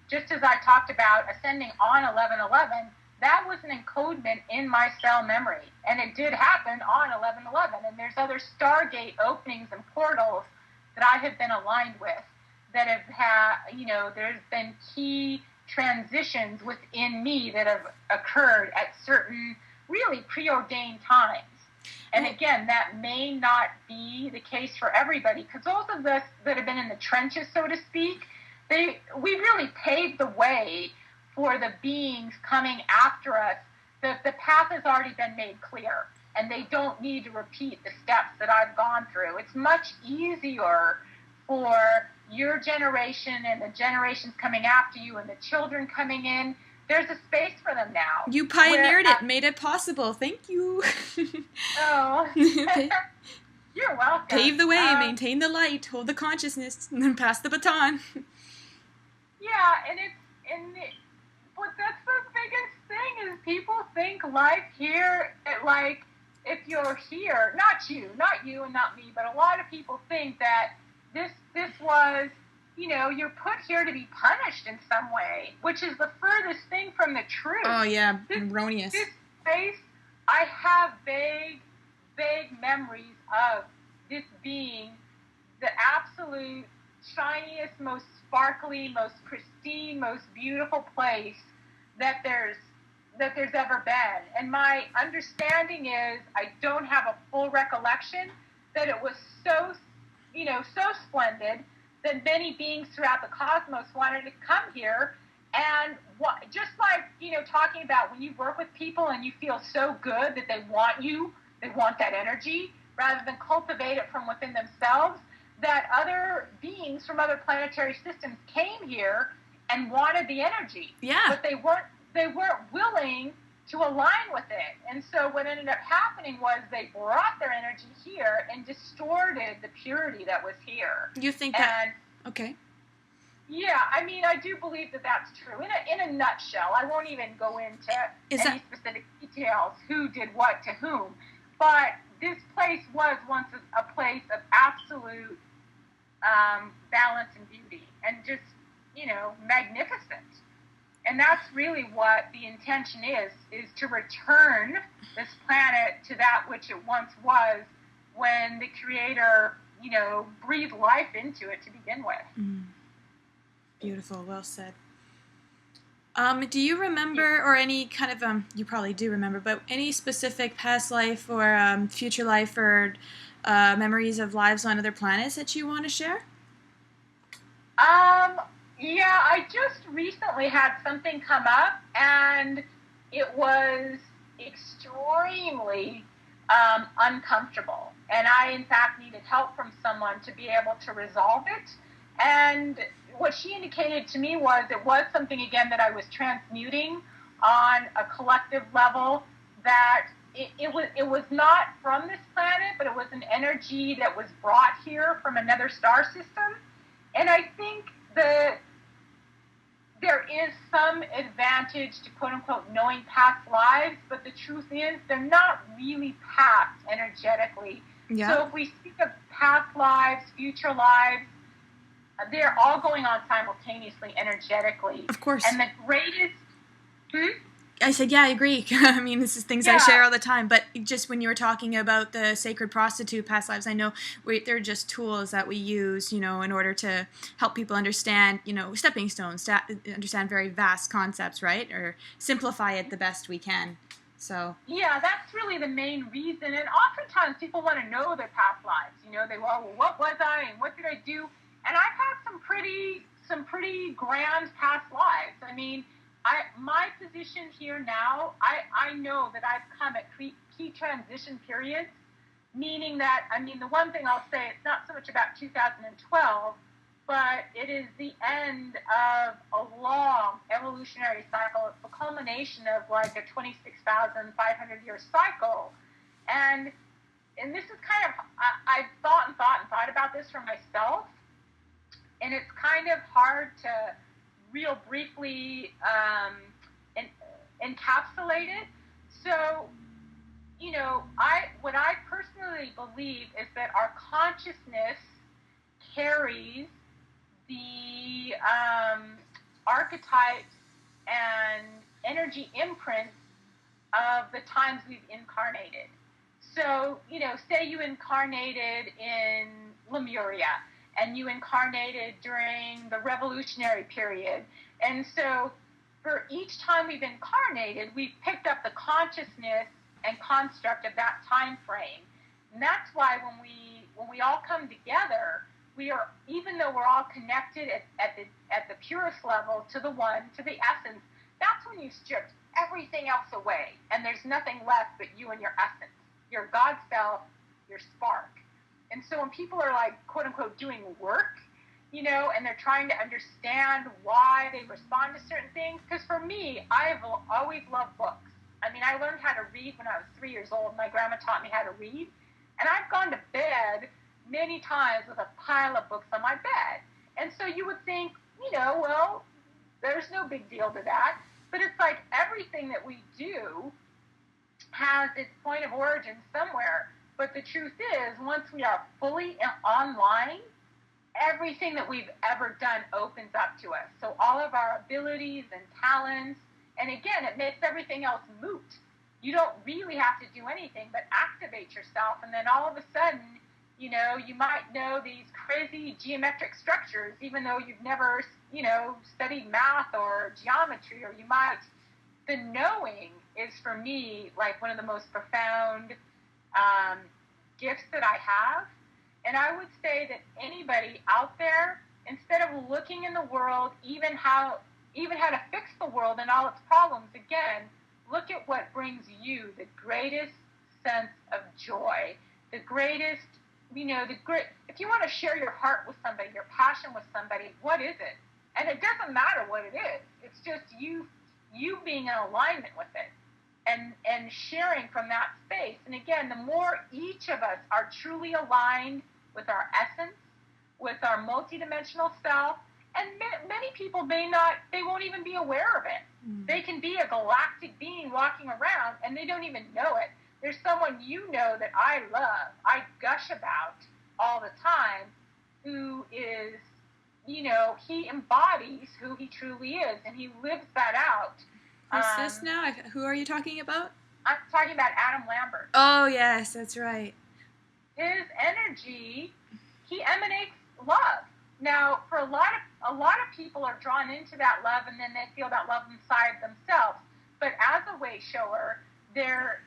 [SPEAKER 2] Just as I talked about ascending on 11/11, that was an encodement in my cell memory, and it did happen on 11/11. And there's other Stargate openings and portals that I have been aligned with that have had, there's been key transitions within me that have occurred at certain really preordained times. And again, that may not be the case for everybody, because those of us that have been in the trenches, so to speak, we really paved the way for the beings coming after us. The path has already been made clear, and they don't need to repeat the steps that I've gone through. It's much easier for your generation and the generations coming after you and the children coming in. There's a space for them now.
[SPEAKER 1] You pioneered it, made it possible. Thank you.
[SPEAKER 2] Oh, you're welcome.
[SPEAKER 1] Pave the way, maintain the light, hold the consciousness, and then pass the baton.
[SPEAKER 2] Yeah, but that's the biggest thing is people think life here, like if you're here, not you and not me, but a lot of people think that this was, you're put here to be punished in some way, which is the furthest thing from the truth.
[SPEAKER 1] Oh yeah, erroneous.
[SPEAKER 2] This space, I have vague memories of this being the absolute shiniest, most sparkly, most pristine, most beautiful place that there's ever been. And my understanding is, I don't have a full recollection, that it was so splendid that many beings throughout the cosmos wanted to come here. And just like, talking about when you work with people and you feel so good that they want you, they want that energy, rather than cultivate it from within themselves, that other beings from other planetary systems came here and wanted the energy.
[SPEAKER 1] Yeah.
[SPEAKER 2] But they weren't willing to align with it. And so what ended up happening was they brought their energy here and distorted the purity that was here.
[SPEAKER 1] You think that? Okay.
[SPEAKER 2] Yeah, I mean, I do believe that that's true. In a nutshell, I won't even go into any specific details, who did what to whom, but this place was once a place of absolute balance and beauty, and just, magnificent. And that's really what the intention is to return this planet to that which it once was when the Creator, breathed life into it to begin with.
[SPEAKER 1] Mm. Beautiful, well said. Do you remember, or any kind of, you probably do remember, but any specific past life or future life or memories of lives on other planets that you want to share?
[SPEAKER 2] Yeah, I just recently had something come up, and it was extremely uncomfortable. And I, in fact, needed help from someone to be able to resolve it. And what she indicated to me was it was something, again, that I was transmuting on a collective level, that it was not from this planet, but it was an energy that was brought here from another star system. And I think that there is some advantage to, quote unquote, knowing past lives, but the truth is they're not really past energetically. Yeah. So if we speak of past lives, future lives, they're all going on simultaneously energetically.
[SPEAKER 1] Of course.
[SPEAKER 2] And the greatest...
[SPEAKER 1] I said, yeah, I agree. I mean, this is things I share all the time. But just when you were talking about the sacred prostitute past lives, I know they're just tools that we use, in order to help people understand, stepping stones, to understand very vast concepts, right? Or simplify it the best we can. So. Yeah, that's really the main reason. And oftentimes people want to know their past lives. They go, well, what was I and what did I do? And I've had some pretty grand past lives. I mean, my position here now, I know that I've come at key transition periods, meaning that, the one thing I'll say, it's not so much about 2012, but it is the end of a long evolutionary cycle. It's the culmination of like a 26,500 year cycle. And this is kind of, I've thought about this for myself, and it's kind of hard to real briefly encapsulate it. So, what I personally believe is that our consciousness carries the archetypes and energy imprints of the times we've incarnated. So, say you incarnated in Lemuria, and you incarnated during the revolutionary period. And so for each time we've incarnated, we've picked up the consciousness and construct of that time frame. And that's why when we all come together, we are, even though we're all connected at the purest level to the one, to the essence, that's when you stripped everything else away. And there's nothing left but you and your essence, your God self, your spark. And so when people are like, quote unquote, doing work, and they're trying to understand why they respond to certain things, because for me, I've always loved books. I learned how to read when I was 3 years old. My grandma taught me how to read. And I've gone to bed many times with a pile of books on my bed. And so you would think, well, there's no big deal to that. But it's like everything that we do has its point of origin somewhere. But the truth is, once we are fully online, everything that we've ever done opens up to us. So all of our abilities and talents, and again, it makes everything else moot. You don't really have to do anything but activate yourself, and then all of a sudden, you might know these crazy geometric structures, even though you've never, studied math or geometry, or you might. The knowing is, for me, like one of the most profound gifts that I have. And I would say that anybody out there, instead of looking in the world, even how to fix the world and all its problems, again, look at what brings you the greatest
[SPEAKER 2] sense of joy, the greatest, if you want to share your heart with somebody, your passion with somebody, what is it? And it doesn't matter what it is. It's just you being in alignment with it and sharing from that space. And again, the more each of us are truly aligned with our essence, with our multidimensional self, and many people they won't even be aware of it. They can be a galactic being walking around and they don't even know it. There's someone that I love, I gush about all the time, who is, he embodies who he truly is, and he lives that out.
[SPEAKER 1] Who's this now? Who are you talking about?
[SPEAKER 2] I'm talking about Adam Lambert.
[SPEAKER 1] Oh, yes, that's right.
[SPEAKER 2] His energy, he emanates love. Now, for a lot of people are drawn into that love, and then they feel that love inside themselves. But as a way shower, there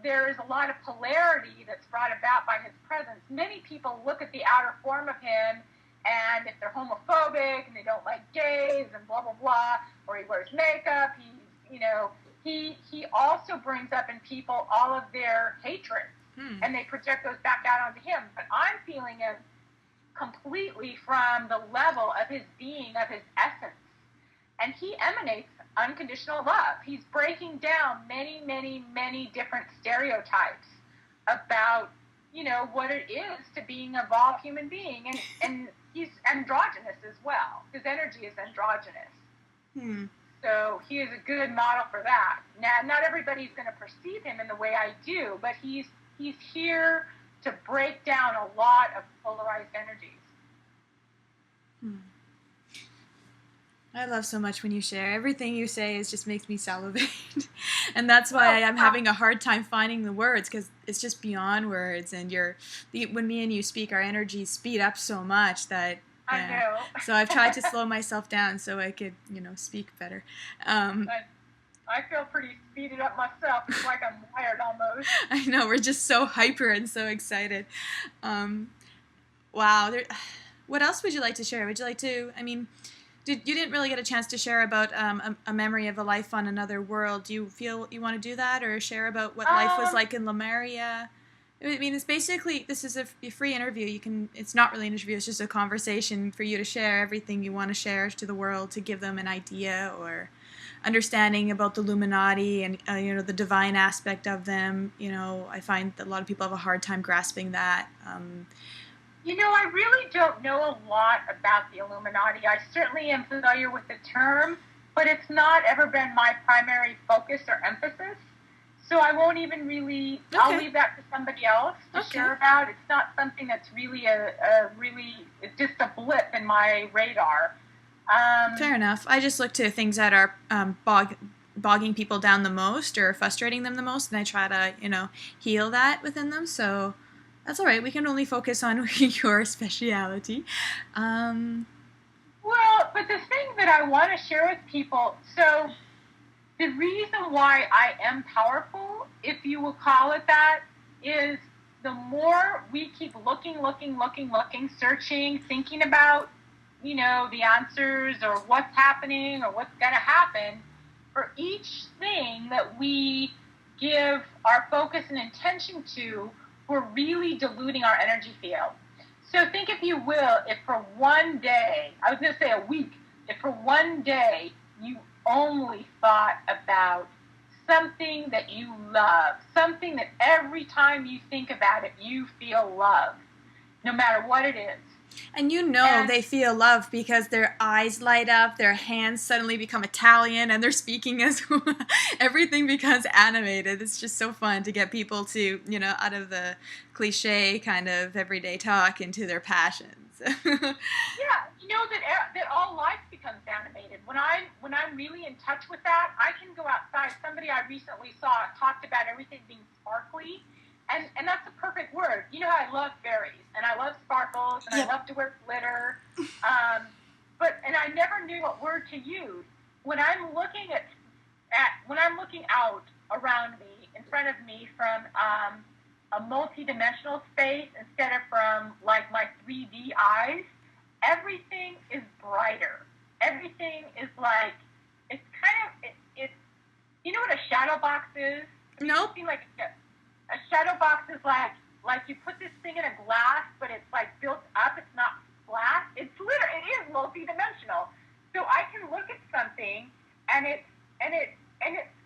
[SPEAKER 2] is a lot of polarity that's brought about by his presence. Many people look at the outer form of him, and if they're homophobic and they don't like gays and blah blah blah, or he wears makeup, he also brings up in people all of their hatred, and they project those back out onto him. But I'm feeling him completely from the level of his being, of his essence. And he emanates unconditional love. He's breaking down many, many, many different stereotypes about, what it is to being an evolved human being. And he's androgynous as well. His energy is androgynous. So he is a good model for that. Now, not everybody's going to perceive him in the way I do, but he's here to break down a lot of polarized energies.
[SPEAKER 1] I love so much when you share. Everything you say just makes me salivate. And that's why I'm having a hard time finding the words, because it's just beyond words. And when me and you speak, our energies speed up so much that...
[SPEAKER 2] I know.
[SPEAKER 1] So I've tried to slow myself down so I could, speak better.
[SPEAKER 2] I feel pretty speeded up myself. It's like I'm wired almost.
[SPEAKER 1] I know, we're just so hyper and so excited. Wow. What else would you like to share? Would you like to, you didn't really get a chance to share about a memory of a life on another world. Do you feel you want to do that, or share about what life was like in Lemuria? It's basically, this is a free interview. It's not really an interview, it's just a conversation for you to share everything you want to share to the world, to give them an idea or understanding about the Illuminati and, the divine aspect of them. I find that a lot of people have a hard time grasping that.
[SPEAKER 2] I really don't know a lot about the Illuminati. I certainly am familiar with the term, but it's not ever been my primary focus or emphasis. So I won't even really, okay. I'll leave that to somebody else to share about. It's not something that's really it's just a blip in my radar.
[SPEAKER 1] Fair enough. I just look to things that are bogging people down the most or frustrating them the most, and I try to, heal that within them. So that's all right. We can only focus on your speciality.
[SPEAKER 2] Well, but the thing that I want to share with people, so the reason why I am powerful, if you will call it that, is the more we keep looking, searching, thinking about, the answers or what's happening or what's going to happen, for each thing that we give our focus and intention to, we're really diluting our energy field. So think, if you will, if for one day, I was going to say a week, if for one day you only thought about something that you love, something that every time you think about it, you feel love, no matter what it is.
[SPEAKER 1] And they feel love because their eyes light up, their hands suddenly become Italian, and they're speaking as everything becomes animated. It's just so fun to get people to, out of the cliche kind of everyday talk into their passions.
[SPEAKER 2] That all life becomes animated. When I'm really in touch with that, I can go outside. Somebody I recently saw talked about everything being sparkly. And that's a perfect word. How I love berries, and I love sparkles, and I love to wear glitter. And I never knew what word to use. When I'm looking when I'm looking out around me, in front of me, from a multi-dimensional space instead of from like my 3D eyes, everything is brighter. Everything is like, it's kind of, it's what a shadow box is?
[SPEAKER 1] Nope.
[SPEAKER 2] Like A shadow box is like you put this thing in a glass, but it's like built up. It's not flat. It is multidimensional. So I can look at something, and it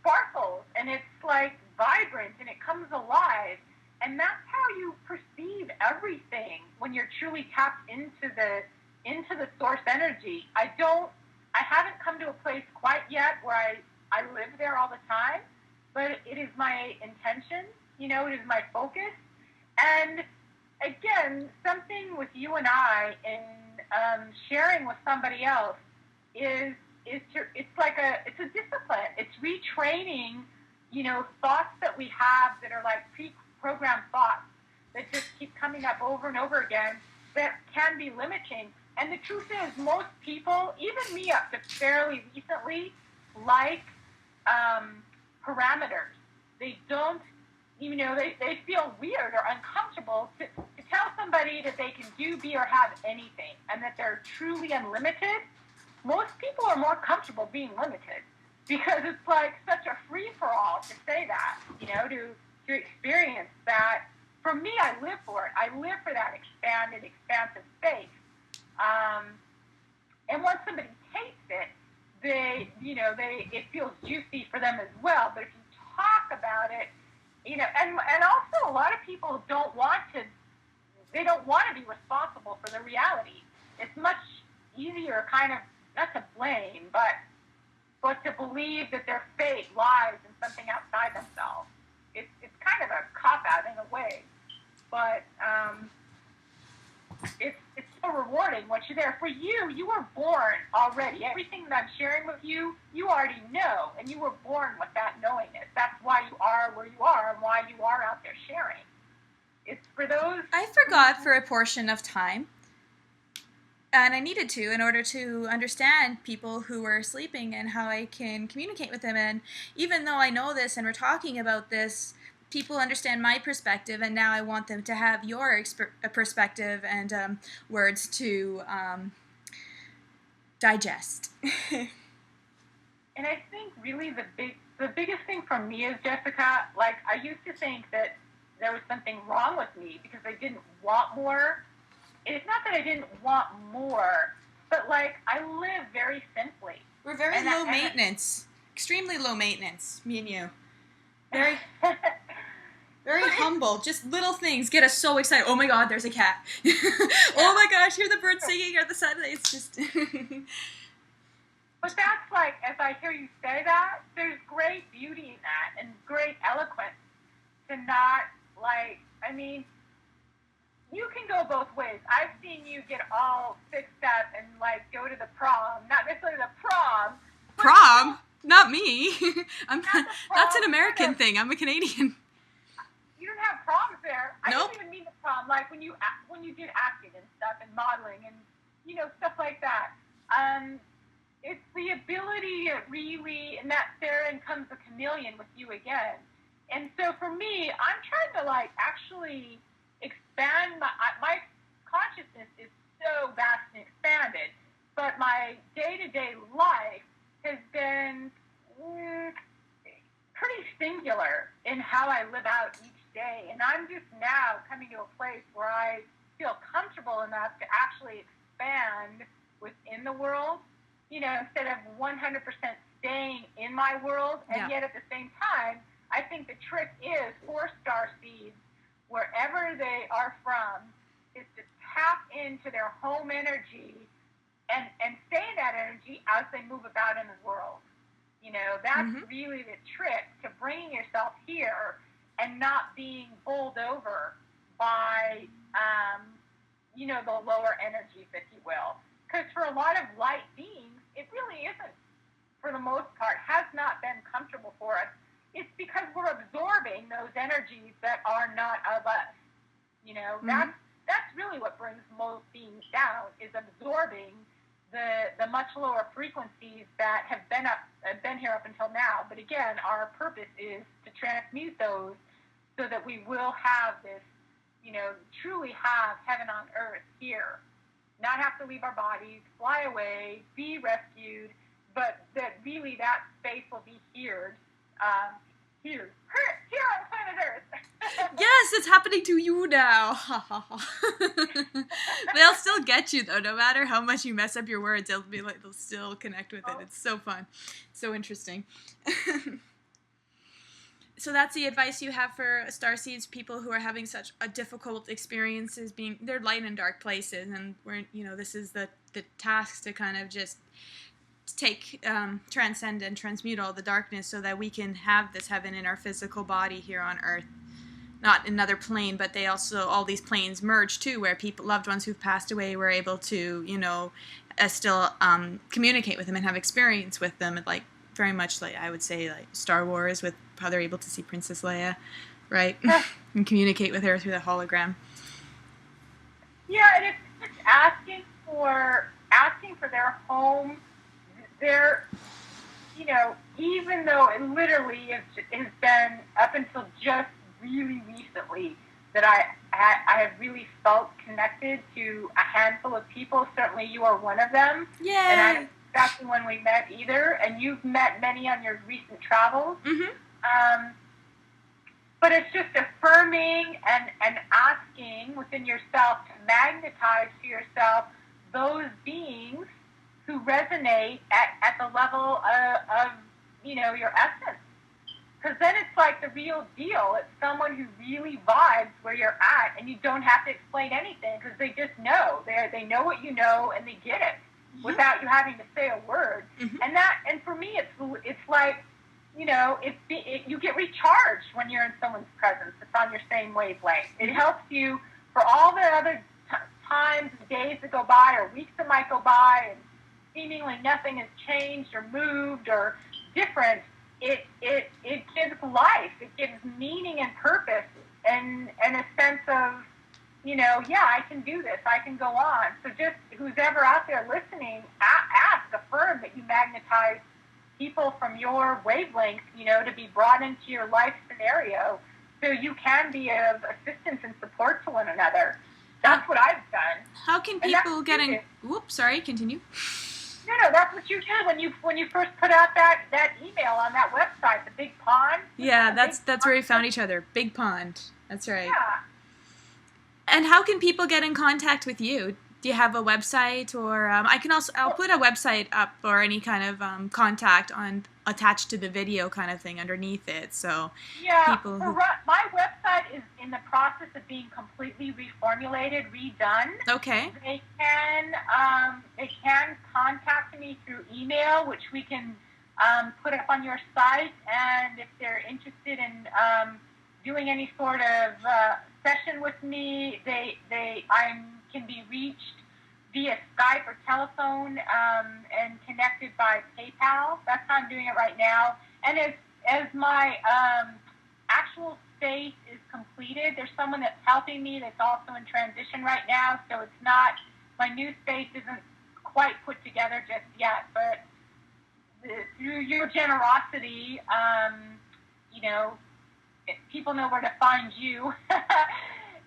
[SPEAKER 2] sparkles, and it's like vibrant, and it comes alive. And that's how you perceive everything when you're truly tapped into the source energy. I haven't come to a place quite yet where I live there all the time, but it is my intention, it is my focus. And again, something with you and I in sharing with somebody else it's a discipline. It's retraining, thoughts that we have that are like pre-programmed thoughts that just keep coming up over and over again that can be limiting. And the truth is, most people, even me up to fairly recently, like parameters. They don't, they feel weird or uncomfortable to tell somebody that they can do, be, or have anything, and that they're truly unlimited. Most people are more comfortable being limited because it's like such a free-for-all to say that, to experience that. For me, I live for it. I live for that expanded, expansive space. And once somebody tastes it, it feels juicy for them as well. But if you talk about it, and also a lot of people don't want to be responsible for the reality. It's much easier kind of, not to blame, but to believe that their fate lies in something outside themselves. It's kind of a cop-out in a way, but it's so rewarding once you're there. For you, you were born already. Everything that I'm sharing with you, you already know, and you were born with that knowingness. That's why you are where you are and why you are out there sharing. It's for those...
[SPEAKER 1] I forgot for a portion of time, and I needed to in order to understand people who were sleeping and how I can communicate with them. And even though I know this and we're talking about this, people understand my perspective, and now I want them to have your perspective and words to digest.
[SPEAKER 2] And I think really the biggest thing for me is, Jessica, like I used to think that there was something wrong with me because I didn't want more. It's not that I didn't want more, but like I live very simply.
[SPEAKER 1] We're very low maintenance, extremely low maintenance, me and you. Very, very humble. Just little things get us so excited. Oh my God, there's a cat. Oh my gosh, hear the birds singing or the sun. It's just...
[SPEAKER 2] But that's like, as I hear you say that, there's great beauty in that and great eloquence to not like, I mean, you can go both ways. I've seen you get all fixed up and like go to the prom, not necessarily the prom.
[SPEAKER 1] Prom? Not me. That's an American
[SPEAKER 2] kind of
[SPEAKER 1] thing. I'm a Canadian.
[SPEAKER 2] You don't have proms there. I
[SPEAKER 1] Nope.
[SPEAKER 2] don't even mean the prom. Like when you did acting and stuff and modeling and stuff like that. It's the ability to really, and that therein comes the chameleon with you again. And so for me, I'm trying to like actually expand my consciousness is so vast and expanded, but my day-to-day life has been pretty singular in how I live out each day. And I'm just now coming to a place where I feel comfortable enough to actually expand within the world, instead of 100% staying in my world. And yet at the same time, I think the trick is for star seeds, wherever they are from, is to tap into their home energy and stay in that energy as they move about in the world. That's really the trick to bringing yourself here and not being bowled over by, the lower energies, if you will. Because for a lot of light beings, it really isn't, for the most part, has not been comfortable for us. It's because we're absorbing those energies that are not of us. That's really what brings most beings down, is absorbing the much lower frequencies that have been here up until now. But again, our purpose is to transmute those so that we will have this, truly have heaven on earth here. Not have to leave our bodies, fly away, be rescued, but that really that space will be here on planet Earth.
[SPEAKER 1] Yes, it's happening to you now. They'll still get you though, no matter how much you mess up your words. They'll be like, they'll still connect with it. It's so fun, so interesting. So that's the advice you have for starseeds, people who are having such a difficult experiences, being they're light and dark places, and we're this is the task to kind of just take transcend and transmute all the darkness so that we can have this heaven in our physical body here on Earth. Not another plane, but they also, all these planes merge too, where people, loved ones who've passed away, were able to, still communicate with them and have experience with them, like very much like, I would say, like Star Wars, with how they're able to see Princess Leia, right? And communicate with her through the hologram.
[SPEAKER 2] Yeah, and it's just asking for their home, even though it literally has been up until just really recently that I have really felt connected to a handful of people. Certainly you are one of them.
[SPEAKER 1] Yeah.
[SPEAKER 2] And I don't know exactly when we met either, and you've met many on your recent travels.
[SPEAKER 1] Mm-hmm.
[SPEAKER 2] But it's just affirming and asking within yourself to magnetize to yourself those beings who resonate at the level of your essence. Because then it's like the real deal. It's someone who really vibes where you're at, and you don't have to explain anything because they just know. They know what you know, and they get it without you having to say a word. Mm-hmm. And for me, it's like, you get recharged when you're in someone's presence. It's on your same wavelength. It helps you for all the other times and days that go by, or weeks that might go by, and seemingly nothing has changed or moved or different. It gives life. It gives meaning and purpose and a sense of, I can do this. I can go on. So just who's ever out there listening, affirm that you magnetize people from your wavelength, to be brought into your life scenario so you can be of assistance and support to one another. That's what I've done.
[SPEAKER 1] How can people get in... Whoops, sorry, continue.
[SPEAKER 2] No, that's what you did when you first put out that email on that website, the Big Pond.
[SPEAKER 1] Yeah, that's where we found each other. Big Pond. That's right.
[SPEAKER 2] Yeah.
[SPEAKER 1] And how can people get in contact with you? Do you have a website, or I'll put a website up or any kind of contact attached to the video kind of thing underneath it. So people
[SPEAKER 2] my website is in the process of being completely reformulated, redone.
[SPEAKER 1] Okay.
[SPEAKER 2] They can contact me through email, which we can put up on your site, and if they're interested in doing any sort of session with me, I can be reached via Skype or telephone and connected by PayPal. That's how I'm doing it right now. And as my actual space is completed, there's someone that's helping me that's also in transition right now. So it's not, my new space isn't quite put together just yet. But through your generosity, people know where to find you.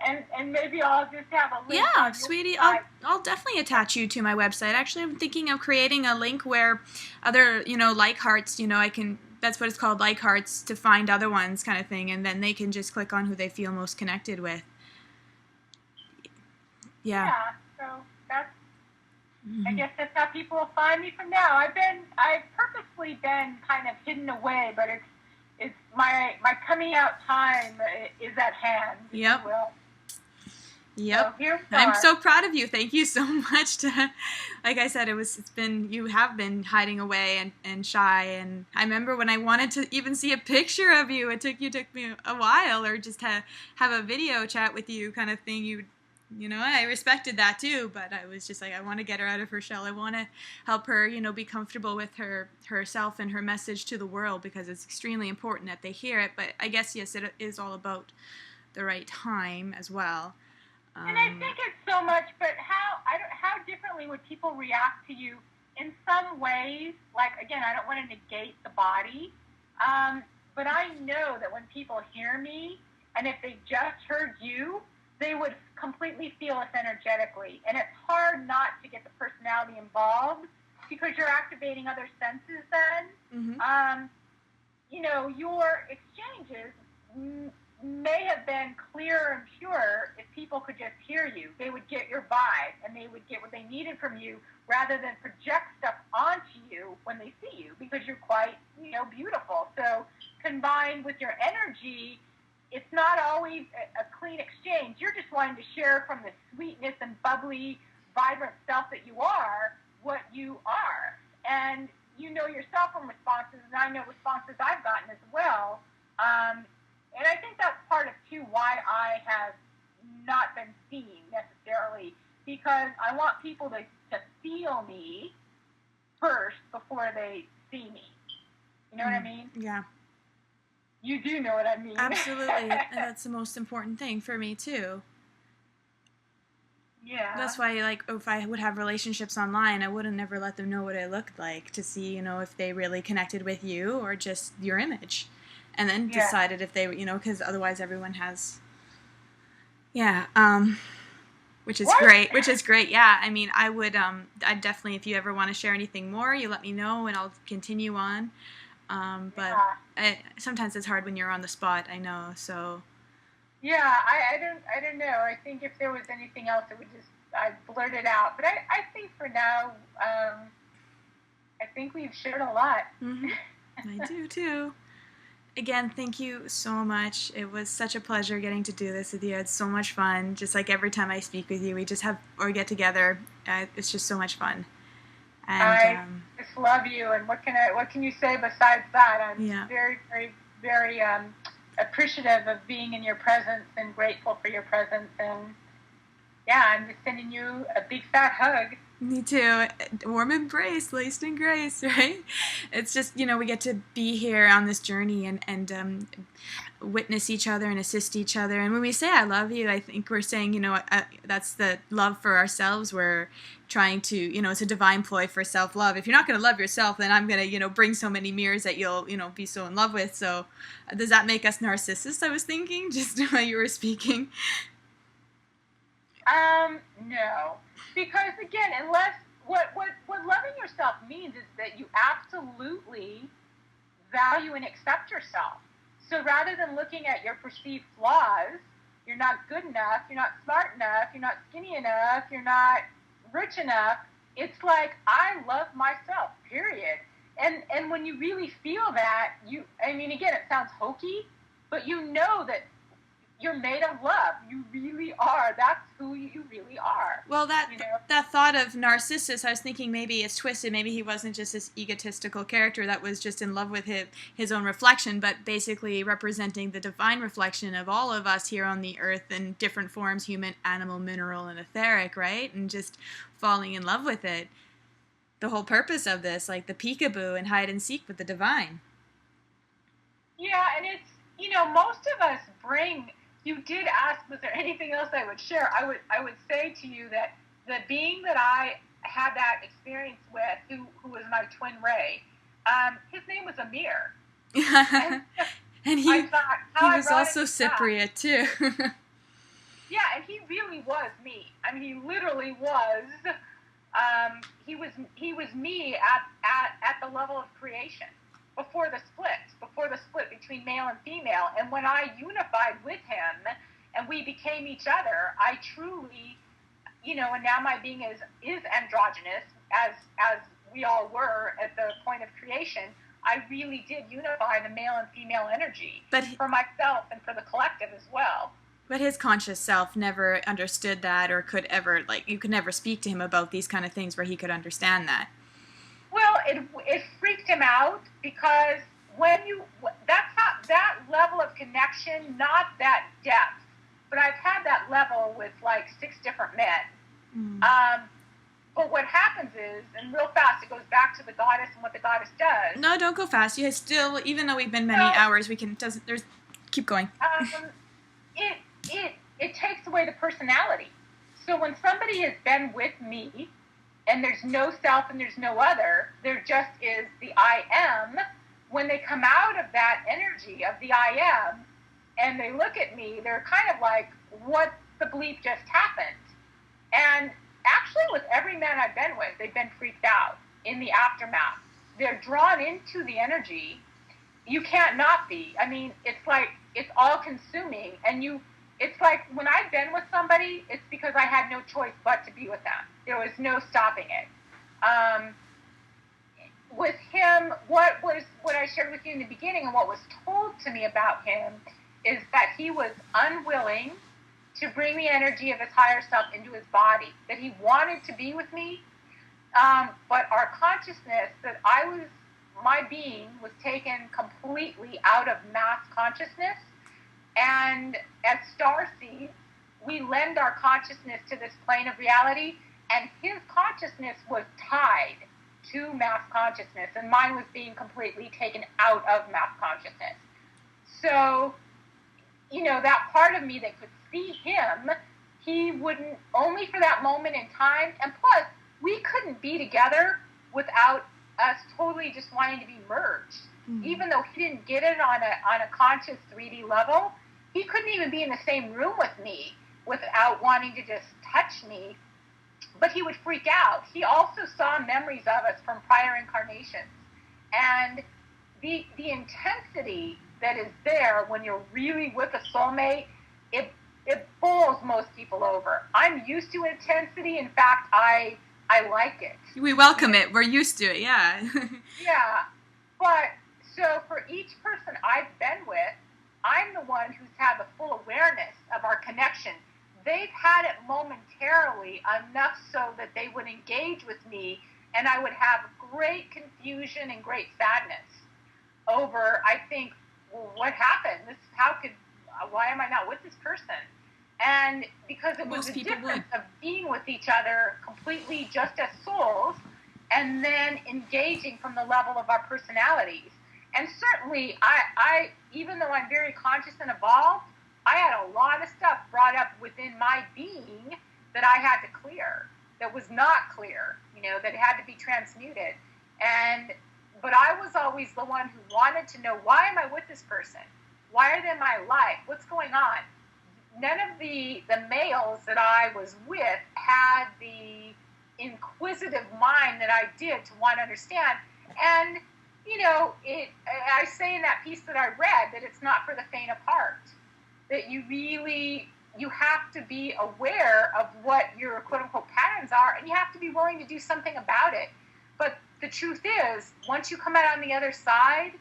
[SPEAKER 2] And maybe I'll just have a link.
[SPEAKER 1] Yeah, sweetie, I'll definitely attach you to my website. Actually, I'm thinking of creating a link where other, like hearts, that's what it's called, like hearts, to find other ones kind of thing, and then they can just click on who they feel most connected with. Yeah.
[SPEAKER 2] So that's, I guess that's how people will find me from now. I've purposely been kind of hidden away, but it's my coming out time is at hand.
[SPEAKER 1] Yep.
[SPEAKER 2] If you will.
[SPEAKER 1] Yep.
[SPEAKER 2] So
[SPEAKER 1] I'm so proud of you. Thank you so much. Like I said, you have been hiding away and shy. And I remember when I wanted to even see a picture of you, it took me a while, or just to have a video chat with you kind of thing. I respected that too, but I was just like, I want to get her out of her shell. I want to help her, be comfortable with herself and her message to the world, because it's extremely important that they hear it. But I guess, yes, it is all about the right time as well.
[SPEAKER 2] And I think it's so much, but how differently would people react to you? In some ways, like, again, I don't want to negate the body, but I know that when people hear me, and if they just heard you, they would completely feel us energetically. And it's hard not to get the personality involved, because you're activating other senses then. Mm-hmm. Your exchanges may have been clear and pure if people could just hear you. They would get your vibe, and they would get what they needed from you rather than project stuff onto you when they see you, because you're quite, beautiful. So combined with your energy, it's not always a clean exchange. You're just wanting to share from the sweetness and bubbly, vibrant self that you are, what you are. And you know yourself from responses, and I know responses I've gotten as well. And I think that's part of, too, why I have not been seen necessarily, because I want people to feel me first before they see me. You know what I mean?
[SPEAKER 1] Yeah.
[SPEAKER 2] You do know what I mean.
[SPEAKER 1] Absolutely. And that's the most important thing for me, too.
[SPEAKER 2] Yeah.
[SPEAKER 1] That's why, like, if I would have relationships online, I wouldn't never let them know what I looked like to see, if they really connected with you or just your image. And then decided if they, because otherwise everyone has, which is great. Yeah, I mean, I'd definitely, if you ever want to share anything more, you let me know and I'll continue on. But sometimes it's hard when you're on the spot, I know, so.
[SPEAKER 2] Yeah, I don't know. I think if there was anything else, I'd blurt it out. But I think for now, I think we've shared a lot.
[SPEAKER 1] Mm-hmm. I do too. Again, thank you so much. It was such a pleasure getting to do this with you. It's so much fun. Just like every time I speak with you, we just have or get together. It's just so much fun. And
[SPEAKER 2] I just love you. And what can you say besides that? I'm very, very, very appreciative of being in your presence and grateful for your presence. And I'm just sending you a big fat hug.
[SPEAKER 1] Me too. Warm embrace, laced in grace, right? It's just, we get to be here on this journey and witness each other and assist each other. And when we say I love you, I think we're saying, that's the love for ourselves. We're trying to, it's a divine ploy for self-love. If you're not going to love yourself, then I'm going to, bring so many mirrors that you'll, be so in love with. So does that make us narcissists, I was thinking, just while you were speaking?
[SPEAKER 2] No. Because again, unless what loving yourself means is that you absolutely value and accept yourself. So rather than looking at your perceived flaws, you're not good enough, you're not smart enough, you're not skinny enough, you're not rich enough, it's like, I love myself, period. And when you really feel that, again, it sounds hokey, but you know that you're made of love. You really are. That's who you really are.
[SPEAKER 1] Well, that thought of Narcissus, I was thinking maybe it's twisted. Maybe he wasn't just this egotistical character that was just in love with his own reflection, but basically representing the divine reflection of all of us here on the earth in different forms, human, animal, mineral, and etheric, right? And just falling in love with it. The whole purpose of this, like the peekaboo and hide and seek with the divine.
[SPEAKER 2] Yeah, and it's, most of us bring... You did ask, was there anything else I would share? I would say to you that the being that I had that experience with, who was my twin ray, his name was Amir.
[SPEAKER 1] And he was also Cypriot too.
[SPEAKER 2] Yeah, and he really was me. I mean, he literally was. He was me at the level of creation. Before the split between male and female. And when I unified with him and we became each other, I truly, and now my being is androgynous, as we all were at the point of creation. I really did unify the male and female energy for myself and for the collective as well.
[SPEAKER 1] But his conscious self never understood that or could ever, you could never speak to him about these kind of things where he could understand that.
[SPEAKER 2] Well, it freaked him out because that level of connection, not that depth, but I've had that level with 6 different men. But what happens is, and real fast, it goes back to the goddess and what the goddess does.
[SPEAKER 1] No, don't go fast. You still, even though we've been many hours, we can keep going.
[SPEAKER 2] It takes away the personality. So when somebody has been with me, and there's no self and there's no other, there just is the I am. When they come out of that energy of the I am, and they look at me, they're kind of like, what the bleep just happened? And actually with every man I've been with, they've been freaked out in the aftermath. They're drawn into the energy. You can't not be. I mean, it's like it's all consuming, and it's like when I've been with somebody, it's because I had no choice but to be with them. There was no stopping it. With him, what I shared with you in the beginning and what was told to me about him is that he was unwilling to bring the energy of his higher self into his body, that he wanted to be with me, but our consciousness, my being was taken completely out of mass consciousness. And as star seeds, we lend our consciousness to this plane of reality, and his consciousness was tied to mass consciousness, and mine was being completely taken out of mass consciousness. So, that part of me that could see him, he wouldn't, only for that moment in time, and plus, we couldn't be together without us totally just wanting to be merged. Mm-hmm. Even though he didn't get it on a conscious 3D level, he couldn't even be in the same room with me without wanting to just touch me. But he would freak out. He also saw memories of us from prior incarnations. And the intensity that is there when you're really with a soulmate, it bowls most people over. I'm used to intensity. In fact, I like it.
[SPEAKER 1] We welcome it. We're used to it, yeah.
[SPEAKER 2] Yeah. But so for each person I've been with, I'm the one who's had the full awareness of our connection. They've had it momentarily enough so that they would engage with me, and I would have great confusion and great sadness over, I think, well, what happened? Why am I not with this person? And because it was the difference of being with each other completely just as souls, and then engaging from the level of our personalities. And certainly, I even though I'm very conscious and evolved, I had a lot of stuff brought up within my being that I had to clear, that was not clear, that had to be transmuted. But I was always the one who wanted to know, why am I with this person? Why are they in my life? What's going on? None of the males that I was with had the inquisitive mind that I did to want to understand. And, I say in that piece that I read that it's not for the faint of heart. That you have to be aware of what your quote-unquote patterns are, and you have to be willing to do something about it. But the truth is, once you come out on the other side,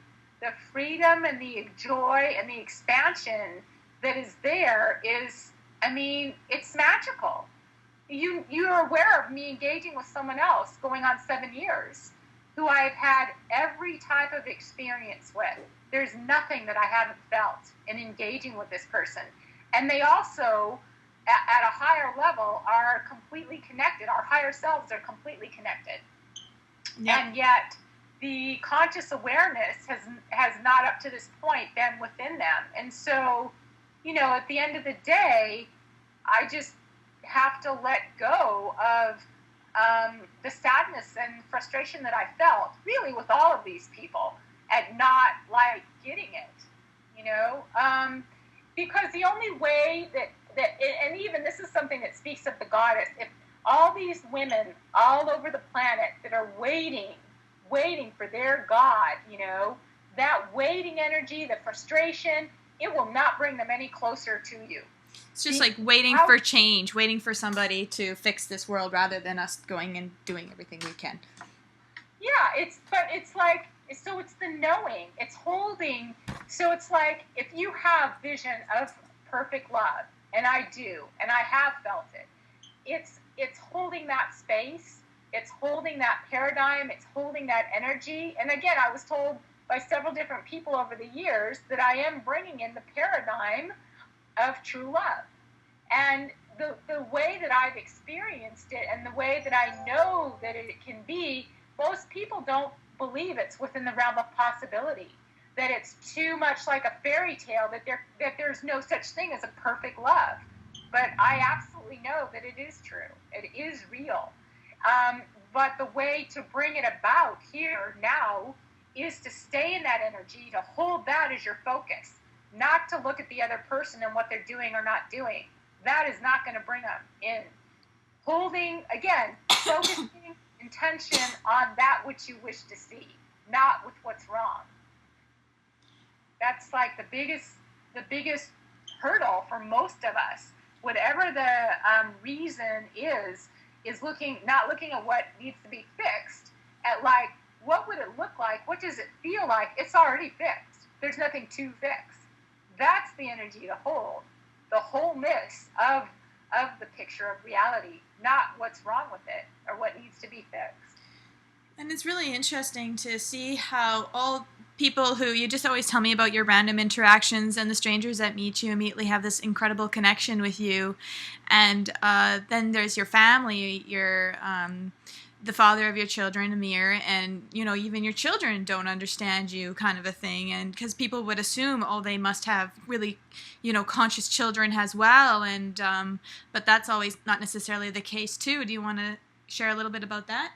[SPEAKER 2] the freedom and the joy and the expansion that is there is, it's magical. You're aware of me engaging with someone else going on 7 years, who I've had every type of experience with. There's nothing that I haven't felt in engaging with this person. And they also, at a higher level, are completely connected. Our higher selves are completely connected. Yep. And yet, the conscious awareness has not up to this point been within them. And so, at the end of the day, I just have to let go of the sadness and frustration that I felt, really, with all of these people, at not, getting it, because the only way that and even this is something that speaks of the goddess, if all these women all over the planet that are waiting for their God, that waiting energy, the frustration, it will not bring them any closer to you.
[SPEAKER 1] It's just like waiting for change, waiting for somebody to fix this world rather than us going and doing everything we can.
[SPEAKER 2] Yeah, it's the knowing, it's holding. So it's like, if you have vision of perfect love, and I do, and I have felt it, it's holding that space, it's holding that paradigm, it's holding that energy. And again, I was told by several different people over the years that I am bringing in the paradigm of true love. And the way that I've experienced it and the way that I know that it can be, most people don't believe it's within the realm of possibility, that it's too much like a fairy tale, that there's no such thing as a perfect love. But I absolutely know that it is true. It is real. But the way to bring it about here now is to stay in that energy, to hold that as your focus, not to look at the other person and what they're doing or not doing. That is not going to bring them in. Holding, again, focusing intention on that which you wish to see, not with what's wrong. That's like the biggest the biggest hurdle for most of us. Whatever the reason is not looking at what needs to be fixed, at like, what would it look like? What does it feel like? It's already fixed. There's nothing to fix. That's the energy to hold. The wholeness of the picture of reality, not what's wrong with it or what needs to be fixed.
[SPEAKER 1] And it's really interesting to see how all people who you just always tell me about your random interactions and the strangers that meet you immediately have this incredible connection with you. And then there's your family, your the father of your children, Amir, and, you know, even your children don't understand you, kind of a thing. And because people would assume, oh, they must have really, you know, conscious children as well. And but that's always not necessarily the case too. Do you want to share a little bit about that?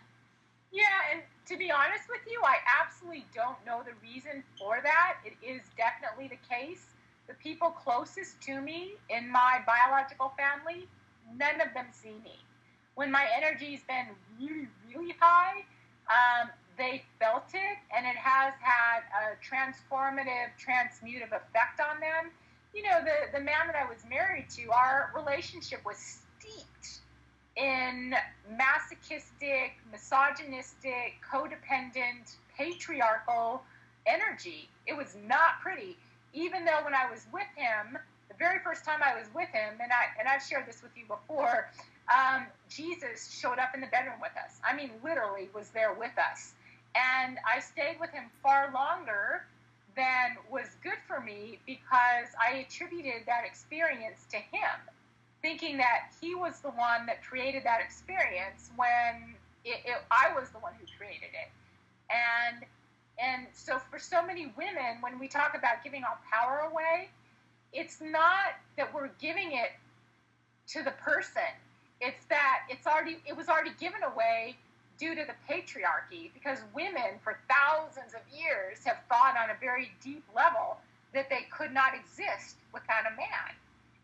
[SPEAKER 2] Yeah, and to be honest with you, I absolutely don't know the reason for that. It is definitely the case. The people closest to me in my biological family, none of them see me. When my energy's been really, really high, they felt it, and it has had a transformative, transmutive effect on them. You know, the man that I was married to, our relationship was steeped in masochistic, misogynistic, codependent, patriarchal energy. It was not pretty. Even though when I was with him, the very first time I was with him, and I've shared this with you before, Jesus showed up in the bedroom with us. I mean, literally was there with us. And I stayed with him far longer than was good for me because I attributed that experience to him, thinking that he was the one that created that experience when I was the one who created it. And so for so many women, when we talk about giving our power away, it's not that we're giving it to the person. It's that it was already given away due to the patriarchy, because women for thousands of years have thought on a very deep level that they could not exist without a man.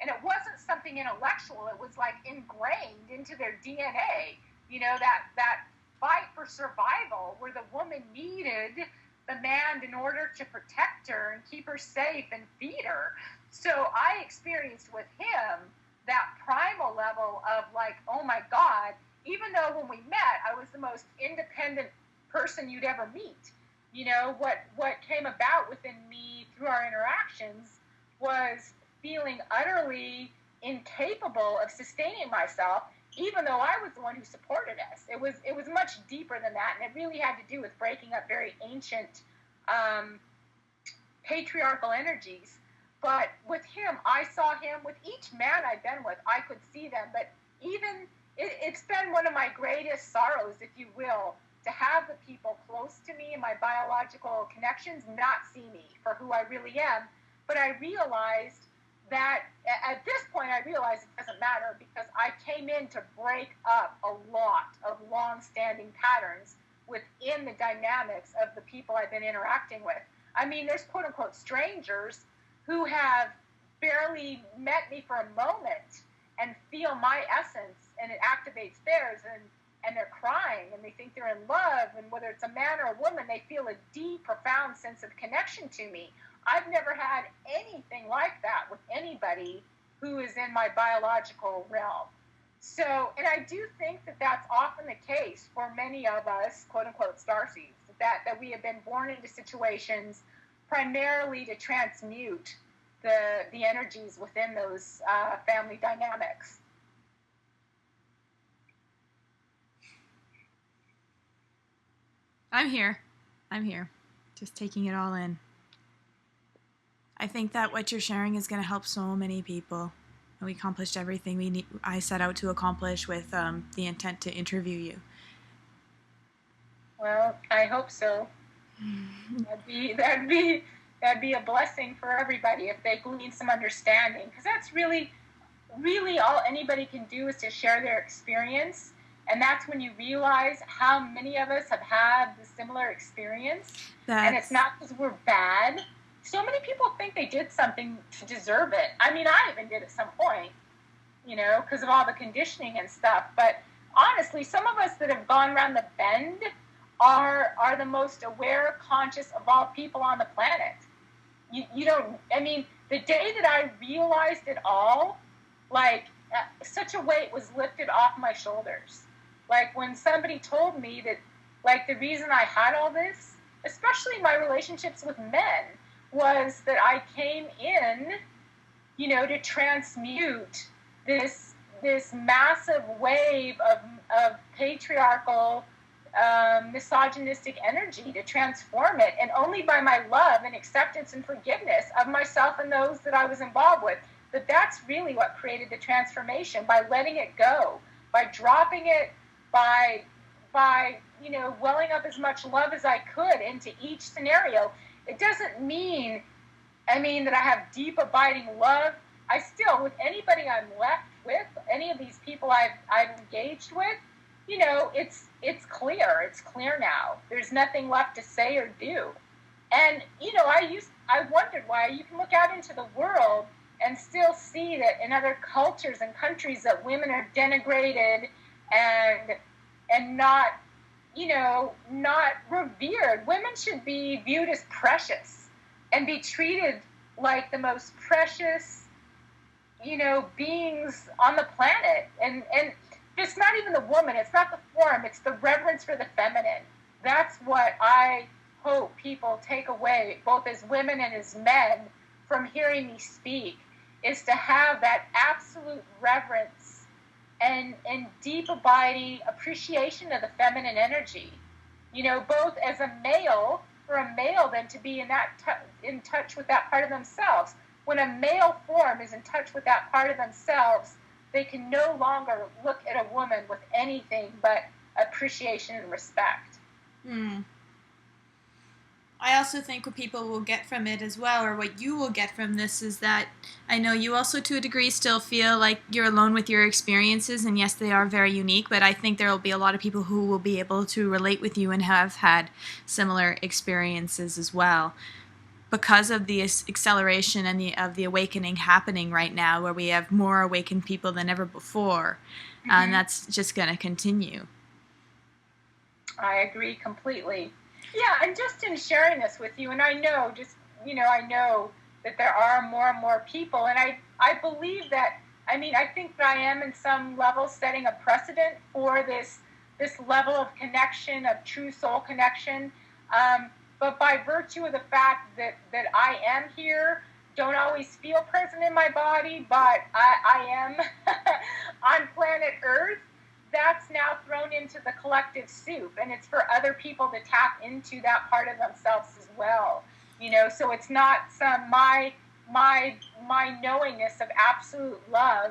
[SPEAKER 2] And it wasn't something intellectual. It was like ingrained into their DNA, you know, that fight for survival where the woman needed the man in order to protect her and keep her safe and feed her. So I experienced with him that primal level of like, oh my God, even though when we met, I was the most independent person you'd ever meet. You know, what came about within me through our interactions was feeling utterly incapable of sustaining myself, even though I was the one who supported us. It was much deeper than that, and it really had to do with breaking up very ancient patriarchal energies. But with him, I saw him, with each man I've been with, I could see them. But even, it's been one of my greatest sorrows, if you will, to have the people close to me and my biological connections not see me for who I really am. But I realized that, at this point, I realized it doesn't matter, because I came in to break up a lot of long-standing patterns within the dynamics of the people I've been interacting with. I mean, there's quote-unquote strangers who have barely met me for a moment and feel my essence, and it activates theirs, and they're crying, and they think they're in love, and whether it's a man or a woman, they feel a deep, profound sense of connection to me. I've never had anything like that with anybody who is in my biological realm. So, and I do think that that's often the case for many of us, quote-unquote starseeds, that we have been born into situations primarily to transmute the energies within those family dynamics.
[SPEAKER 1] I'm here, just taking it all in. I think that what you're sharing is going to help so many people. And we accomplished everything I set out to accomplish with the intent to interview you.
[SPEAKER 2] Well, I hope so. That'd be a blessing for everybody if they glean some understanding, because that's really all anybody can do is to share their experience, and that's when you realize how many of us have had the similar experience. And it's not because we're bad. So many people think they did something to deserve it. I mean, I even did at some point, you know, because of all the conditioning and stuff. But honestly, some of us that have gone around the bend are the most aware, conscious of all people on the planet. You don't, I mean, the day that I realized it all, like, such a weight was lifted off my shoulders. Like, when somebody told me that, like, the reason I had all this, especially my relationships with men, was that I came in, you know, to transmute this massive wave of patriarchal, misogynistic energy, to transform it, and only by my love and acceptance and forgiveness of myself and those that I was involved with. But that's really what created the transformation, by letting it go, by dropping it, by you know, welling up as much love as I could into each scenario. It doesn't mean, that I have deep, abiding love. I still, with anybody I'm left with, any of these people I've engaged with, you know, it's clear. It's clear now. There's nothing left to say or do. And, you know, I wondered why. You can look out into the world and still see that in other cultures and countries that women are denigrated and not, you know, not revered. Women should be viewed as precious and be treated like the most precious, you know, beings on the planet. And it's not even the woman, it's not the form, it's the reverence for the feminine. That's what I hope people take away, both as women and as men, from hearing me speak, is to have that absolute reverence and deep, abiding appreciation of the feminine energy. You know, both as a male, for a male then to be in touch with that part of themselves. When a male form is in touch with that part of themselves, they can no longer look at a woman with anything but appreciation and respect.
[SPEAKER 1] I also think what people will get from it as well, or what you will get from this, is that I know you also to a degree still feel like you're alone with your experiences, and yes, they are very unique, but I think there will be a lot of people who will be able to relate with you and have had similar experiences as well, because of the acceleration and of the awakening happening right now, where we have more awakened people than ever before, and that's just going to continue.
[SPEAKER 2] I agree completely. Yeah, and just in sharing this with you, and I know, I know that there are more and more people, and I believe that, I think that I am in some level setting a precedent for this level of connection, of true soul connection, but by virtue of the fact that I am here, don't always feel present in my body, but I am on planet Earth, that's now thrown into the collective soup, and it's for other people to tap into that part of themselves as well. You know, so it's not some my knowingness of absolute love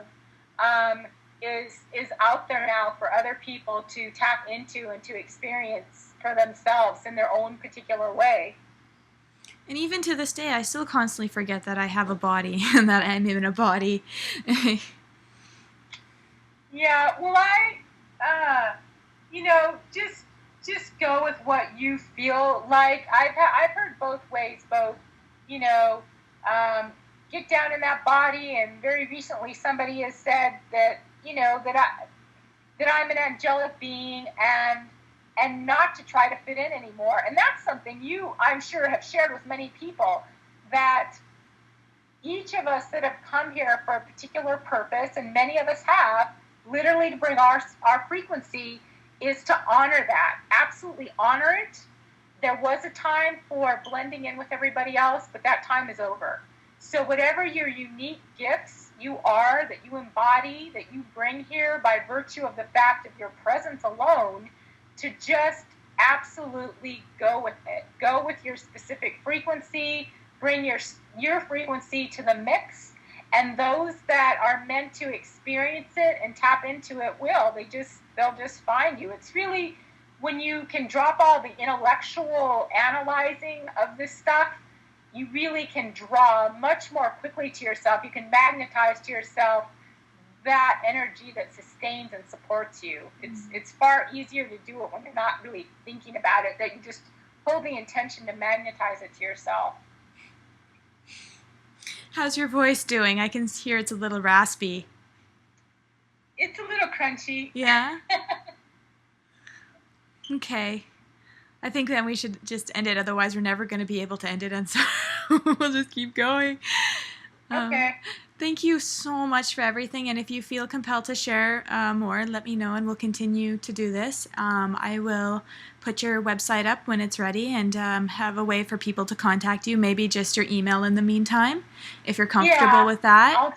[SPEAKER 2] is out there now for other people to tap into and to experience for themselves in their own particular way.
[SPEAKER 1] And even to this day, I still constantly forget that I have a body and that I'm in a body.
[SPEAKER 2] Yeah, well, just go with what you feel like. I've heard both ways, get down in that body, and very recently somebody has said that, that I'm an angelic being and not to try to fit in anymore. And that's something you, I'm sure, have shared with many people, that each of us that have come here for a particular purpose, and many of us have, literally to bring our frequency, is to honor that. Absolutely honor it. There was a time for blending in with everybody else, but that time is over. So whatever your unique gifts you are, that you embody, that you bring here by virtue of the fact of your presence alone, to just absolutely go with it. Go with your specific frequency, bring your frequency to the mix, and those that are meant to experience it and tap into it will. They'll just find you. It's really when you can drop all the intellectual analyzing of this stuff, you really can draw much more quickly to yourself. You can magnetize to yourself that energy that sustains and supports you. It's far easier to do it when you're not really thinking about it, that you just hold the intention to magnetize it to yourself.
[SPEAKER 1] How's your voice doing? I can hear it's a little raspy.
[SPEAKER 2] It's a little crunchy.
[SPEAKER 1] Yeah? Okay. I think then we should just end it, otherwise we're never going to be able to end it, and so we'll just keep going.
[SPEAKER 2] Okay.
[SPEAKER 1] Thank you so much for everything. And if you feel compelled to share more, let me know and we'll continue to do this. I will put your website up when it's ready and have a way for people to contact you, maybe just your email in the meantime, if you're comfortable with that.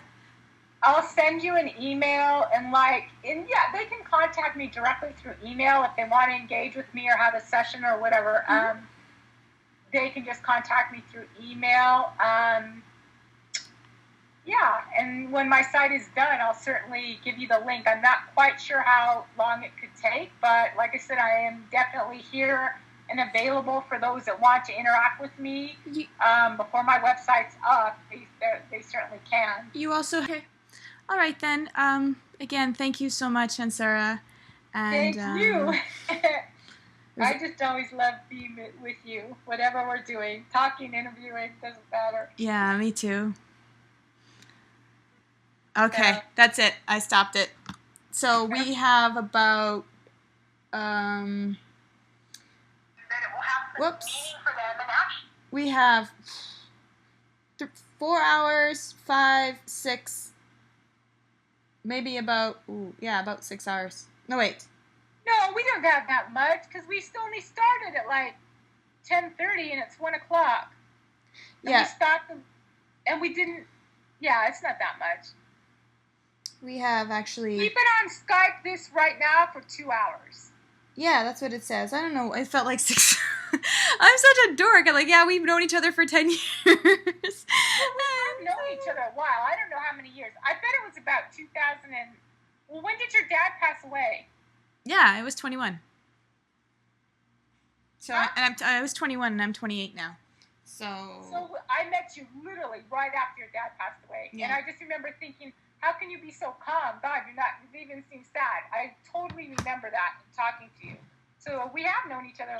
[SPEAKER 2] I'll send you an email and they can contact me directly through email if they want to engage with me or have a session or whatever. They can just contact me through email. And when my site is done, I'll certainly give you the link. I'm not quite sure how long it could take, but like I said, I am definitely here and available for those that want to interact with me. Before my website's up, they certainly can.
[SPEAKER 1] You also... Okay. All right, then. Again, thank you so much, Ansara.
[SPEAKER 2] And, thank you. I just always love being with you, whatever we're doing. Talking, interviewing, doesn't matter.
[SPEAKER 1] Yeah, me too. Okay, that's it. I stopped it. So we have about... whoops. We have 4 hours, 5, 6... Maybe about 6 hours. No, wait.
[SPEAKER 2] No, we don't have that much because we only started at 10:30 and it's 1 o'clock. And we stopped and we didn't. Yeah, it's not that much.
[SPEAKER 1] We have actually.
[SPEAKER 2] We've been on Skype this right now for 2 hours.
[SPEAKER 1] Yeah, that's what it says. I don't know. It felt like 6. I'm such a dork. I'm like, yeah, we've known each other for 10 years.
[SPEAKER 2] We've known each other a while. I don't know how many years. I bet it was about 2000 and... Well, when did your dad pass away?
[SPEAKER 1] Yeah, I was 21. So, I was 21 and I'm 28 now. So
[SPEAKER 2] I met you literally right after your dad passed away. Yeah. And I just remember thinking, how can you be so calm? God, you even seem sad. I totally remember that talking to you. So we have known each other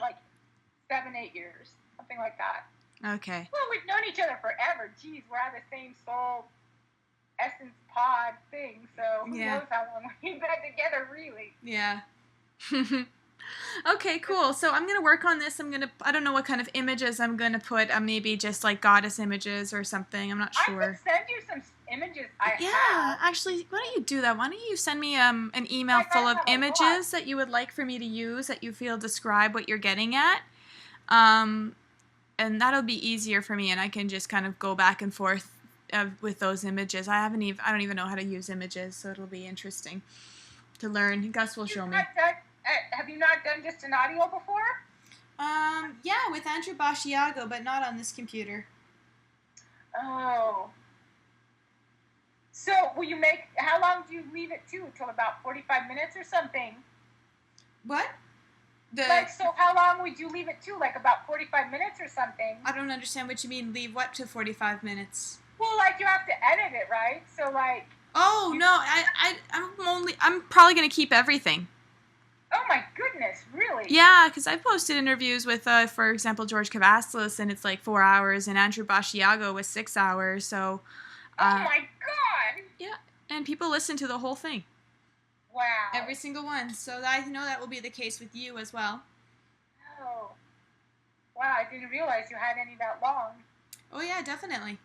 [SPEAKER 2] 7, 8 years, something like that.
[SPEAKER 1] Okay.
[SPEAKER 2] Well, we've known each other forever. Geez, we're on the same soul essence pod thing. So who knows how long we've been together, really.
[SPEAKER 1] Yeah. Okay, cool. So I'm going to work on this. I don't know what kind of images I'm going to put. Maybe just goddess images or something. I'm not sure.
[SPEAKER 2] I can send you some images I have.
[SPEAKER 1] Yeah, actually, why don't you do that? Why don't you send me an email full of images that you would like for me to use that you feel describe what you're getting at? And that'll be easier for me, and I can just kind of go back and forth with those images. I don't even know how to use images, so it'll be interesting to learn. Gus will show me.
[SPEAKER 2] Have you not done just an audio before?
[SPEAKER 1] Yeah, with Andrew Bashiago, but not on this computer.
[SPEAKER 2] Oh. So, how long do you leave it to? Till about 45 minutes or something?
[SPEAKER 1] What?
[SPEAKER 2] So how long would you leave it to? About 45 minutes or something?
[SPEAKER 1] I don't understand what you mean, leave what to 45 minutes?
[SPEAKER 2] Well, you have to edit it, right? So,
[SPEAKER 1] Oh, no, I'm probably going to keep everything.
[SPEAKER 2] Oh, my goodness, really?
[SPEAKER 1] Yeah, because I've posted interviews with, for example, George Cavaslis, and it's 4 hours, and Andrew Bashiago was 6 hours, so...
[SPEAKER 2] oh, my God!
[SPEAKER 1] Yeah, and people listen to the whole thing.
[SPEAKER 2] Wow.
[SPEAKER 1] Every single one. So I know that will be the case with you as well.
[SPEAKER 2] Oh. Wow, I didn't realize you had any that long.
[SPEAKER 1] Oh, yeah, definitely.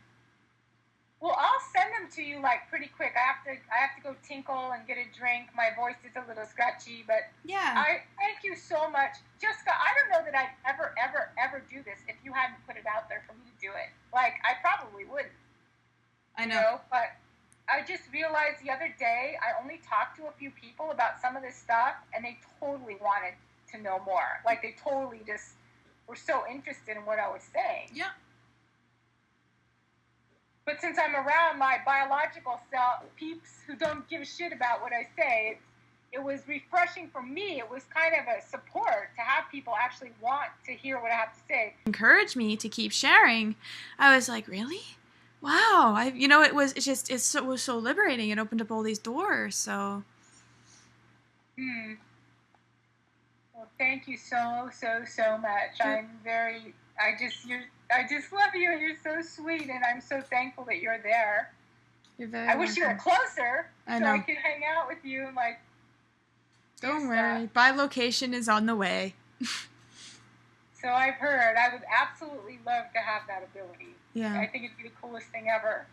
[SPEAKER 2] Well, I'll send them to you pretty quick. I have to go tinkle and get a drink. My voice is a little scratchy, but
[SPEAKER 1] yeah.
[SPEAKER 2] I thank you so much. Jessica, I don't know that I'd ever do this if you hadn't put it out there for me to do it. I probably wouldn't.
[SPEAKER 1] I know.
[SPEAKER 2] But I just realized the other day I only talked to a few people about some of this stuff, and they totally wanted to know more. They totally just were so interested in what I was saying.
[SPEAKER 1] Yeah.
[SPEAKER 2] But since I'm around my biological peeps who don't give a shit about what I say, it was refreshing for me. It was kind of a support to have people actually want to hear what I have to say.
[SPEAKER 1] Encourage me to keep sharing. I was like, really? Wow. It was so liberating. It opened up all these doors. So.
[SPEAKER 2] Well, thank you so much. I just love you, and you're so sweet, and I'm so thankful that you're there.
[SPEAKER 1] You're very
[SPEAKER 2] I wish you were closer,
[SPEAKER 1] I
[SPEAKER 2] so
[SPEAKER 1] know.
[SPEAKER 2] I could hang out with you and
[SPEAKER 1] Don't worry, bilocation is on the way.
[SPEAKER 2] So I've heard. I would absolutely love to have that ability.
[SPEAKER 1] Yeah.
[SPEAKER 2] I think it'd be the coolest thing ever.